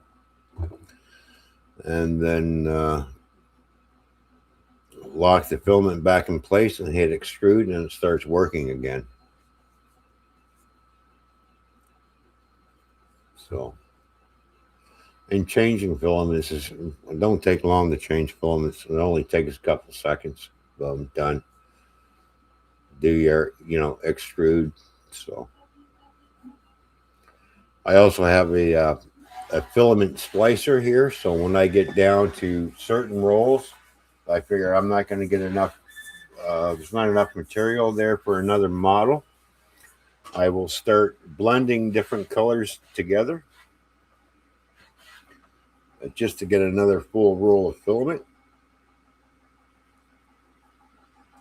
and then lock the filament back in place and hit extrude, and it starts working again. So, and changing filaments don't take long to change filaments. It only takes a couple seconds. Done. Do your extrude. So I also have a filament splicer here. So when I get down to certain rolls, I figure I'm not going to get enough. There's not enough material there for another model. I will start blending different colors together just to get another full roll of filament.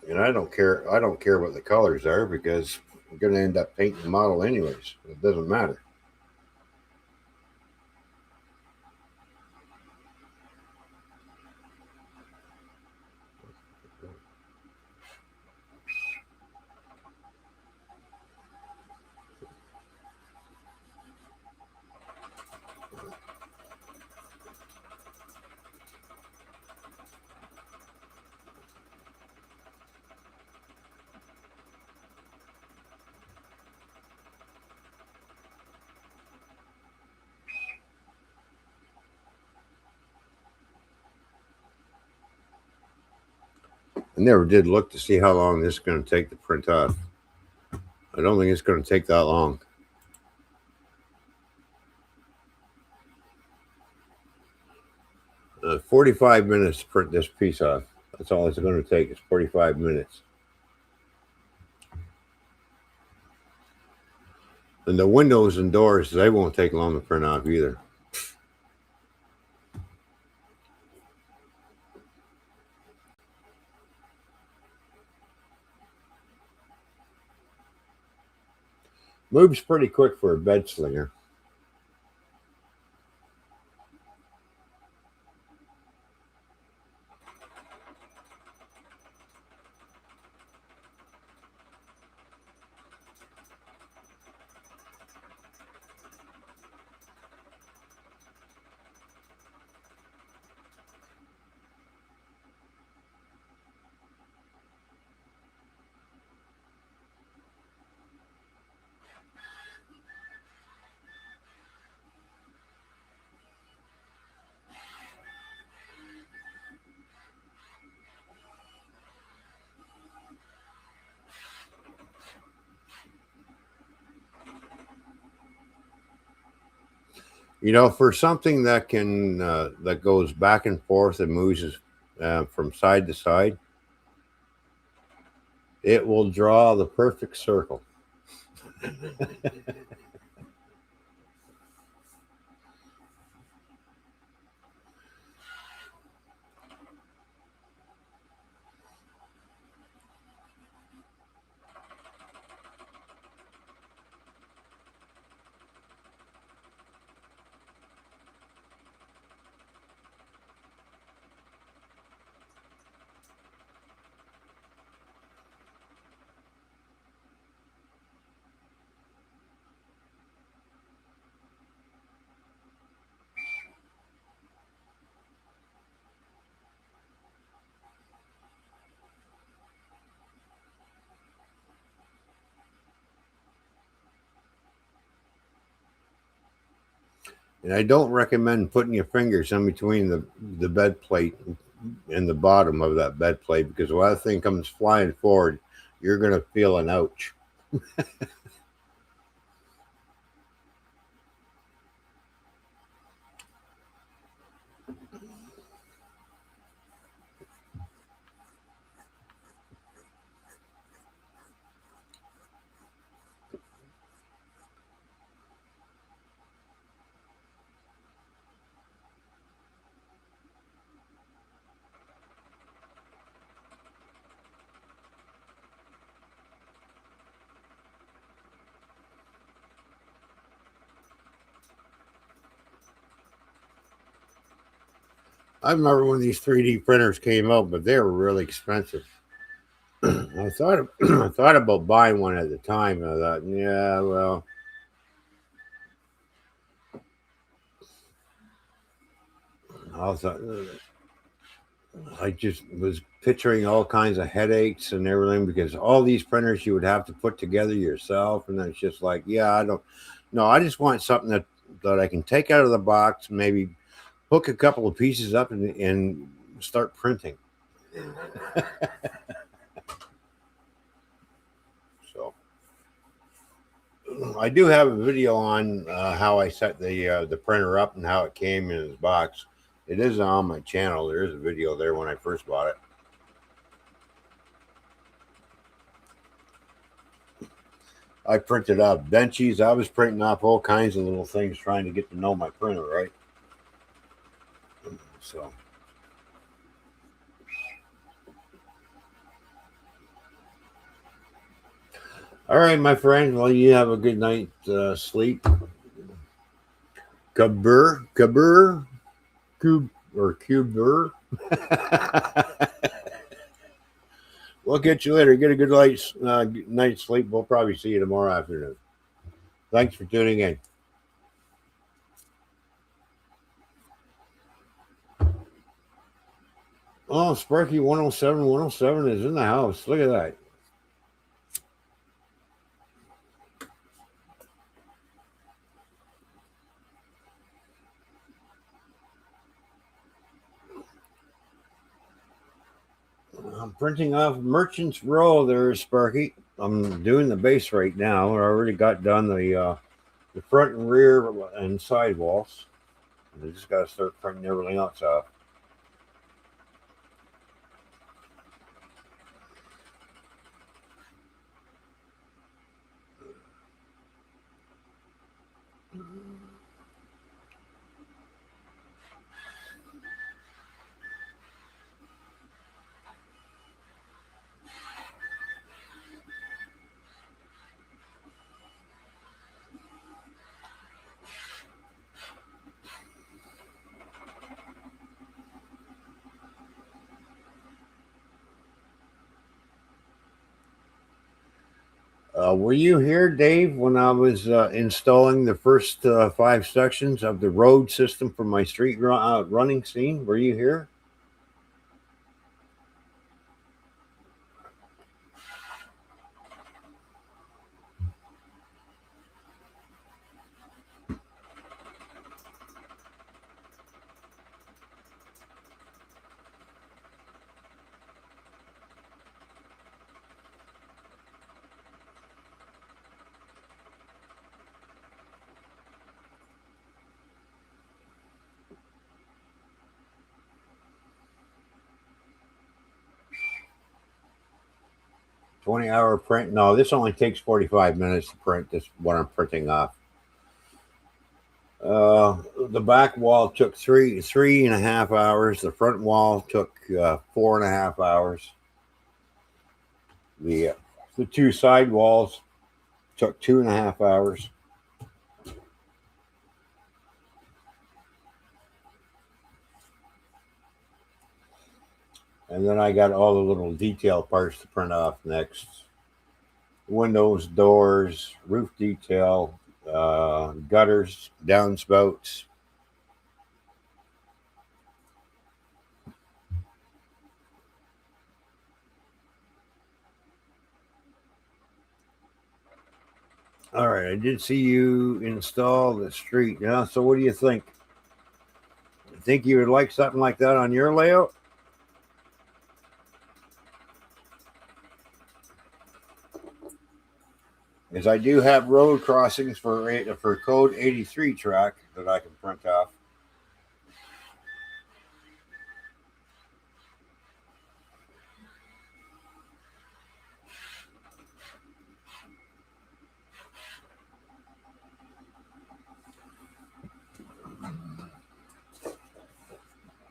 And I don't care. I don't care what the colors are because I'm going to end up painting the model anyways. It doesn't matter. I never did look to see how long this is going to take to print off. I don't think it's going to take that long. 45 minutes to print this piece off. That's all it's going to take. It's 45 minutes. And the windows and doors, they won't take long to print off either. Moves pretty quick for a bed slinger. For something that can that goes back and forth and moves from side to side, it will draw the perfect circle. And I don't recommend putting your fingers in between the bed plate and the bottom of that bed plate because when that thing comes flying forward, you're going to feel an ouch. I remember when these 3D printers came out, but they were really expensive. I thought I thought about buying one at the time. And I thought, yeah, well, I thought I just was picturing all kinds of headaches and everything because all these printers you would have to put together yourself, and then it's just like, yeah, I don't. No, I just want something that I can take out of the box, maybe hook a couple of pieces up and start printing. So I do have a video on how I set the printer up and how it came in its box. It is on my channel. There is a video there when I first bought it. I printed out benchies. I was printing off all kinds of little things trying to get to know my printer, right? So, all right, my friend. Well, you have a good night sleep. Kabur, cube or cuber. We'll get you later. Get a good night's sleep. We'll probably see you tomorrow afternoon. Thanks for tuning in. Oh, Sparky 107 is in the house. Look at that. I'm printing off Merchant's Row there, Sparky. I'm doing the base right now. I already got done the front and rear and side walls. I just got to start printing everything else off. Were you here, Dave, when I was installing the first 5 sections of the road system for my street running scene? Were you here? 20-hour print? No, this only takes 45 minutes to print. This what I'm printing off. The back wall took three and a half hours. The front wall took 4.5 hours. The the two side walls took 2.5 hours. And then I got all the little detail parts to print off next. Windows, doors, roof detail, gutters, downspouts. All right, I did see you install the street. Yeah, so what do you think? Think you would like something like that on your layout? Because I do have road crossings for code 83 track that I can print off.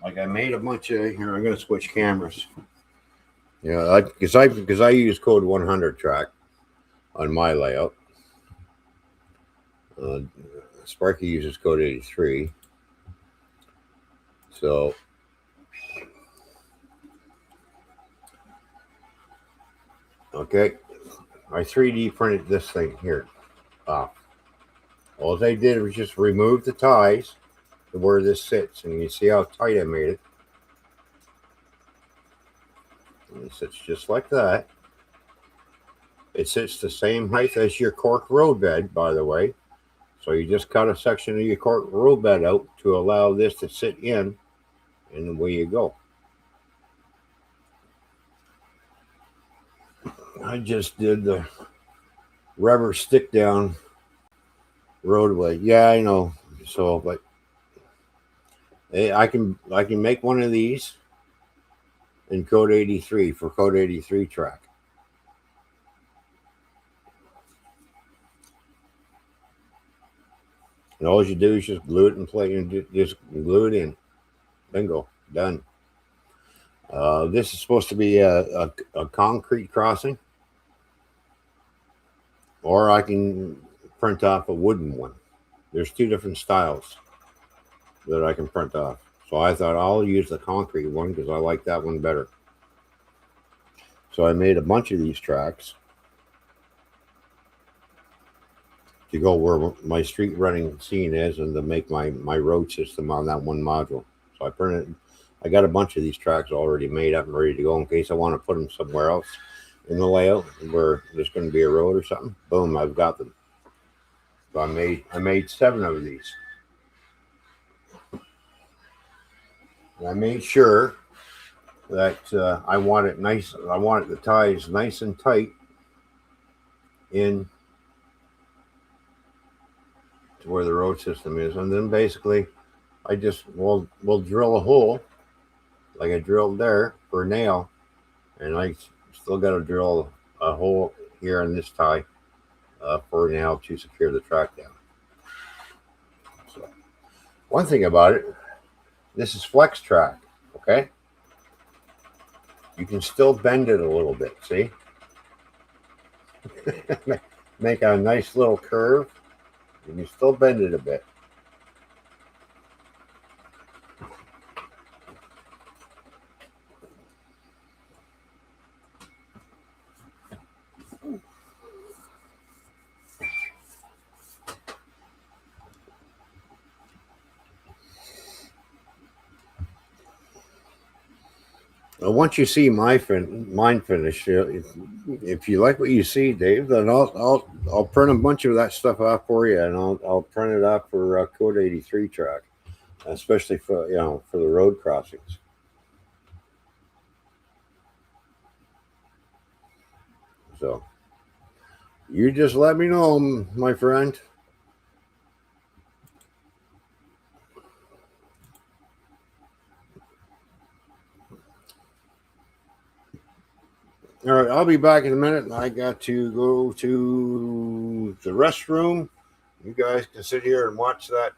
Like I made a bunch of here. I'm gonna switch cameras. Yeah, because I use code 100 track on my layout. Uh, Sparky uses code 83. So okay, I 3D printed this thing here off. All they did was just remove the ties to where this sits, and you see how tight I made it. And it sits just like that. It sits the same height as your cork road bed, by the way. So you just cut a section of your cork road bed out to allow this to sit in, and away you go. I just did the rubber stick down roadway. Yeah, I know. So, but hey, I can make one of these in code 83 for code 83 track. And all you do is just glue it in place and just glue it in. Bingo, done. This is supposed to be a concrete crossing, or I can print off a wooden one. There's two different styles that I can print off. So I thought I'll use the concrete one because I like that one better. So I made a bunch of these tracks to go where my street running scene is and to make my road system on that one module. So I got a bunch of these tracks already made up and ready to go in case I want to put them somewhere else in the layout where there's going to be a road or something. Boom, I've got them. So I made 7 of these. And I made sure that I want it nice. I want the ties nice and tight in to where the road system is, and then basically I just will drill a hole like I drilled there for a nail, and I still got to drill a hole here on this tie for a nail to secure the track down. So one thing about it, this is flex track, okay? You can still bend it a little bit, see? Make a nice little curve. You can still bend it a bit. Once you see mine finished, if you like what you see, Dave, then I'll print a bunch of that stuff off for you, and I'll print it off for code 83 track, especially for for the road crossings. So you just let me know, my friend. All right, I'll be back in a minute. I got to go to the restroom. You guys can sit here and watch that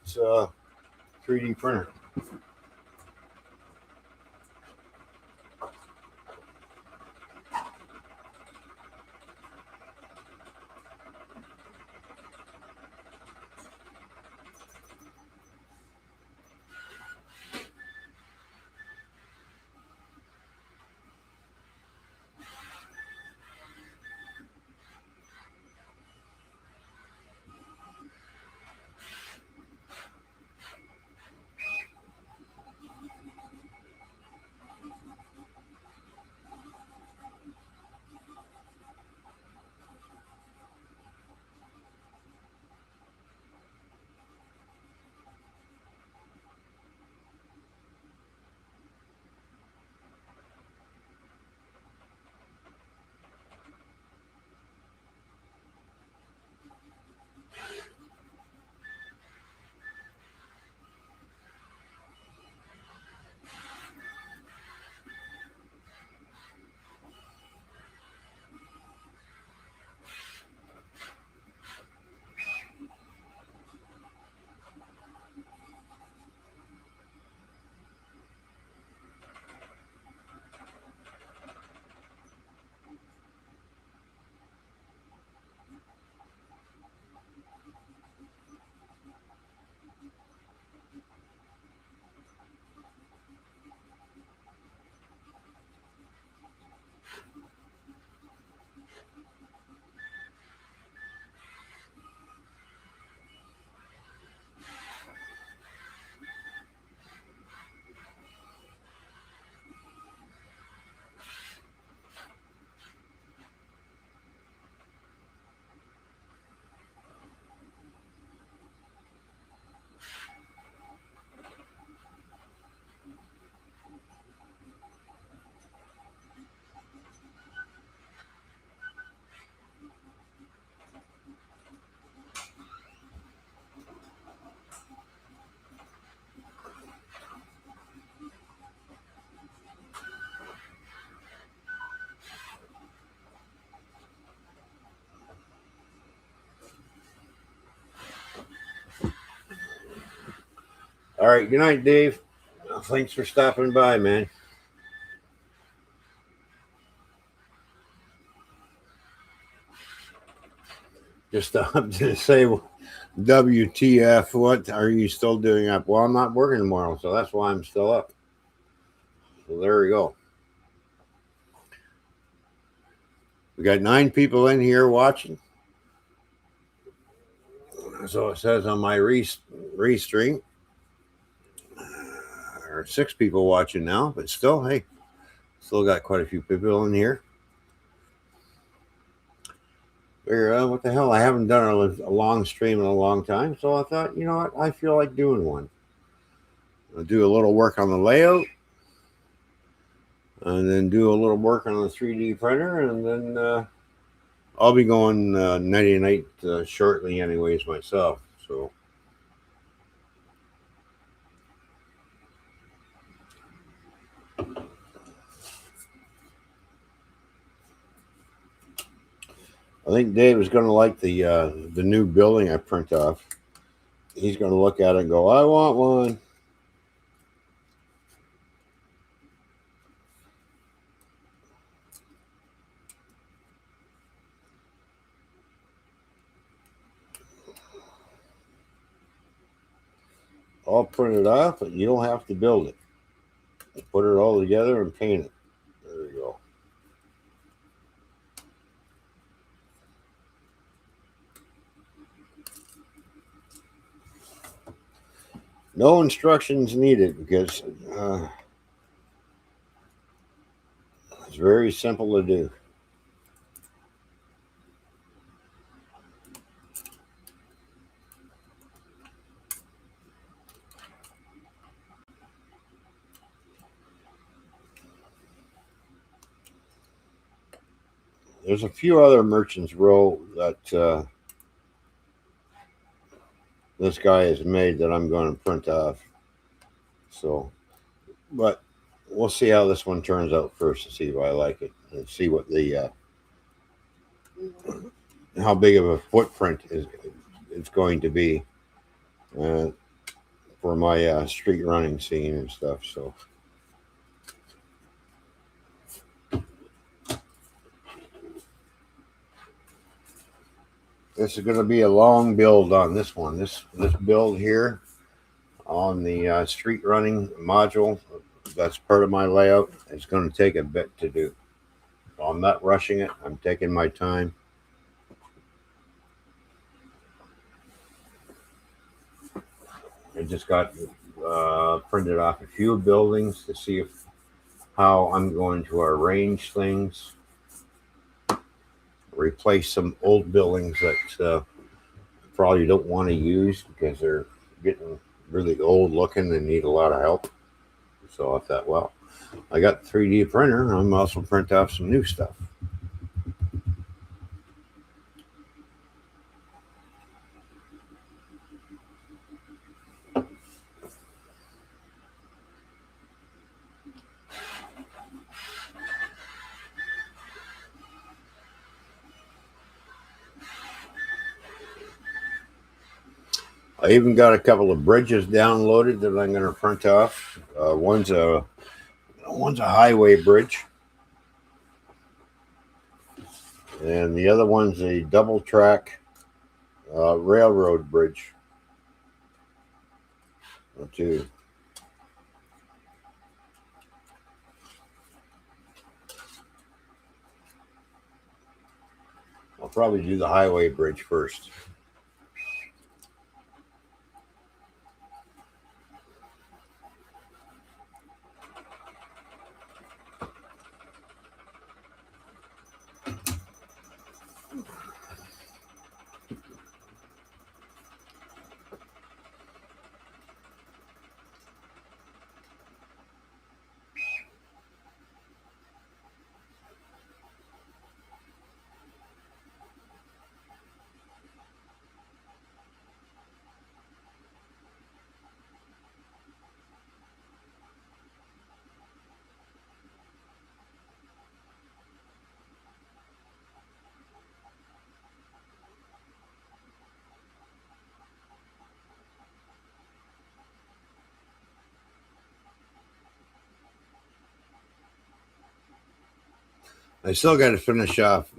3D printer. All right. Good night, Dave. Thanks for stopping by, man. Just up to say, WTF? What are you still doing up? Well, I'm not working tomorrow, so that's why I'm still up. So there we go. We got 9 people in here watching. So it says on my restream, there are 6 people watching now, but still, hey, still got quite a few people in here. What the hell? I haven't done a long stream in a long time, so I thought, you know what? I feel like doing one. I'll do a little work on the layout, and then do a little work on the 3D printer, and then I'll be going nighty night shortly, anyways, myself. So. I think Dave is going to like the new building I print off. He's going to look at it and go, "I want one." I'll print it off, but you don't have to build it. You put it all together and paint it. There we go. No instructions needed because it's very simple to do. There's a few other Merchants Row that this guy has made that I'm going to print off. So, but we'll see how this one turns out first to see if I like it and see what the how big of a footprint is it's going to be for my street running scene and stuff. So. This is going to be a long build on this one. This build here on the street running module, that's part of my layout. It's going to take a bit to do. So I'm not rushing it. I'm taking my time. I just got printed off a few buildings to see how I'm going to arrange things. Replace some old buildings that probably don't want to use because they're getting really old looking and need a lot of help. So I thought, well, I got the 3D printer. I'm also print off some new stuff. I even got a couple of bridges downloaded that I'm going to print off. One's a highway bridge, and the other one's a double track railroad bridge. Too. I'll probably do the highway bridge first. I still got to finish off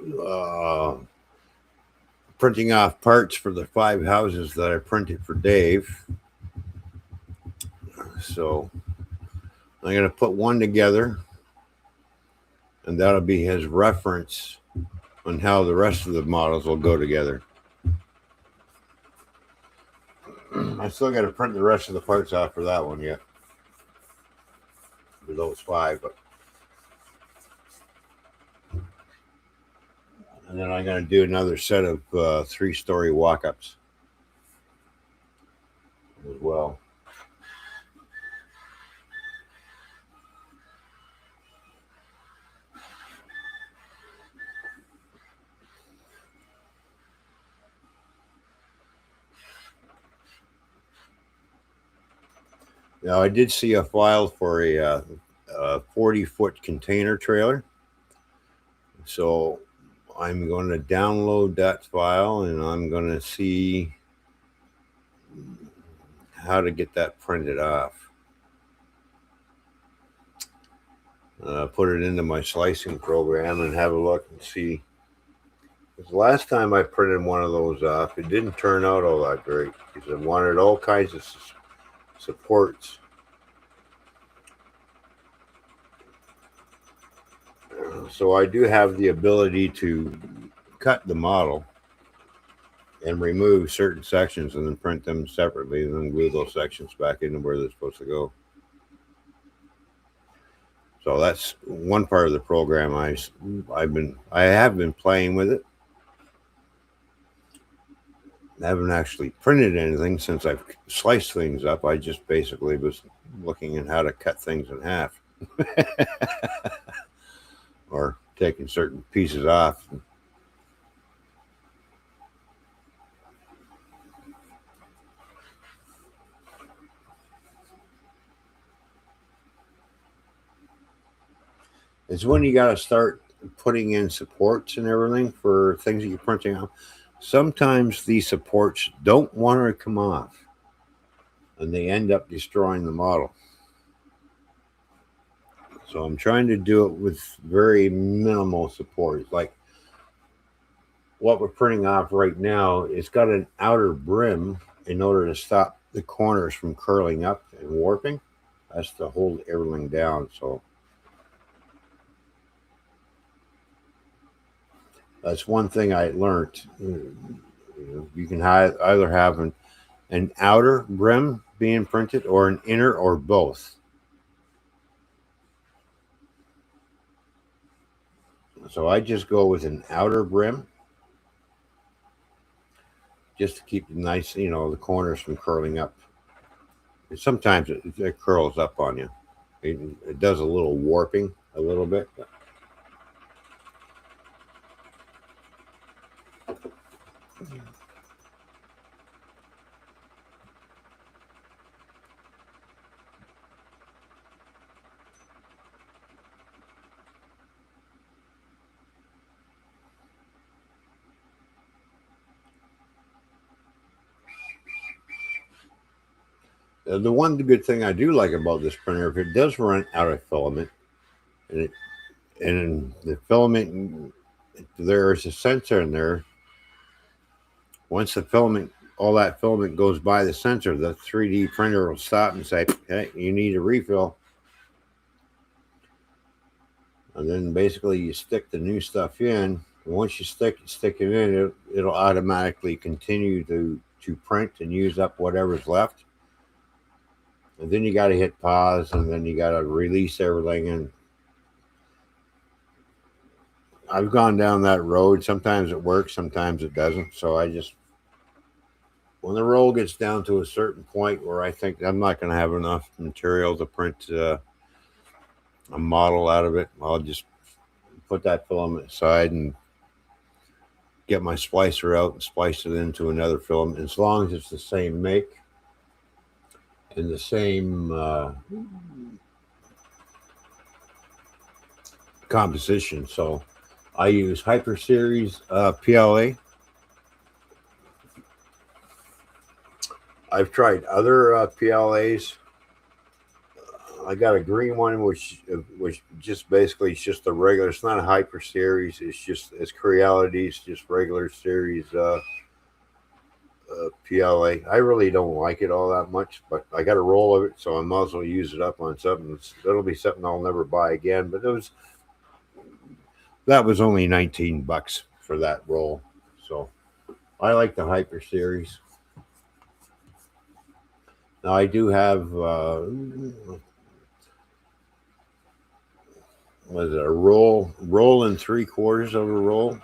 printing off parts for the 5 houses that I printed for Dave. So I'm going to put one together, and that'll be his reference on how the rest of the models will go together. I still got to print the rest of the parts off for that one yet. For those 5, but and then I'm going to do another set of 3-story walk-ups as well. Now, I did see a file for a 40-foot container trailer. So I'm going to download that file, and I'm going to see how to get that printed off. Put it into my slicing program and have a look and see. Because last time I printed one of those off, it didn't turn out all that great because I wanted all kinds of supports. So I do have the ability to cut the model and remove certain sections and then print them separately and then glue those sections back into where they're supposed to go. So that's one part of the program I have been playing with it. I haven't actually printed anything since I've sliced things up. I just basically was looking at how to cut things in half or taking certain pieces off. It's when you got to start putting in supports and everything for things that you're printing out. Sometimes these supports don't want to come off and they end up destroying the model. So I'm trying to do it with very minimal support. Like what we're printing off right now, it's got an outer brim in order to stop the corners from curling up and warping. That's to hold everything down. So that's one thing I learned. You can either have an outer brim being printed or an inner or both. So I just go with an outer brim just to keep it nice, the corners from curling up. And sometimes it curls up on you. It does a little warping a little bit. The one good thing I do like about this printer, if it does run out of filament, and the filament, there's a sensor in there. Once all that filament goes by the sensor, the 3D printer will stop and say, "Hey, you need a refill." And then basically you stick the new stuff in. And once you stick it in, it'll automatically continue to print and use up whatever's left. And then you got to hit pause, and then you got to release everything. And I've gone down that road. Sometimes it works, sometimes it doesn't. So when the roll gets down to a certain point where I think I'm not going to have enough material to print a model out of it, I'll just put that filament aside and get my splicer out and splice it into another filament, as long as it's the same make and the same composition. So I use Hyper Series PLA. I've tried other PLAs. I got a green one, which just basically it's just a regular. It's not a hyper series. It's Creality's just regular series PLA. I really don't like it all that much, but I got a roll of it, so I might as well use it up on something. That'll be something I'll never buy again. But that was only $19 for that roll. So I like the hyper series. Now I do have was it a roll and 3/4 of a roll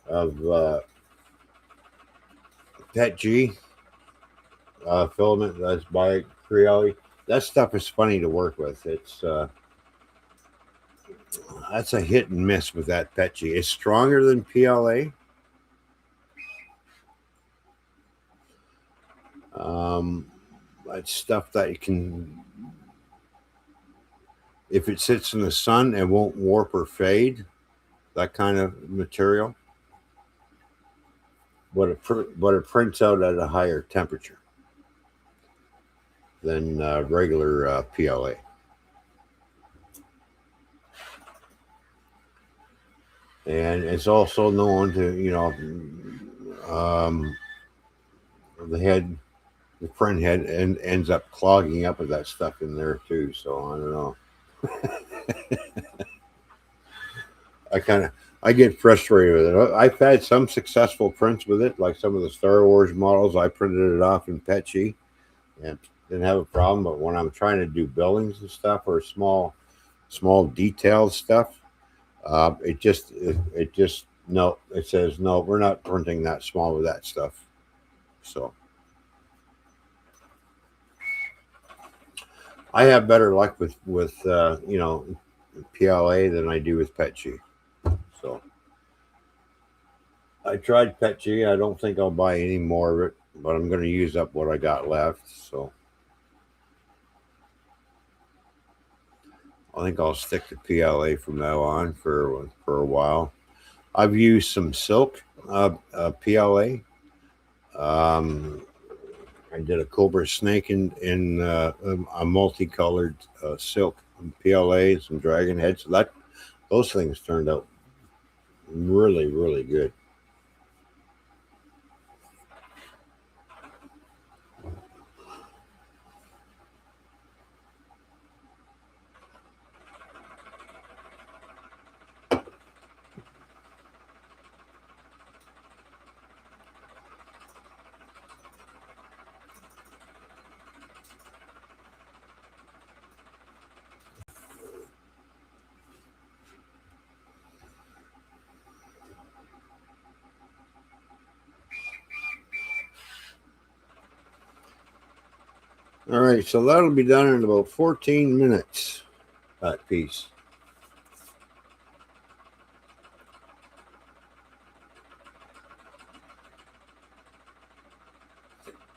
of Pet G filament that's by Creality. That stuff is funny to work with. It's that's a hit and miss with that Pet G. It's stronger than PLA. It's stuff that you can, if it sits in the sun, it won't warp or fade. That kind of material, but it prints out at a higher temperature than regular PLA. And it's also known to, the print head ends up clogging up with that stuff in there too. So I don't know. I get frustrated with it. I've had some successful prints with it, like some of the Star Wars models. I printed it off in Petchy and didn't have a problem. But when I'm trying to do buildings and stuff or small detailed stuff, it just no. It says no. We're not printing that small with that stuff. So I have better luck with PLA than I do with Petchy. So I tried Petchy. I don't think I'll buy any more of it, but I'm going to use up what I got left. So I think I'll stick to PLA from now on for a while. I've used some silk PLA. I did a Cobra Snake in a multicolored silk PLA, some dragon heads. So those things turned out really, really good. All right, so that'll be done in about 14 minutes, that piece.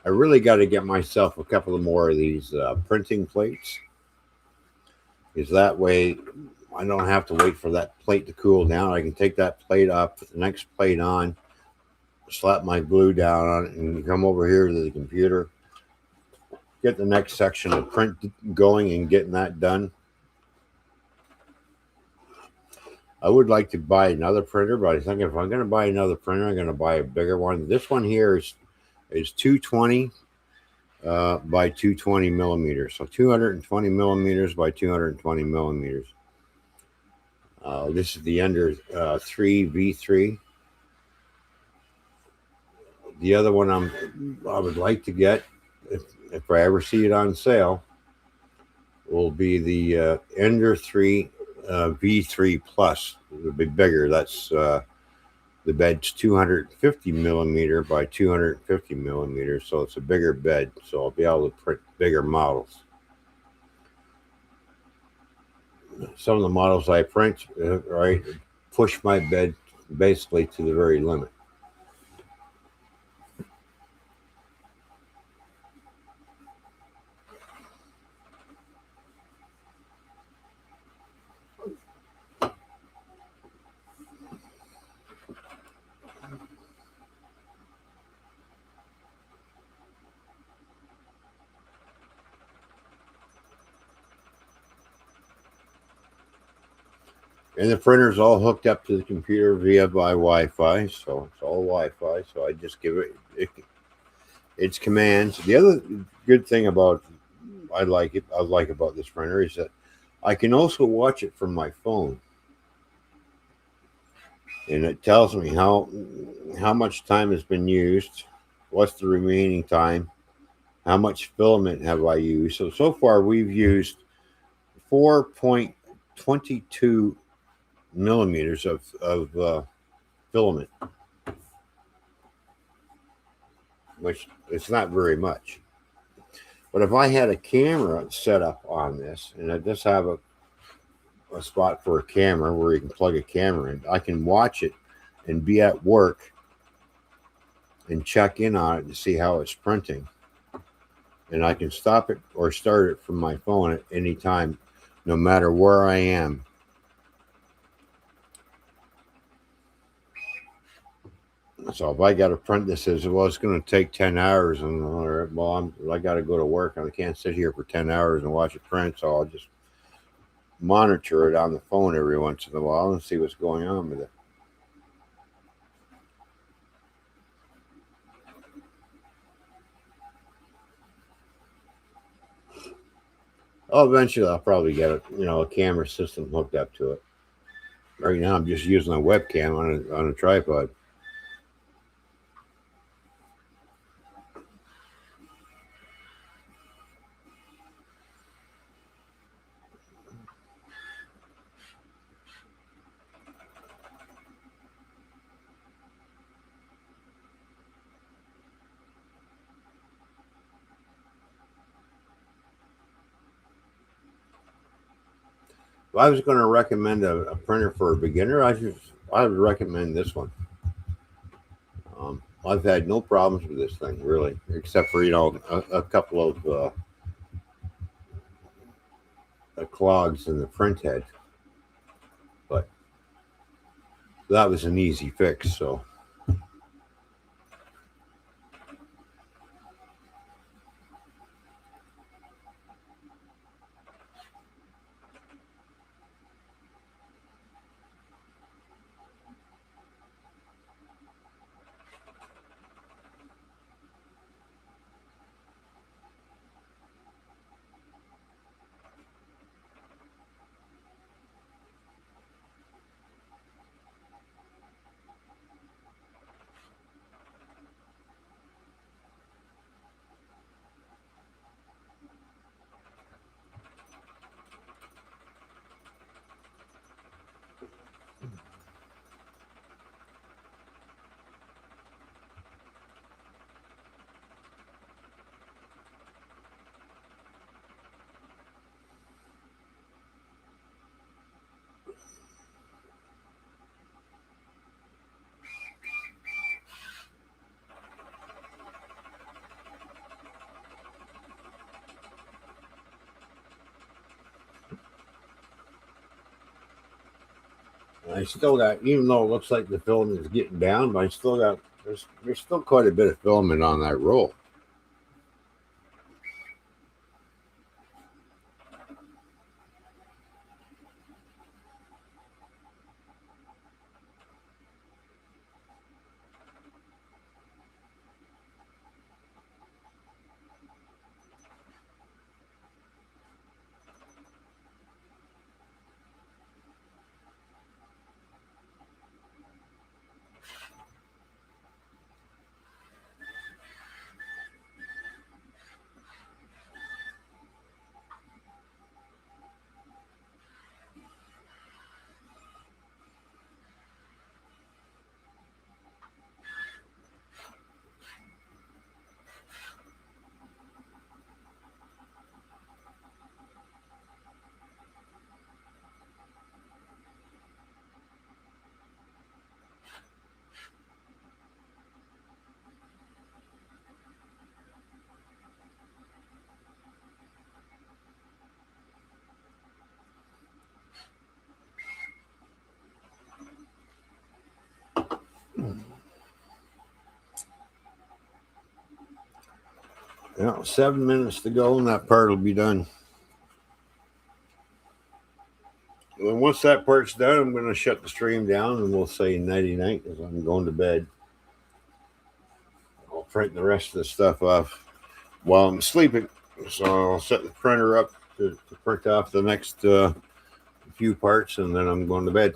I really got to get myself a couple of more of these printing plates. Is that way I don't have to wait for that plate to cool down. I can take that plate off, put the next plate on, slap my glue down on it, and come over here to the computer, get the next section of print going and getting that done. I would like to buy another printer, but I think if I'm going to buy another printer, I'm going to buy a bigger one. This one here is 220 by 220 millimeters. So 220 millimeters by 220 millimeters. This is the Ender 3 V3. The other one I would like to get, if I ever see it on sale, will be the Ender 3 V3 Plus. It'll be bigger. That's the bed's 250 millimeter by 250 millimeters, so it's a bigger bed. So I'll be able to print bigger models. Some of the models I print, right, push my bed basically to the very limit. And the printer's all hooked up to the computer via my Wi-Fi, so it's all Wi-Fi. So I just give it its commands. The other good thing about I like about this printer is that I can also watch it from my phone, and it tells me how much time has been used, what's the remaining time, how much filament have I used. So far we've used 4.22 millimeters of filament, which it's not very much. But if I had a camera set up on this, and I just have a spot for a camera where you can plug a camera in, I can watch it and be at work and check in on it to see how it's printing. And I can stop it or start it from my phone at any time, no matter where I am. So if I got a print that says, well, it's going to take 10 hours, and well, I got to go to work and I can't sit here for 10 hours and watch it print, so I'll just monitor it on the phone every once in a while and see what's going on with it. Eventually I'll probably get a camera system hooked up to it. Right now I'm just using a webcam on a tripod. If I was going to recommend a printer for a beginner, I would recommend this one. I've had no problems with this thing really, except for a couple of clogs in the print head, but that was an easy fix. So I still got, even though it looks like the filament is getting down, but I still got there's still quite a bit of filament on that roll. Yeah, 7 minutes to go, and that part will be done. then once that part's done, I'm going to shut the stream down and we'll say nighty night as I'm going to bed. I'll print the rest of the stuff off while I'm sleeping. So I'll set the printer up to print off the next few parts, and then I'm going to bed.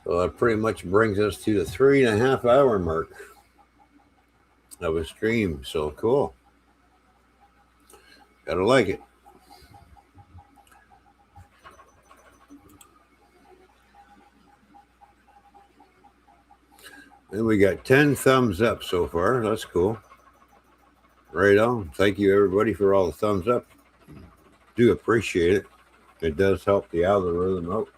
So that pretty much brings us to the 3.5 hour mark of a stream. So cool. Gotta like it. And we got 10 thumbs up so far. That's cool. Right on. Thank you, everybody, for all the thumbs up. Do appreciate it. It does help the algorithm out.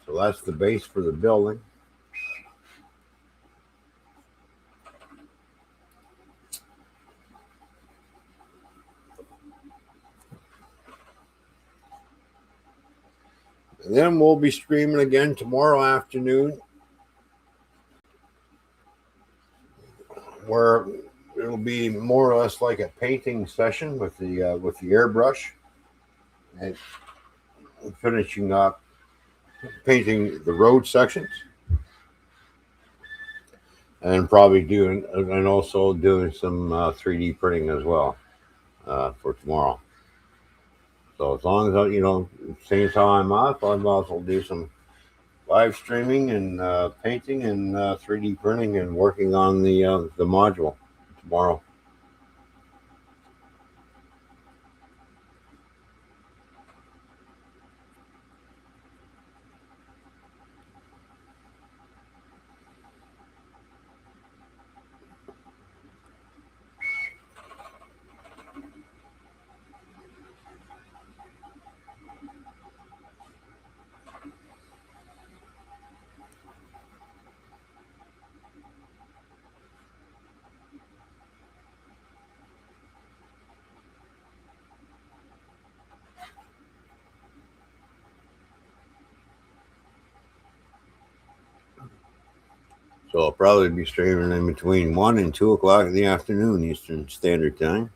So that's the base for the building. And then we'll be streaming again tomorrow afternoon, where it'll be more or less like a painting session with the airbrush, and finishing up painting the road sections, and probably also doing some 3D printing as well for tomorrow. So as long as same time I'm off, I'll also do some live streaming and painting and 3D printing and working on the module tomorrow. So I'll probably be streaming in between 1 and 2 o'clock in the afternoon Eastern Standard Time.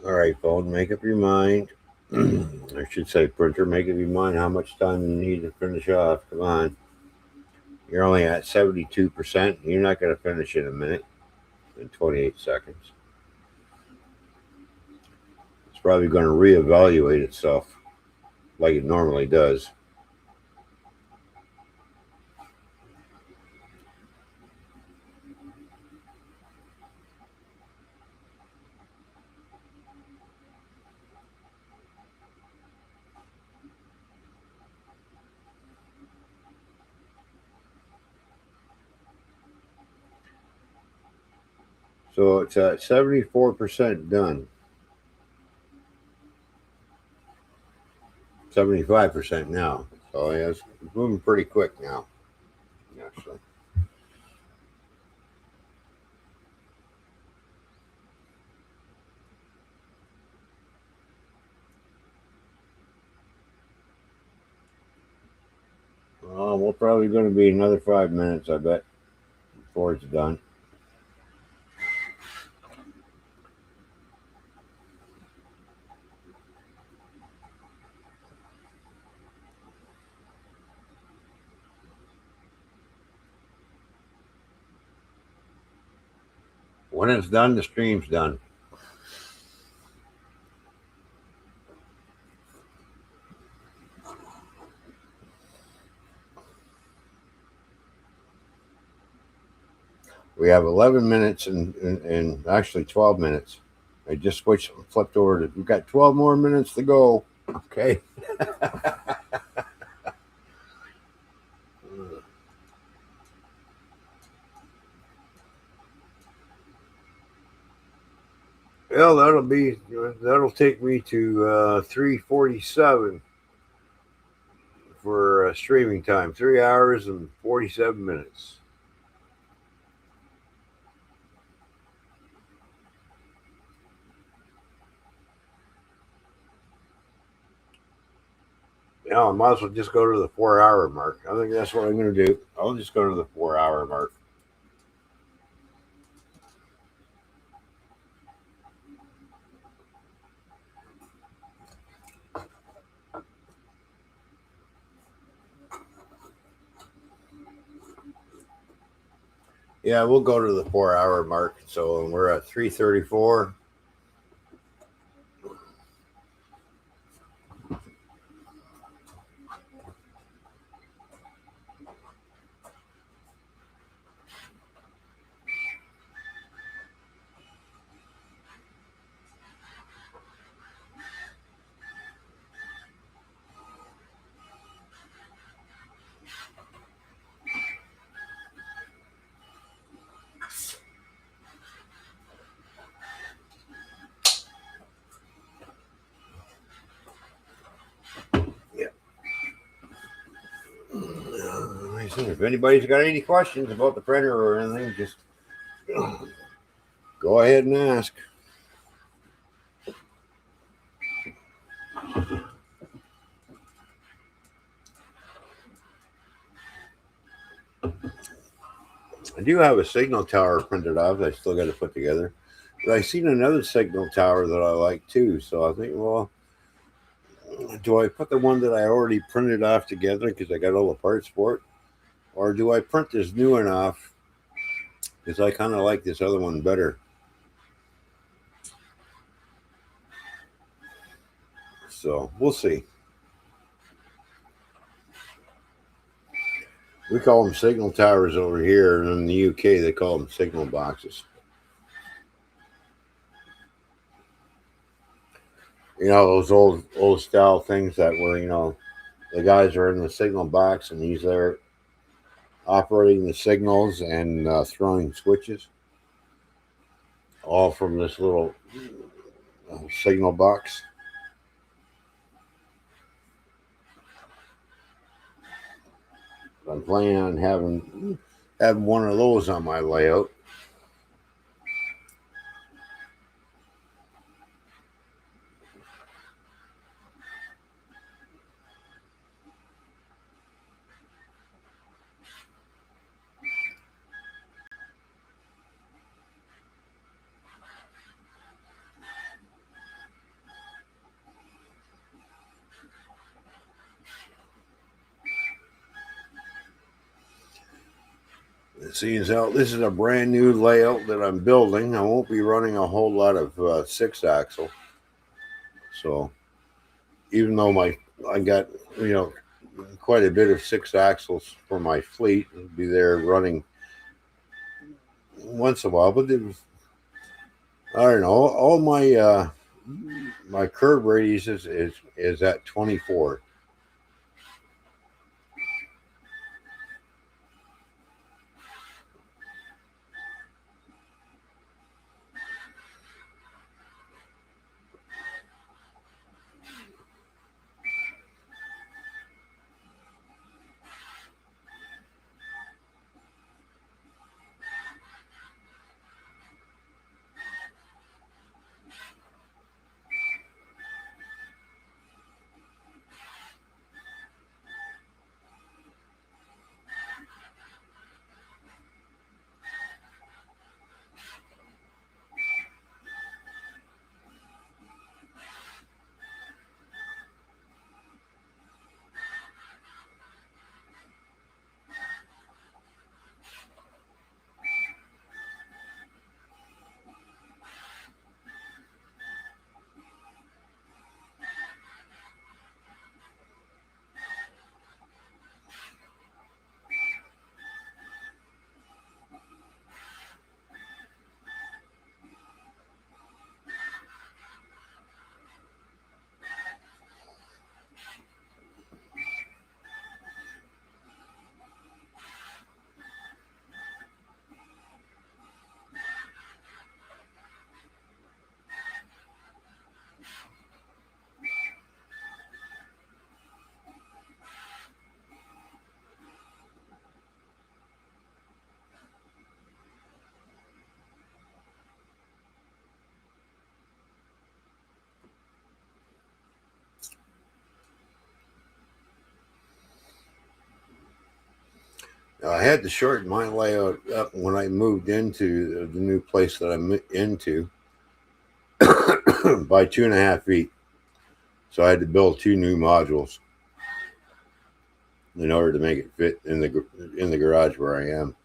All right, phone, make up your mind. I should say, printer, make up your mind how much time you need to finish off. Come on. You're only at 72%. You're not going to finish in a minute in 28 seconds. It's probably going to reevaluate itself like it normally does. So it's at 74% done. 75% now. So yeah, it's moving pretty quick now. Actually. We're probably going to be another 5 minutes, I bet, before it's done. When it's done, the stream's done. We have 11 minutes and actually 12 minutes. I just flipped over to, we've got 12 more minutes to go. Okay. Well, that'll take me to 3:47 for streaming time. 3 hours and 47 minutes. Yeah, I might as well just go to the 4 hour mark. I think that's what I'm going to do. I'll just go to the 4 hour mark. Yeah, we'll go to the 4 hour mark. So we're at 3:34. Yeah. If anybody's got any questions about the printer or anything, just go ahead and ask. I do have a signal tower printed off that I still got to put together. But I seen another signal tower that I like too. So I think, well, do I put the one that I already printed off together because I got all the parts for it? Or do I print this new one off because I kind of like this other one better? So we'll see. We call them signal towers over here, and in the UK they call them signal boxes. You know those old style things that were, the guys are in the signal box and he's there operating the signals and throwing switches, all from this little signal box. I'm planning on having one of those on my layout. Seeing as how this is a brand new layout that I'm building, I won't be running a whole lot of 6-axle. So even though I got quite a bit of 6-axles for my fleet, it'll be there running once in a while. But I don't know. All my my curve radius is at 24. Now, I had to shorten my layout up when I moved into the new place that I'm into by 2.5 feet. So I had to build 2 new modules in order to make it fit in the garage where I am.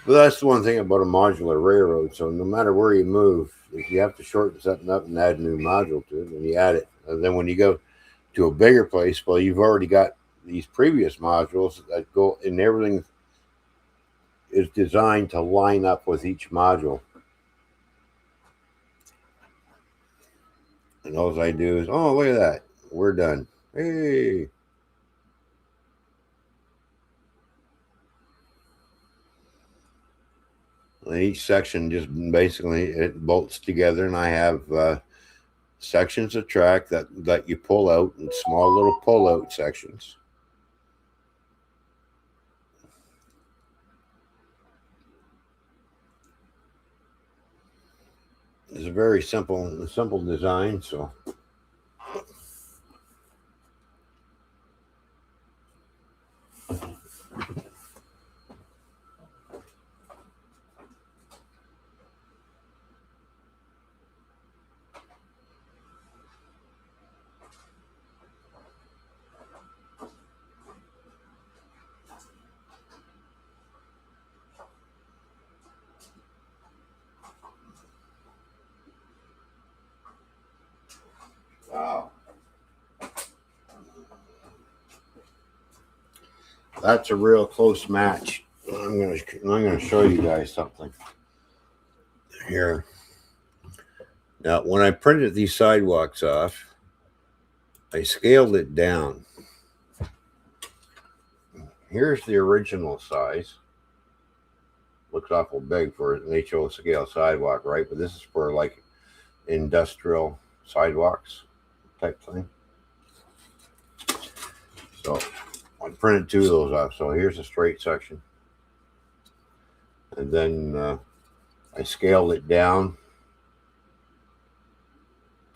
But that's the one thing about a modular railroad. So no matter where you move, if you have to shorten something up and add a new module to it, then you add it. And then when you go to a bigger place, well, you've already got these previous modules that go, and everything is designed to line up with each module. And all I do is, oh, look at that. We're done. Hey. And each section just basically it bolts together, and I have sections of track that you pull out in small little pull out sections. It's a very simple design. So wow, that's a real close match. I'm gonna show you guys something here. Now, when I printed these sidewalks off, I scaled it down. Here's the original size. Looks awful big for an HO scale sidewalk, right? But this is for like industrial sidewalks type thing. So I printed 2 of those off. So here's a straight section. And then I scaled it down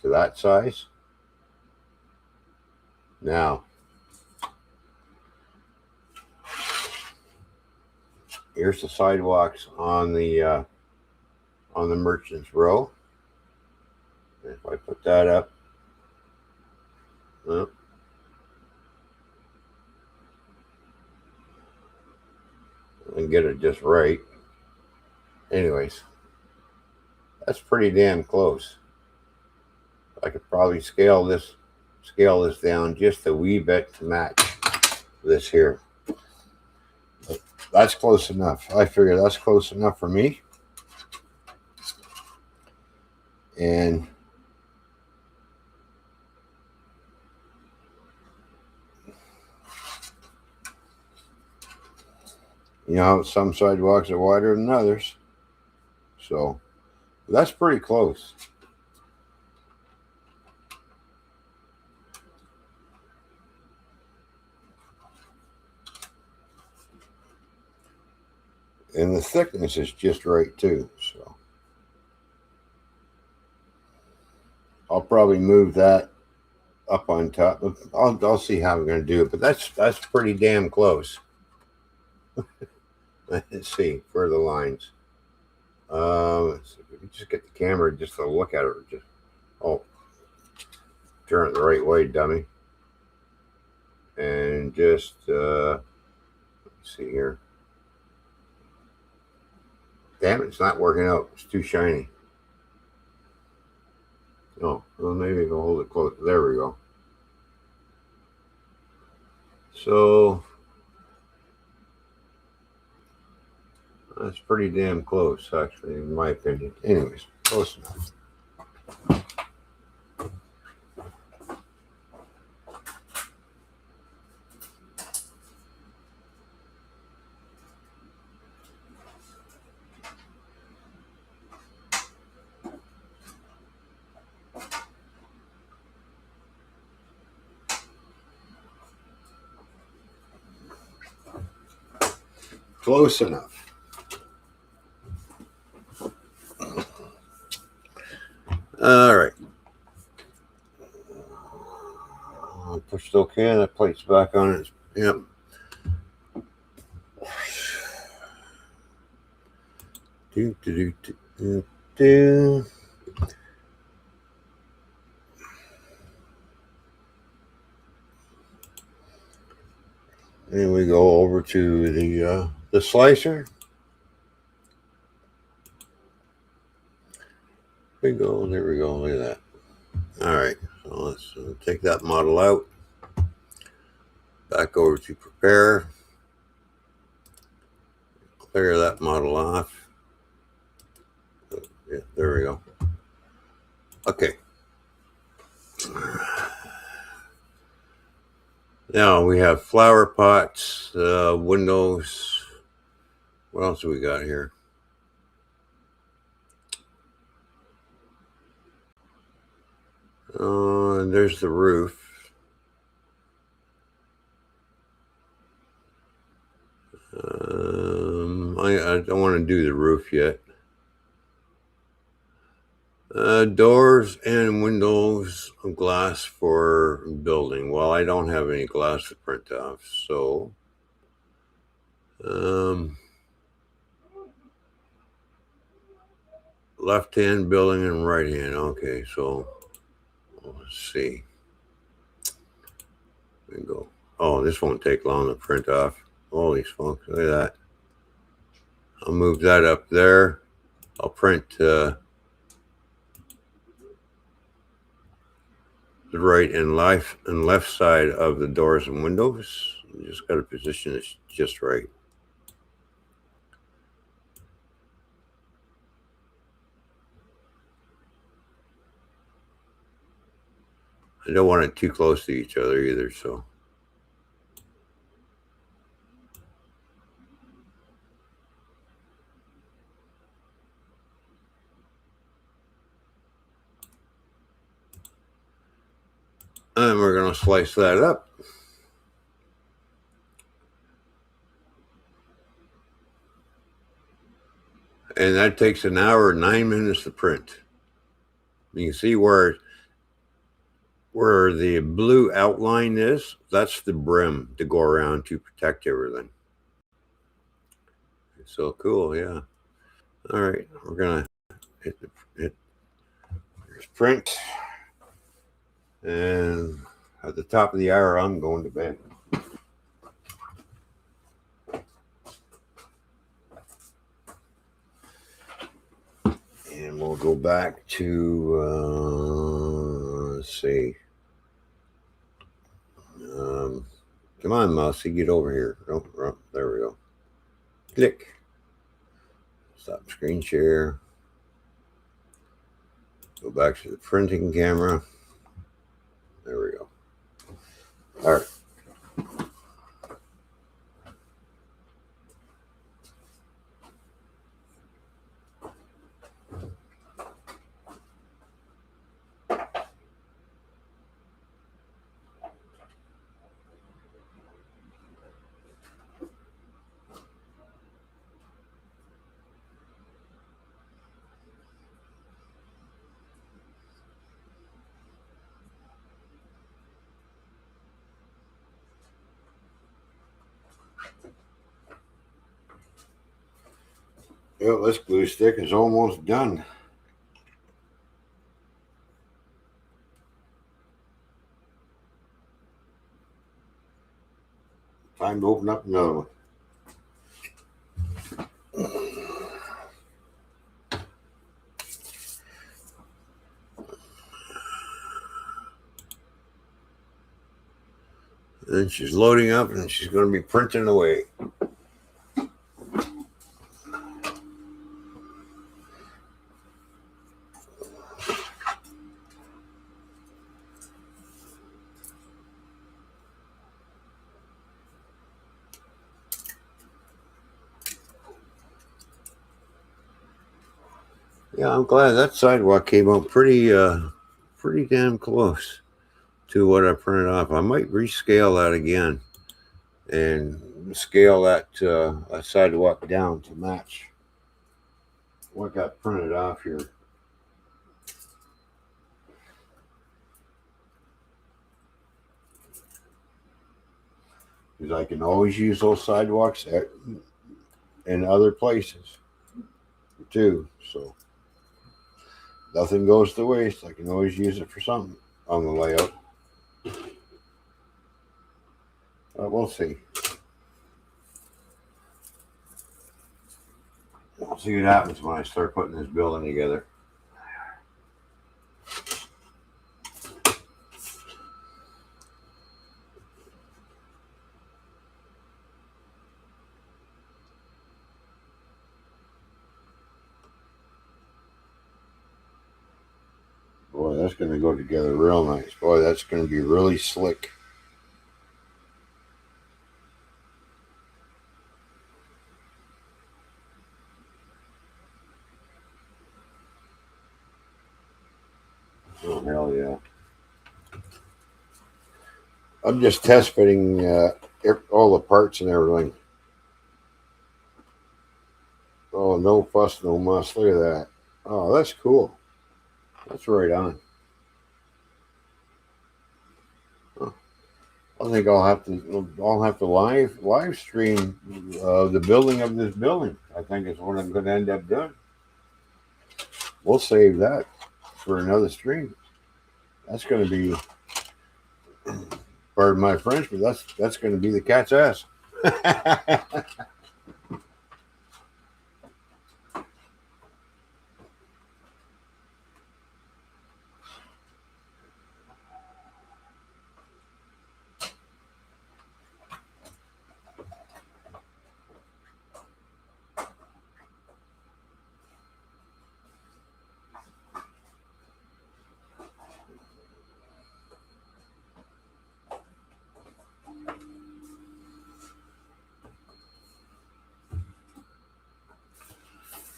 to that size. Now, here's the sidewalks on the Merchants Row. And if I put that up, well, and get it just right. Anyways, that's pretty damn close. I could probably scale this down just a wee bit to match this here. But that's close enough. I figure that's close enough for me. And you know, some sidewalks are wider than others. So that's pretty close. And the thickness is just right too. So I'll probably move that up on top. I'll see how I'm going to do it, but that's pretty damn close. Let's see for the lines. Let's see if we can just get the camera just to look at it. Just turn it the right way, dummy. And just let's see here. Damn it, it's not working out. It's too shiny. Oh, well, maybe we'll hold it close. There we go. So that's pretty damn close, actually, in my opinion. Anyways, close enough. Close enough. All right. I pushed OK. That plate's back on it. Yep. Do. And we go over to the slicer. There we go. Look at that. All right. So let's take that model out. Back over to prepare. Clear that model off. Yeah, there we go. Okay. Now we have flower pots, windows. What else do we got here? And there's the roof. I don't want to do the roof yet. Doors and windows of glass for building. Well, I don't have any glass to print off, so left hand building and right hand. Okay, so let's see. There we go. Oh, this won't take long to print off. Holy smokes, look at that. I'll move that up there. I'll print the right and left side of the doors and windows. Just got to position it just right. I don't want it too close to each other either, so. And we're going to slice that up. And that takes an hour and 9 minutes to print. You can see where the blue outline is. That's the brim to go around to protect everything. It's so cool, yeah. All right, we're going to hit print. And at the top of the hour, I'm going to bed. And we'll go back to, let's see. Come on, Mousy, get over here. Oh, there we go. Click. Stop screen share. Go back to the printing camera. There we go. All right. Well, this glue stick is almost done. Time to open up another one. And she's loading up and she's going to be printing away. Yeah, I'm glad that sidewalk came out pretty damn close to what I printed off. I might rescale that again and scale that sidewalk down to match what got printed off here. Because I can always use those sidewalks in other places too. So nothing goes to waste. I can always use it for something on the layout. We'll see. We'll see what happens when I start putting this building together. Boy, that's going to go together real nice. Boy, that's going to be really slick. Oh, hell yeah. I'm just test fitting all the parts and everything. Oh, no fuss, no muss. Look at that. Oh, that's cool. That's right on. Huh. I think I'll have to live stream the building of this building. I think is what I'm going to end up doing. We'll save that for another stream. That's going to be, pardon my French, but that's going to be the cat's ass.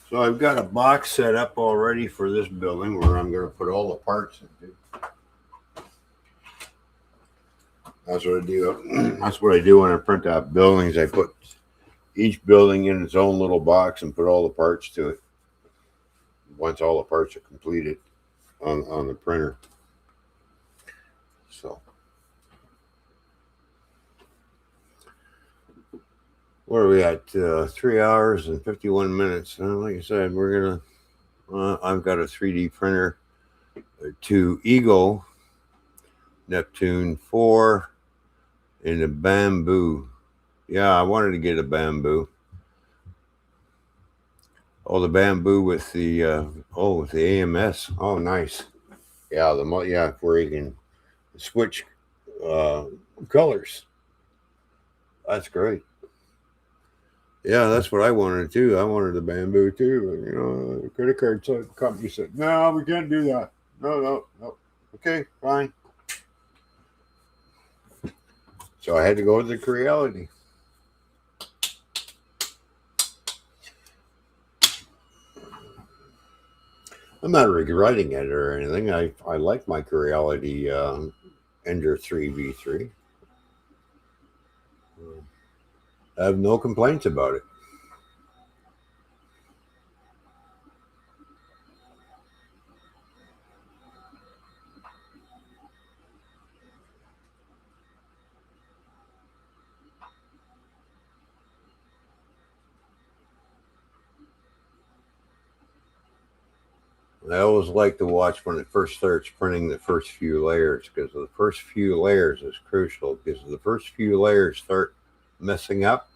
So I've got a box set up already for this building where I'm going to put all the parts into. That's what I do. That's what I do when I print out buildings. I put each building in its own little box and put all the parts to it. Once all the parts are completed on the printer. So. Where are we at? 3 hours and 51 minutes. Like I said, we're gonna. I've got a 3D printer to Eagle Neptune 4 in a bamboo. Yeah, I wanted to get a bamboo. Oh, the bamboo with the with the AMS. Oh, nice. Yeah, where you can switch uh, colors. That's great. Yeah, that's what I wanted too. I wanted the bamboo too. But, the credit card company said, "No, we can't do that. No, no, no." Okay, fine. So I had to go to the Creality. I'm not regretting it or anything. I like my Creality Ender 3v3. I have no complaints about it. I always like to watch when it first starts printing the first few layers because the first few layers is crucial because the first few layers start messing up,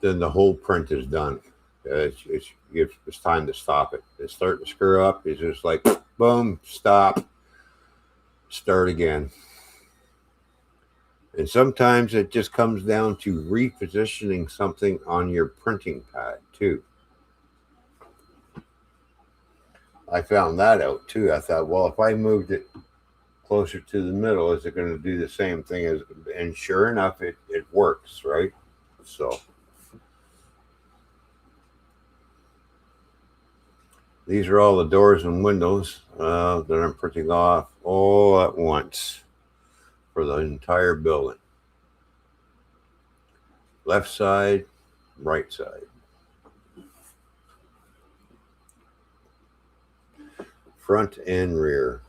then the whole print is done. It's time to stop it. It's starting to screw up. It's just like boom, stop, start again. And sometimes it just comes down to repositioning something on your printing pad too. I found that out too. I thought, well, if I moved it closer to the middle, is it going to do the same thing as? And sure enough, it works, right? So these are all the doors and windows that I'm printing off all at once for the entire building. Left side, right side. Front and rear.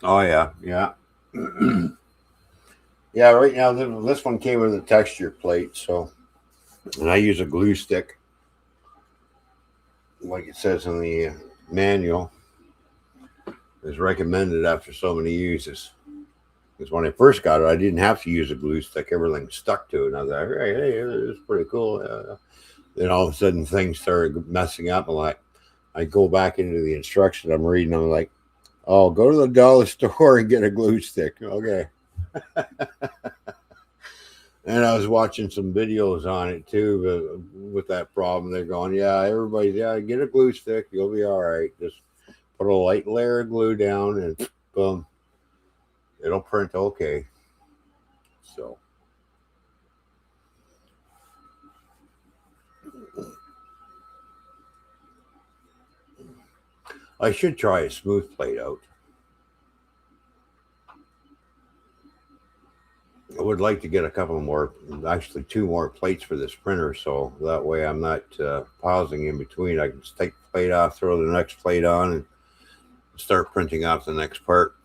Oh yeah, yeah. Yeah, right now this one came with a texture plate, so and I use a glue stick, like it says in the manual, is recommended after so many uses. Because when I first got it, I didn't have to use a glue stick; everything stuck to it. And I was like, "Hey, this is pretty cool." Then all of a sudden, things started messing up. And like, I go back into the instructions I'm reading. I'm like, "Oh, go to the dollar store and get a glue stick." Okay. And I was watching some videos on it too, with that problem. They're going, "Yeah, everybody, yeah, get a glue stick. You'll be all right. Just put a light layer of glue down, and boom, it'll print okay." So I should try a smooth plate out. I would like to get a couple more, actually two more plates for this printer, so that way I'm not pausing in between. I can just take the plate off, throw the next plate on, and start printing off the next part.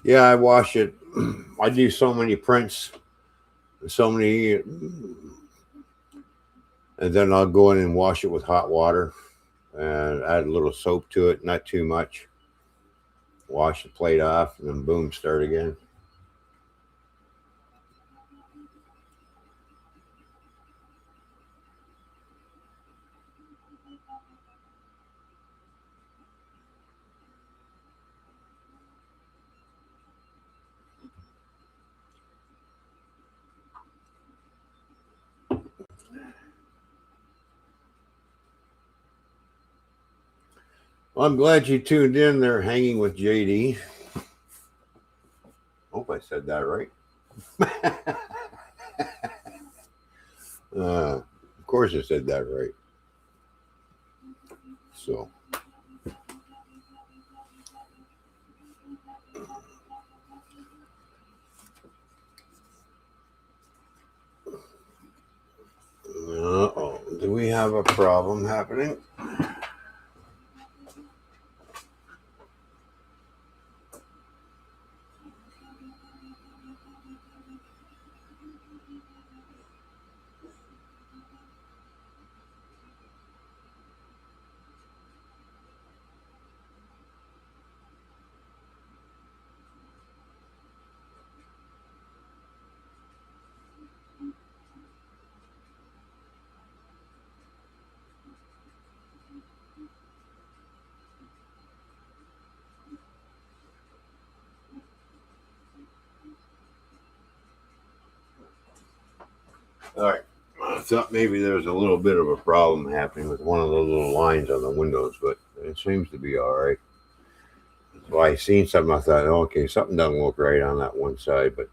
Yeah, I wash it. I do so many prints, so many, and then I'll go in and wash it with hot water and add a little soap to it, not too much. Wash the plate off, and then boom, start again. Well, I'm glad you tuned in there, hanging with JD. Hope I said that right. Of course I said that right. So. Uh-oh. Do we have a problem happening? All right. I thought maybe there was a little bit of a problem happening with one of those little lines on the windows, but it seems to be all right. So I seen something. I thought, oh, okay, something doesn't look right on that one side, but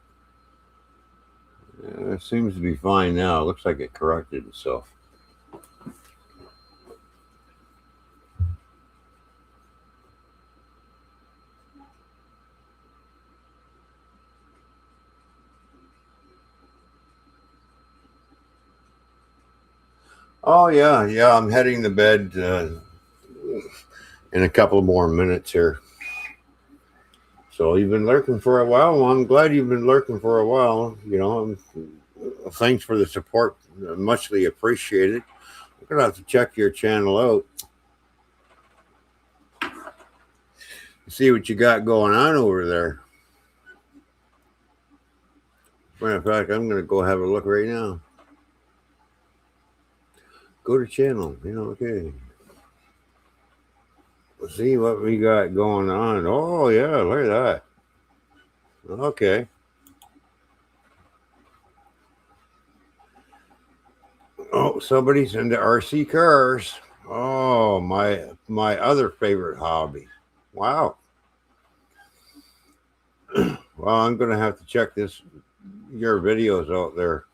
it seems to be fine now. It looks like it corrected itself. Oh yeah, yeah. I'm heading to bed in a couple more minutes here. So you've been lurking for a while. Well, I'm glad you've been lurking for a while. You know, thanks for the support. Muchly appreciated. I'm gonna have to check your channel out. See what you got going on over there. Matter of fact, I'm gonna go have a look right now. Go to channel. You know, okay. Let's see what we got going on. Oh yeah, look at that. Okay. Oh, somebody's into RC cars. Oh, my other favorite hobby. Wow. Well, I'm gonna have to check your videos out there.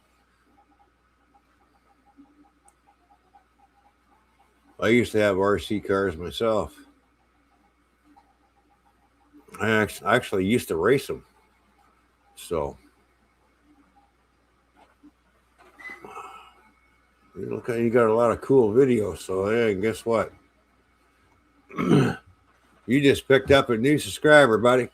I used to have RC cars myself. I actually used to race them. So look, you got a lot of cool videos. So hey, guess what? You just picked up a new subscriber, buddy.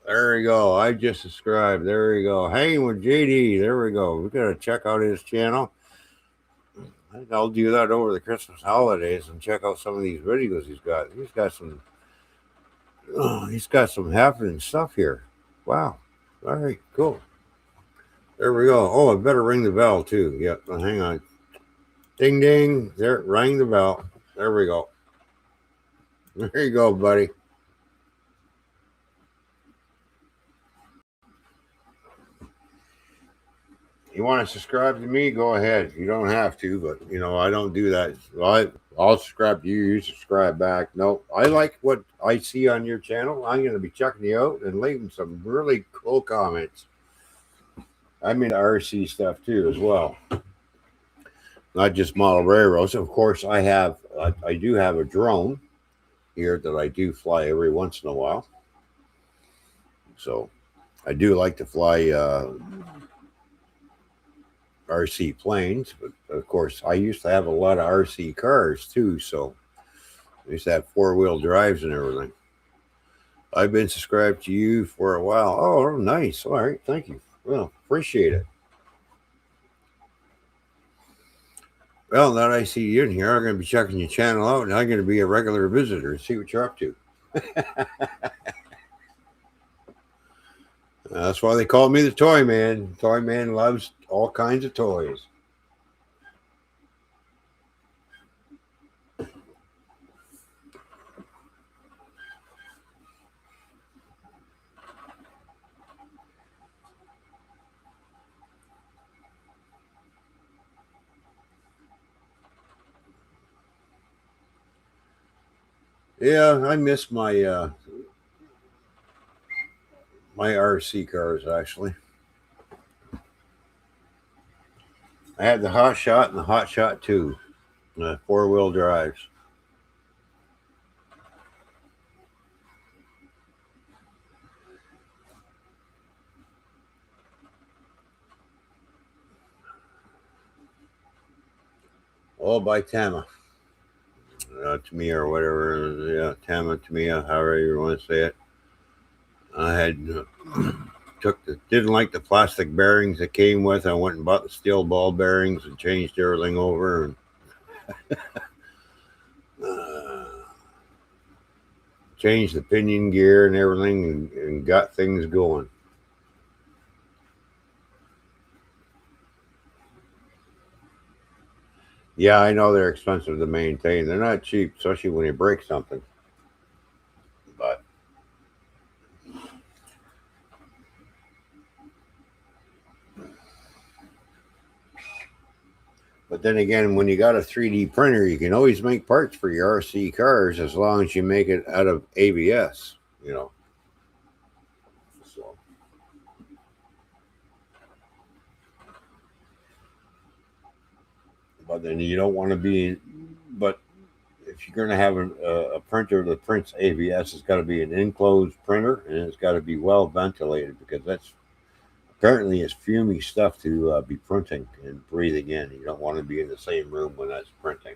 There we go. I just subscribed. There we go. Hanging with JD. There we go. We gotta check out his channel. I think I'll do that over the Christmas holidays and check out some of these videos he's got. He's got some. Oh, he's got some happening stuff here. Wow. All right. Cool. There we go. Oh, I better ring the bell too. Yep. Hang on. Ding ding. There. Rang the bell. There we go. There you go, buddy. You want to subscribe to me? Go ahead. You don't have to, but you know I don't do that. I'll subscribe to you. You subscribe back. No, I like what I see on your channel. I'm going to be checking you out and leaving some really cool comments. I'm into RC stuff too, as well. Not just model railroads. Of course, I do have a drone here that I do fly every once in a while. So I do like to fly RC planes, but of course I used to have a lot of RC cars too, so I used to have 4-wheel drives and everything. I've been subscribed to you for a while. Oh, nice. All right, thank you. Well, appreciate it. Well, now that I see you in here, I'm going to be checking your channel out, and I'm going to be a regular visitor and see what you're up to. That's why they call me the Toy Man. Toy Man loves all kinds of toys. Yeah, I miss my my RC cars actually. I had the Hot Shot and the Hot Shot 2, 4-wheel drives. All by Tama. Tamiya or whatever. Yeah, Tama, Tamiya, however you want to say it. I had didn't like the plastic bearings that came with. I went and bought the steel ball bearings and changed everything over and changed the pinion gear and everything and got things going. Yeah, I know they're expensive to maintain. They're not cheap, especially when you break something. But then again, when you got a 3D printer, you can always make parts for your RC cars as long as you make it out of ABS, you know. So, but then you don't want to be, but if you're going to have a printer that prints ABS, it's got to be an enclosed printer and it's got to be well ventilated because that's apparently it's fumy stuff to be printing and breathing in. You don't want to be in the same room when that's printing.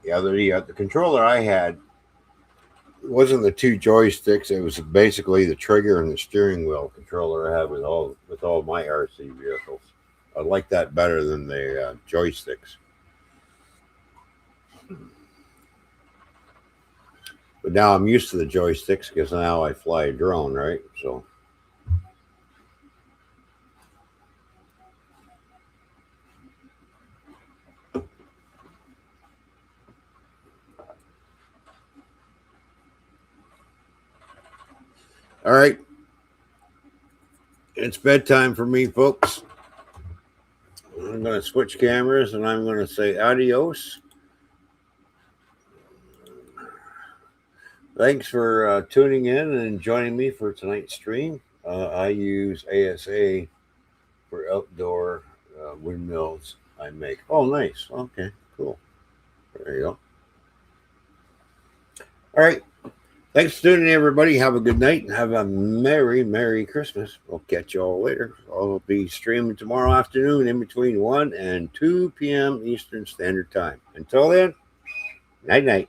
Yeah, the controller I had wasn't the two joysticks. It was basically the trigger and the steering wheel controller I have with all my RC vehicles. I like that better than the joysticks. But now I'm used to the joysticks because now I fly a drone, right? So, all right, it's bedtime for me, folks. I'm going to switch cameras and I'm going to say adios. Thanks for tuning in and joining me for tonight's stream. I use ASA for outdoor windmills I make. Oh, nice. Okay, cool. There you go. All right. Thanks for tuning in, everybody. Have a good night and have a Merry Christmas. We'll catch you all later. I'll be streaming tomorrow afternoon in between 1 and 2 p.m. Eastern Standard Time. Until then, night night.